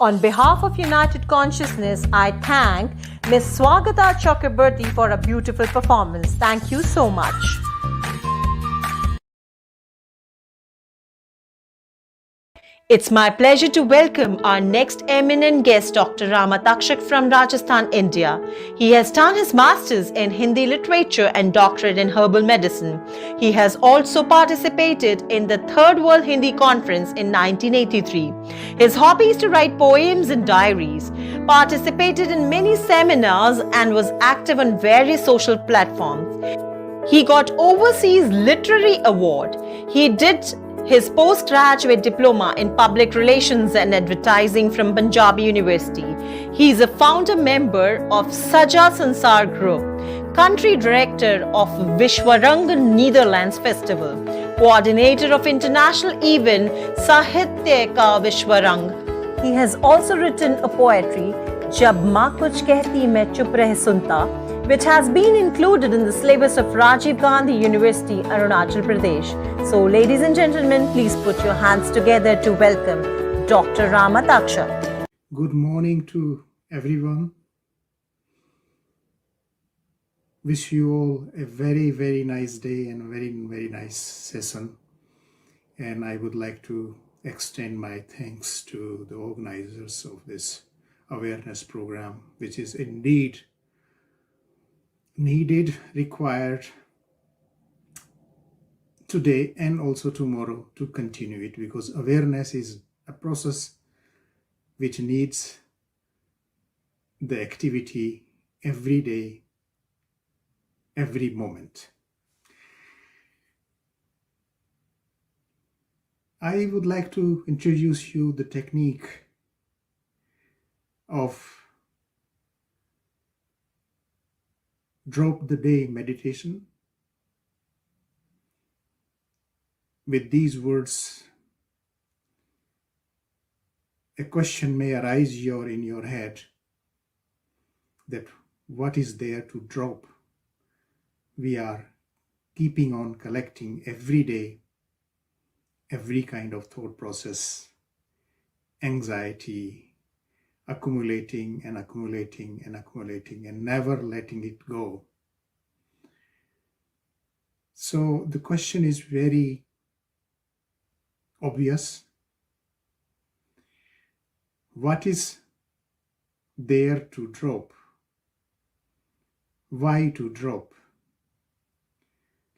B: On behalf of United Consciousness, I thank Ms. Swagata Chakraborty for a beautiful performance. Thank you so much. It's my pleasure to welcome our next eminent guest, Dr. Ramatakshak from Rajasthan, India. He has done his masters in Hindi literature and doctorate in herbal medicine. He has also participated in the Third World Hindi Conference in 1983. His hobby is to write poems and diaries, participated in many seminars and was active on various social platforms. He got Overseas Literary Award. He did his postgraduate diploma in public relations and advertising from Punjab University. He is a founder member of Saja Sansar Group, country director of Vishwarang Netherlands Festival, coordinator of international event Sahitya Ka Vishwarang. He has also written a poetry, Jab Maa Kuch Kehti Main Chup Reh Sunta, which has been included in the syllabus of Rajiv Gandhi University, Arunachal Pradesh. So, ladies and gentlemen, please put your hands together to welcome Dr. Ramatakshak.
O: Good morning to everyone. Wish you all a very, very nice day and a very, very nice session. And I would like to extend my thanks to the organizers of this awareness program, which is indeed needed, required today and also tomorrow to continue it, because awareness is a process which needs the activity every day, every moment. I would like to introduce you the technique of drop the day meditation. With these words, a question may arise in your head that what is there to drop? We are keeping on collecting every day, every kind of thought process, anxiety, accumulating and accumulating and accumulating and never letting it go. So the question is very obvious. What is there to drop? Why to drop?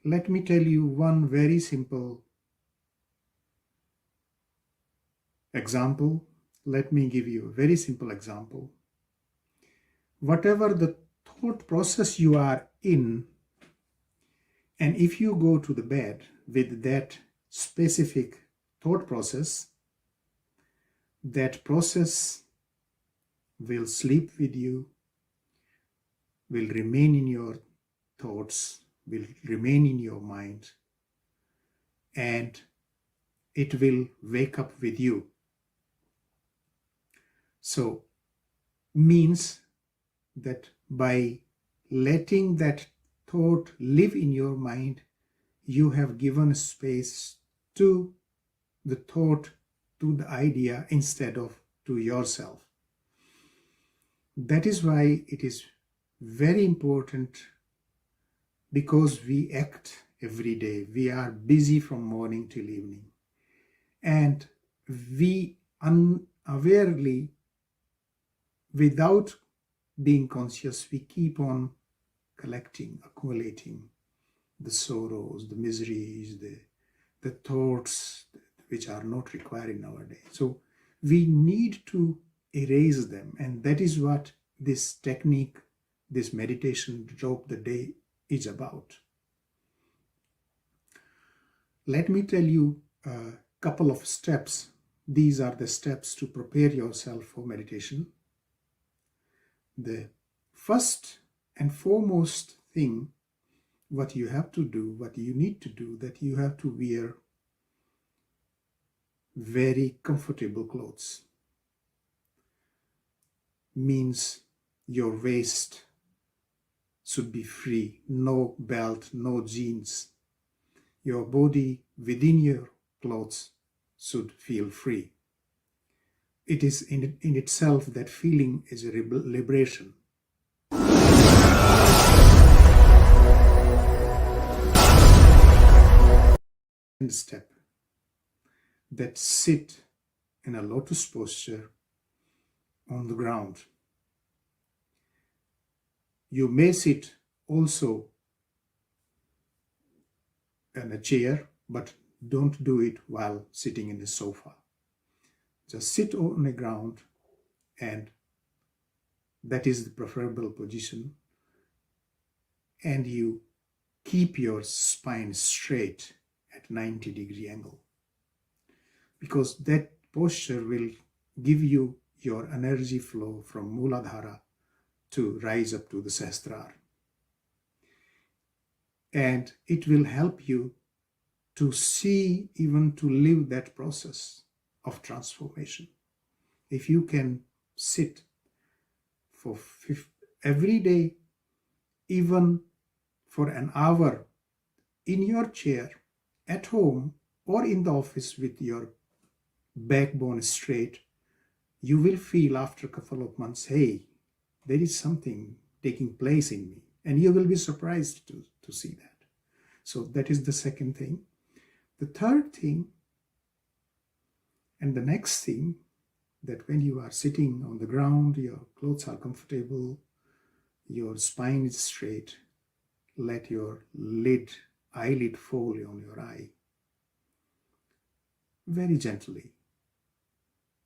O: Let me tell you one very simple example. Let me give you a very simple example. Whatever the thought process you are in, and if you go to the bed with that specific thought process, that process will sleep with you, will remain in your thoughts, will remain in your mind, and it will wake up with you. So, means that by letting that thought live in your mind, you have given space to the thought, to the idea, instead of to yourself. That is why it is very important, because we act every day. We are busy from morning till evening, and we unawarely, without being conscious, we keep on collecting, accumulating the sorrows, the miseries, the thoughts which are not required in our day. So we need to erase them, and that is what this technique, this meditation, drop the day, is about. Let me tell you a couple of steps. These are the steps to prepare yourself for meditation. The first and foremost thing, what you have to do, what you need to do, that you have to wear very comfortable clothes. Means your waist should be free, no belt, no jeans. Your body within your clothes should feel free. it is in itself, that feeling is a liberation. Step, that sit in a lotus posture on the ground. You may sit also in a chair, but don't do it while sitting in the sofa. Just sit on the ground, and that is the preferable position. And you keep your spine straight at 90-degree angle, because that posture will give you your energy flow from Muladhara to rise up to the Sahasrara. And it will help you to see, even to live that process of transformation. If you can sit for every day, even for an hour, in your chair, at home, or in the office with your backbone straight, you will feel after a couple of months, hey, there is something taking place in me. And you will be surprised to see that. So that is the second thing. The third thing, and the next thing, that when you are sitting on the ground, your clothes are comfortable, your spine is straight, let your eyelid fall on your eye. Very gently.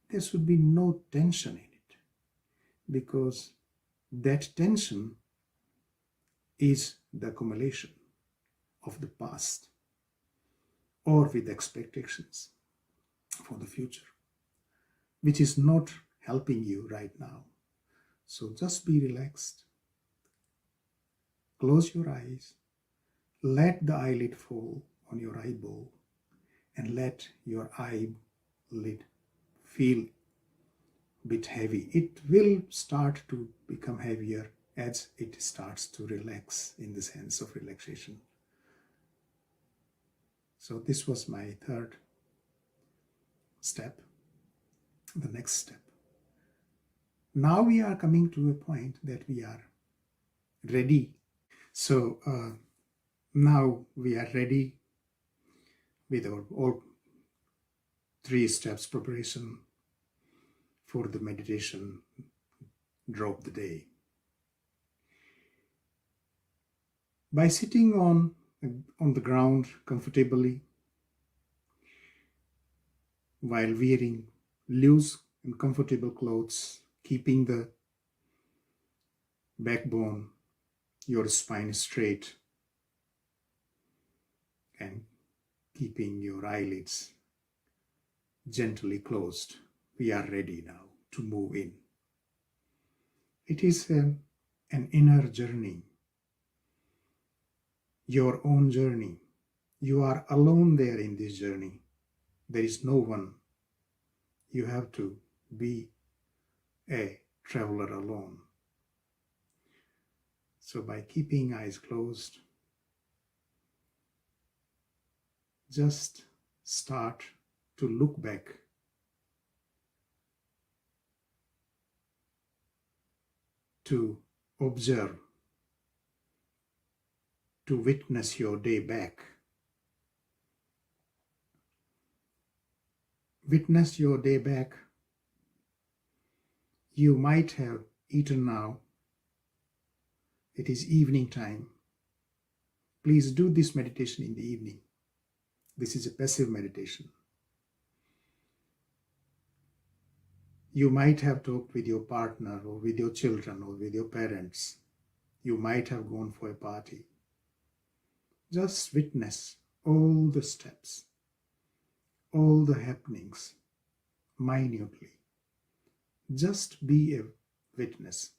O: There should be no tension in it, because that tension is the accumulation of the past, or with expectations for the future, which is not helping you right now. So just be relaxed. Close your eyes. Let the eyelid fall on your eyeball, and let your eyelid feel a bit heavy. It will start to become heavier as it starts to relax, in the sense of relaxation. So this was my third step. The next step. Now we are coming to a point that we are ready. So now we are ready with our all 3 steps preparation for the meditation drop the day. By sitting on the ground comfortably, while wearing loose and comfortable clothes, keeping the backbone, your spine straight, and keeping your eyelids gently closed, we are ready now to move in. It is an inner journey, your own journey. You are alone there in this journey. There is no one. You have to be a traveler alone. So by keeping eyes closed, just start to look back to observe, to witness your day back. Witness your day back. You might have eaten now. It is evening time. Please do this meditation in the evening. This is a passive meditation. You might have talked with your partner, or with your children, or with your parents. You might have gone for a party. Just witness all the steps, all the happenings, minutely. Just be a witness.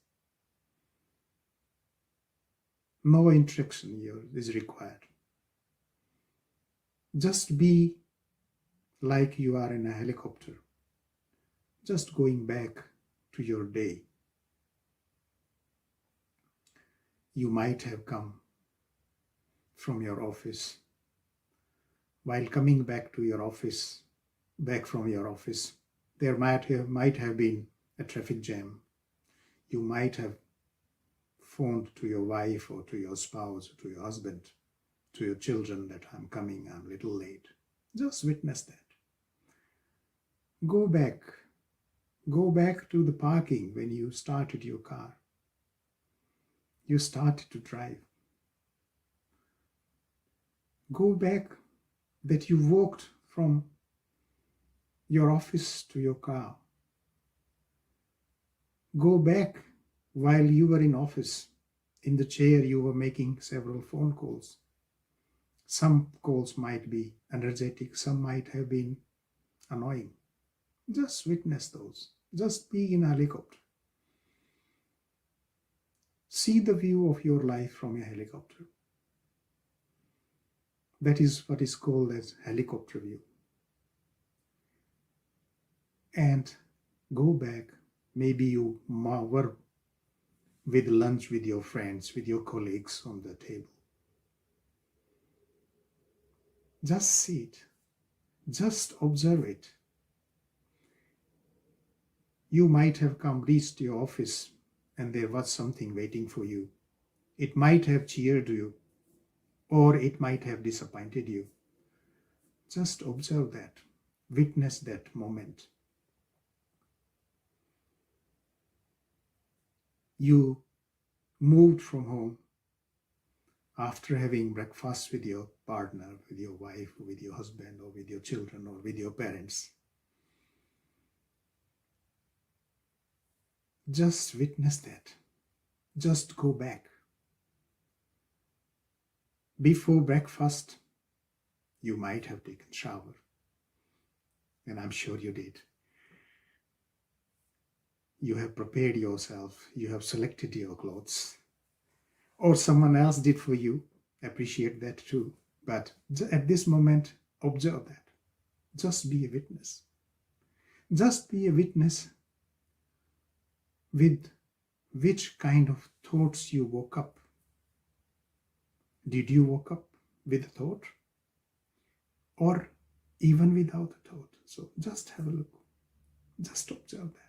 O: No interaction here is required. Just be like you are in a helicopter, just going back to your day. You might have come from your office. While coming back from your office, There might have been a traffic jam. You might have phoned to your wife or to your spouse, or to your husband, to your children that I'm coming, I'm a little late. Just witness that. Go back. Go back to the parking when you started your car. You started to drive. Go back that you walked from your office to your car. Go back while you were in office. In the chair, you were making several phone calls. Some calls might be energetic, some might have been annoying. Just witness those. Just be in a helicopter. See the view of your life from a helicopter. That is what is called as helicopter view. And go back. Maybe you were with lunch with your friends, with your colleagues on the table. Just see it. Just observe it. You might have reached your office and there was something waiting for you. It might have cheered you, or it might have disappointed you. Just observe that. Witness that moment. You moved from home after having breakfast with your partner, with your wife, or with your husband, or with your children, or with your parents. Just witness that. Just go back. Before breakfast, you might have taken a shower. And I'm sure you did. You have prepared yourself. You have selected your clothes. Or someone else did for you. Appreciate that too. But at this moment, observe that. Just be a witness. Just be a witness with which kind of thoughts you woke up. Did you wake up with a thought? Or even without a thought? So just have a look. Just observe that.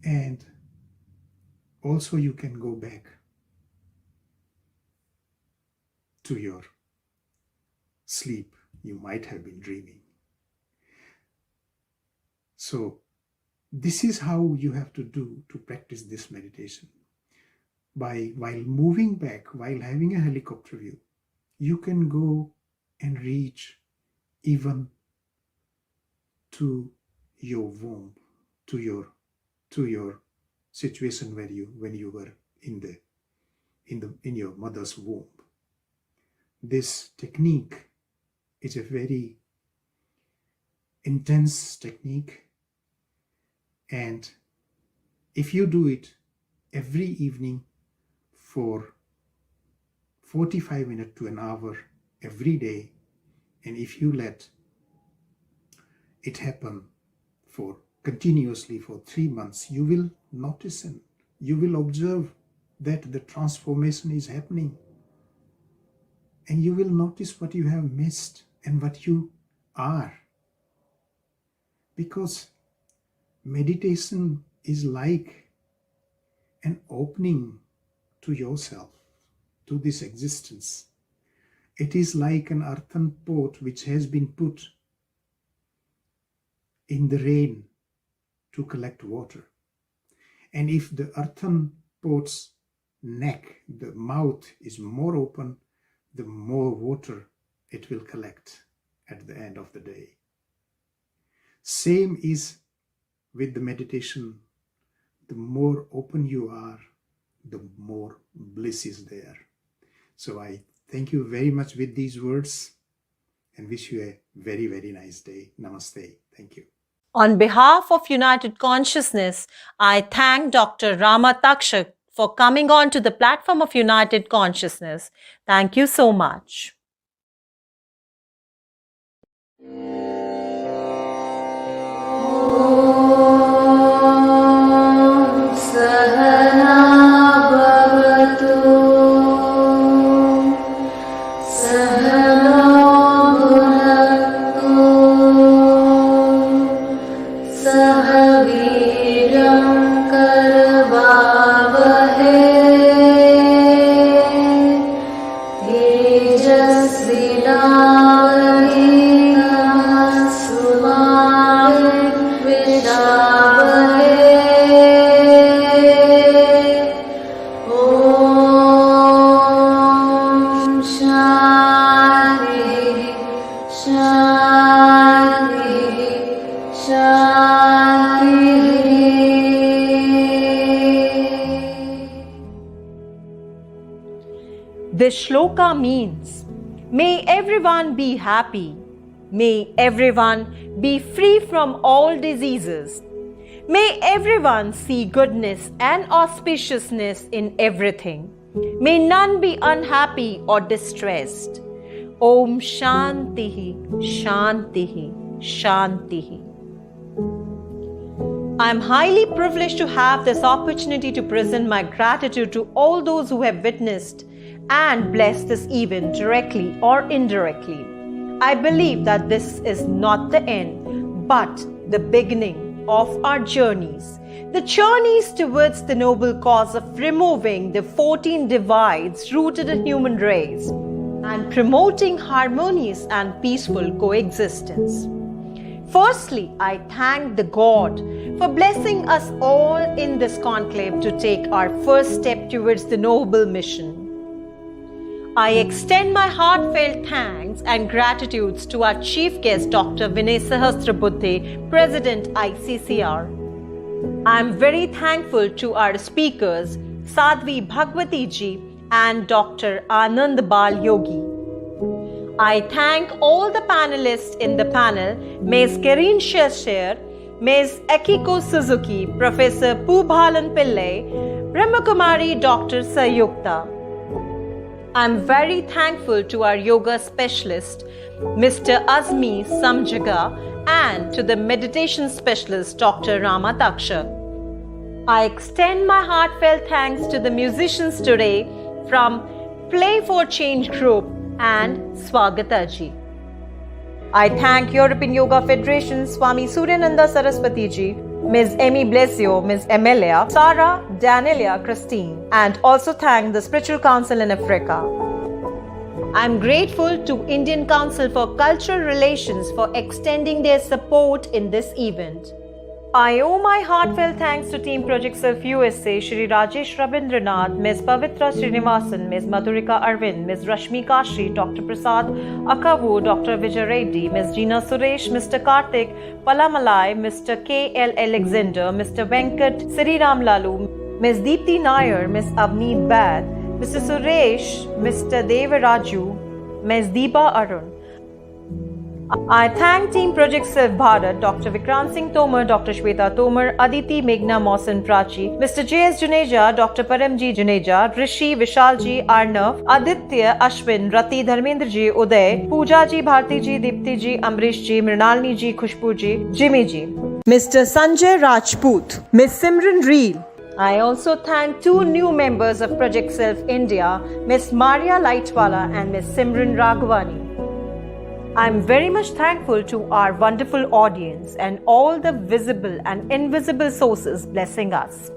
O: And also you can go back to your sleep. You might have been dreaming. So this is how you have to do to practice this meditation. While moving back, while having a helicopter view, you can go and reach even to your womb, to your situation when you were in your mother's womb. This technique is a very intense technique, and if you do it every evening for 45 minutes to an hour every day, and if you let it happen continuously for 3 months, you will notice and you will observe that the transformation is happening, and you will notice what you have missed and what you are. Because meditation is like an opening to yourself, to this existence. It is like an earthen pot which has been put in the rain to collect water. And if the earthen pot's neck, the mouth is more open, the more water it will collect at the end of the day. Same is with the meditation. The more open you are, the more bliss is there. So I thank you very much with these words and wish you a very, very nice day. Namaste. Thank you.
B: On behalf of United Consciousness, I thank Dr. Rama Takshak for coming on to the platform of United Consciousness. Thank you so much.
P: Sahana
B: This shloka means, may everyone be happy. May everyone be free from all diseases. May everyone see goodness and auspiciousness in everything. May none be unhappy or distressed. Om Shantihi, Shantihi, Shantihi. I am highly privileged to have this opportunity to present my gratitude to all those who have witnessed and blessed this event directly or indirectly. I believe that this is not the end, but the beginning of our journeys. The journeys towards the noble cause of removing the 14 divides rooted in human race and promoting harmonious and peaceful coexistence. Firstly, I thank the God for blessing us all in this conclave to take our first step towards the noble mission. I extend my heartfelt thanks and gratitudes to our chief guest, Dr. Vinay Sahasrabuddhe, President ICCR. I am very thankful to our speakers, Sadhvi Bhagwati ji and Dr. Anand Bal Yogi. I thank all the panelists in the panel, Ms. Karin Shesher, Ms. Akiko Suzuki, Professor Poobalan Pillai, Brahmakumari Dr. Sayukta. I am very thankful to our yoga specialist, Mr. Azmi Samjaga, and to the meditation specialist, Dr. Rama Taksha. I extend my heartfelt thanks to the musicians today from Play for Change Group and Swagataji. I thank European Yoga Federation, Swami Suryananda Saraswati ji, Ms. Amy Blesio, Ms. Emilia, Sarah, Danielia, Christine, and also thank the Spiritual Council in Africa. I am grateful to Indian Council for Cultural Relations for extending their support in this event. I owe my heartfelt thanks to Team Project Self USA, Shri Rajesh Rabindranath, Ms. Pavitra Srinivasan, Ms. Madhurika Arvind, Ms. Rashmi Kashi, Dr. Prasad Akavu, Dr. Vijay Reddy, Ms. Jeena Suresh, Mr. Karthik Palamalai, Mr. K. L. Alexander, Mr. Venkat Sriram Lalu, Ms. Deepthi Nair, Ms. Avneet Bad, Mr. Suresh, Mr. Devaraju, Ms. Deepa Arun. I thank Team Project Self Bharat, Dr. Vikrant Singh Tomar, Dr. Shweta Tomar, Aditi Meghna Mausan Prachi, Mr. J.S. Juneja, Dr. Paramji Juneja, Rishi Vishalji Arnav, Aditya Ashwin, Rati Dharmendra ji, Uday, Pooja ji, Bharti ji, Dipti ji, Amrish ji, Mrinalini ji, Khushbu ji, Jimmy ji, Mr. Sanjay Rajput, Ms. Simran Reel. I also thank two new members of Project Self India, Ms. Maria Lightwala and Ms. Simran Raghavani. I am very much thankful to our wonderful audience and all the visible and invisible sources blessing us.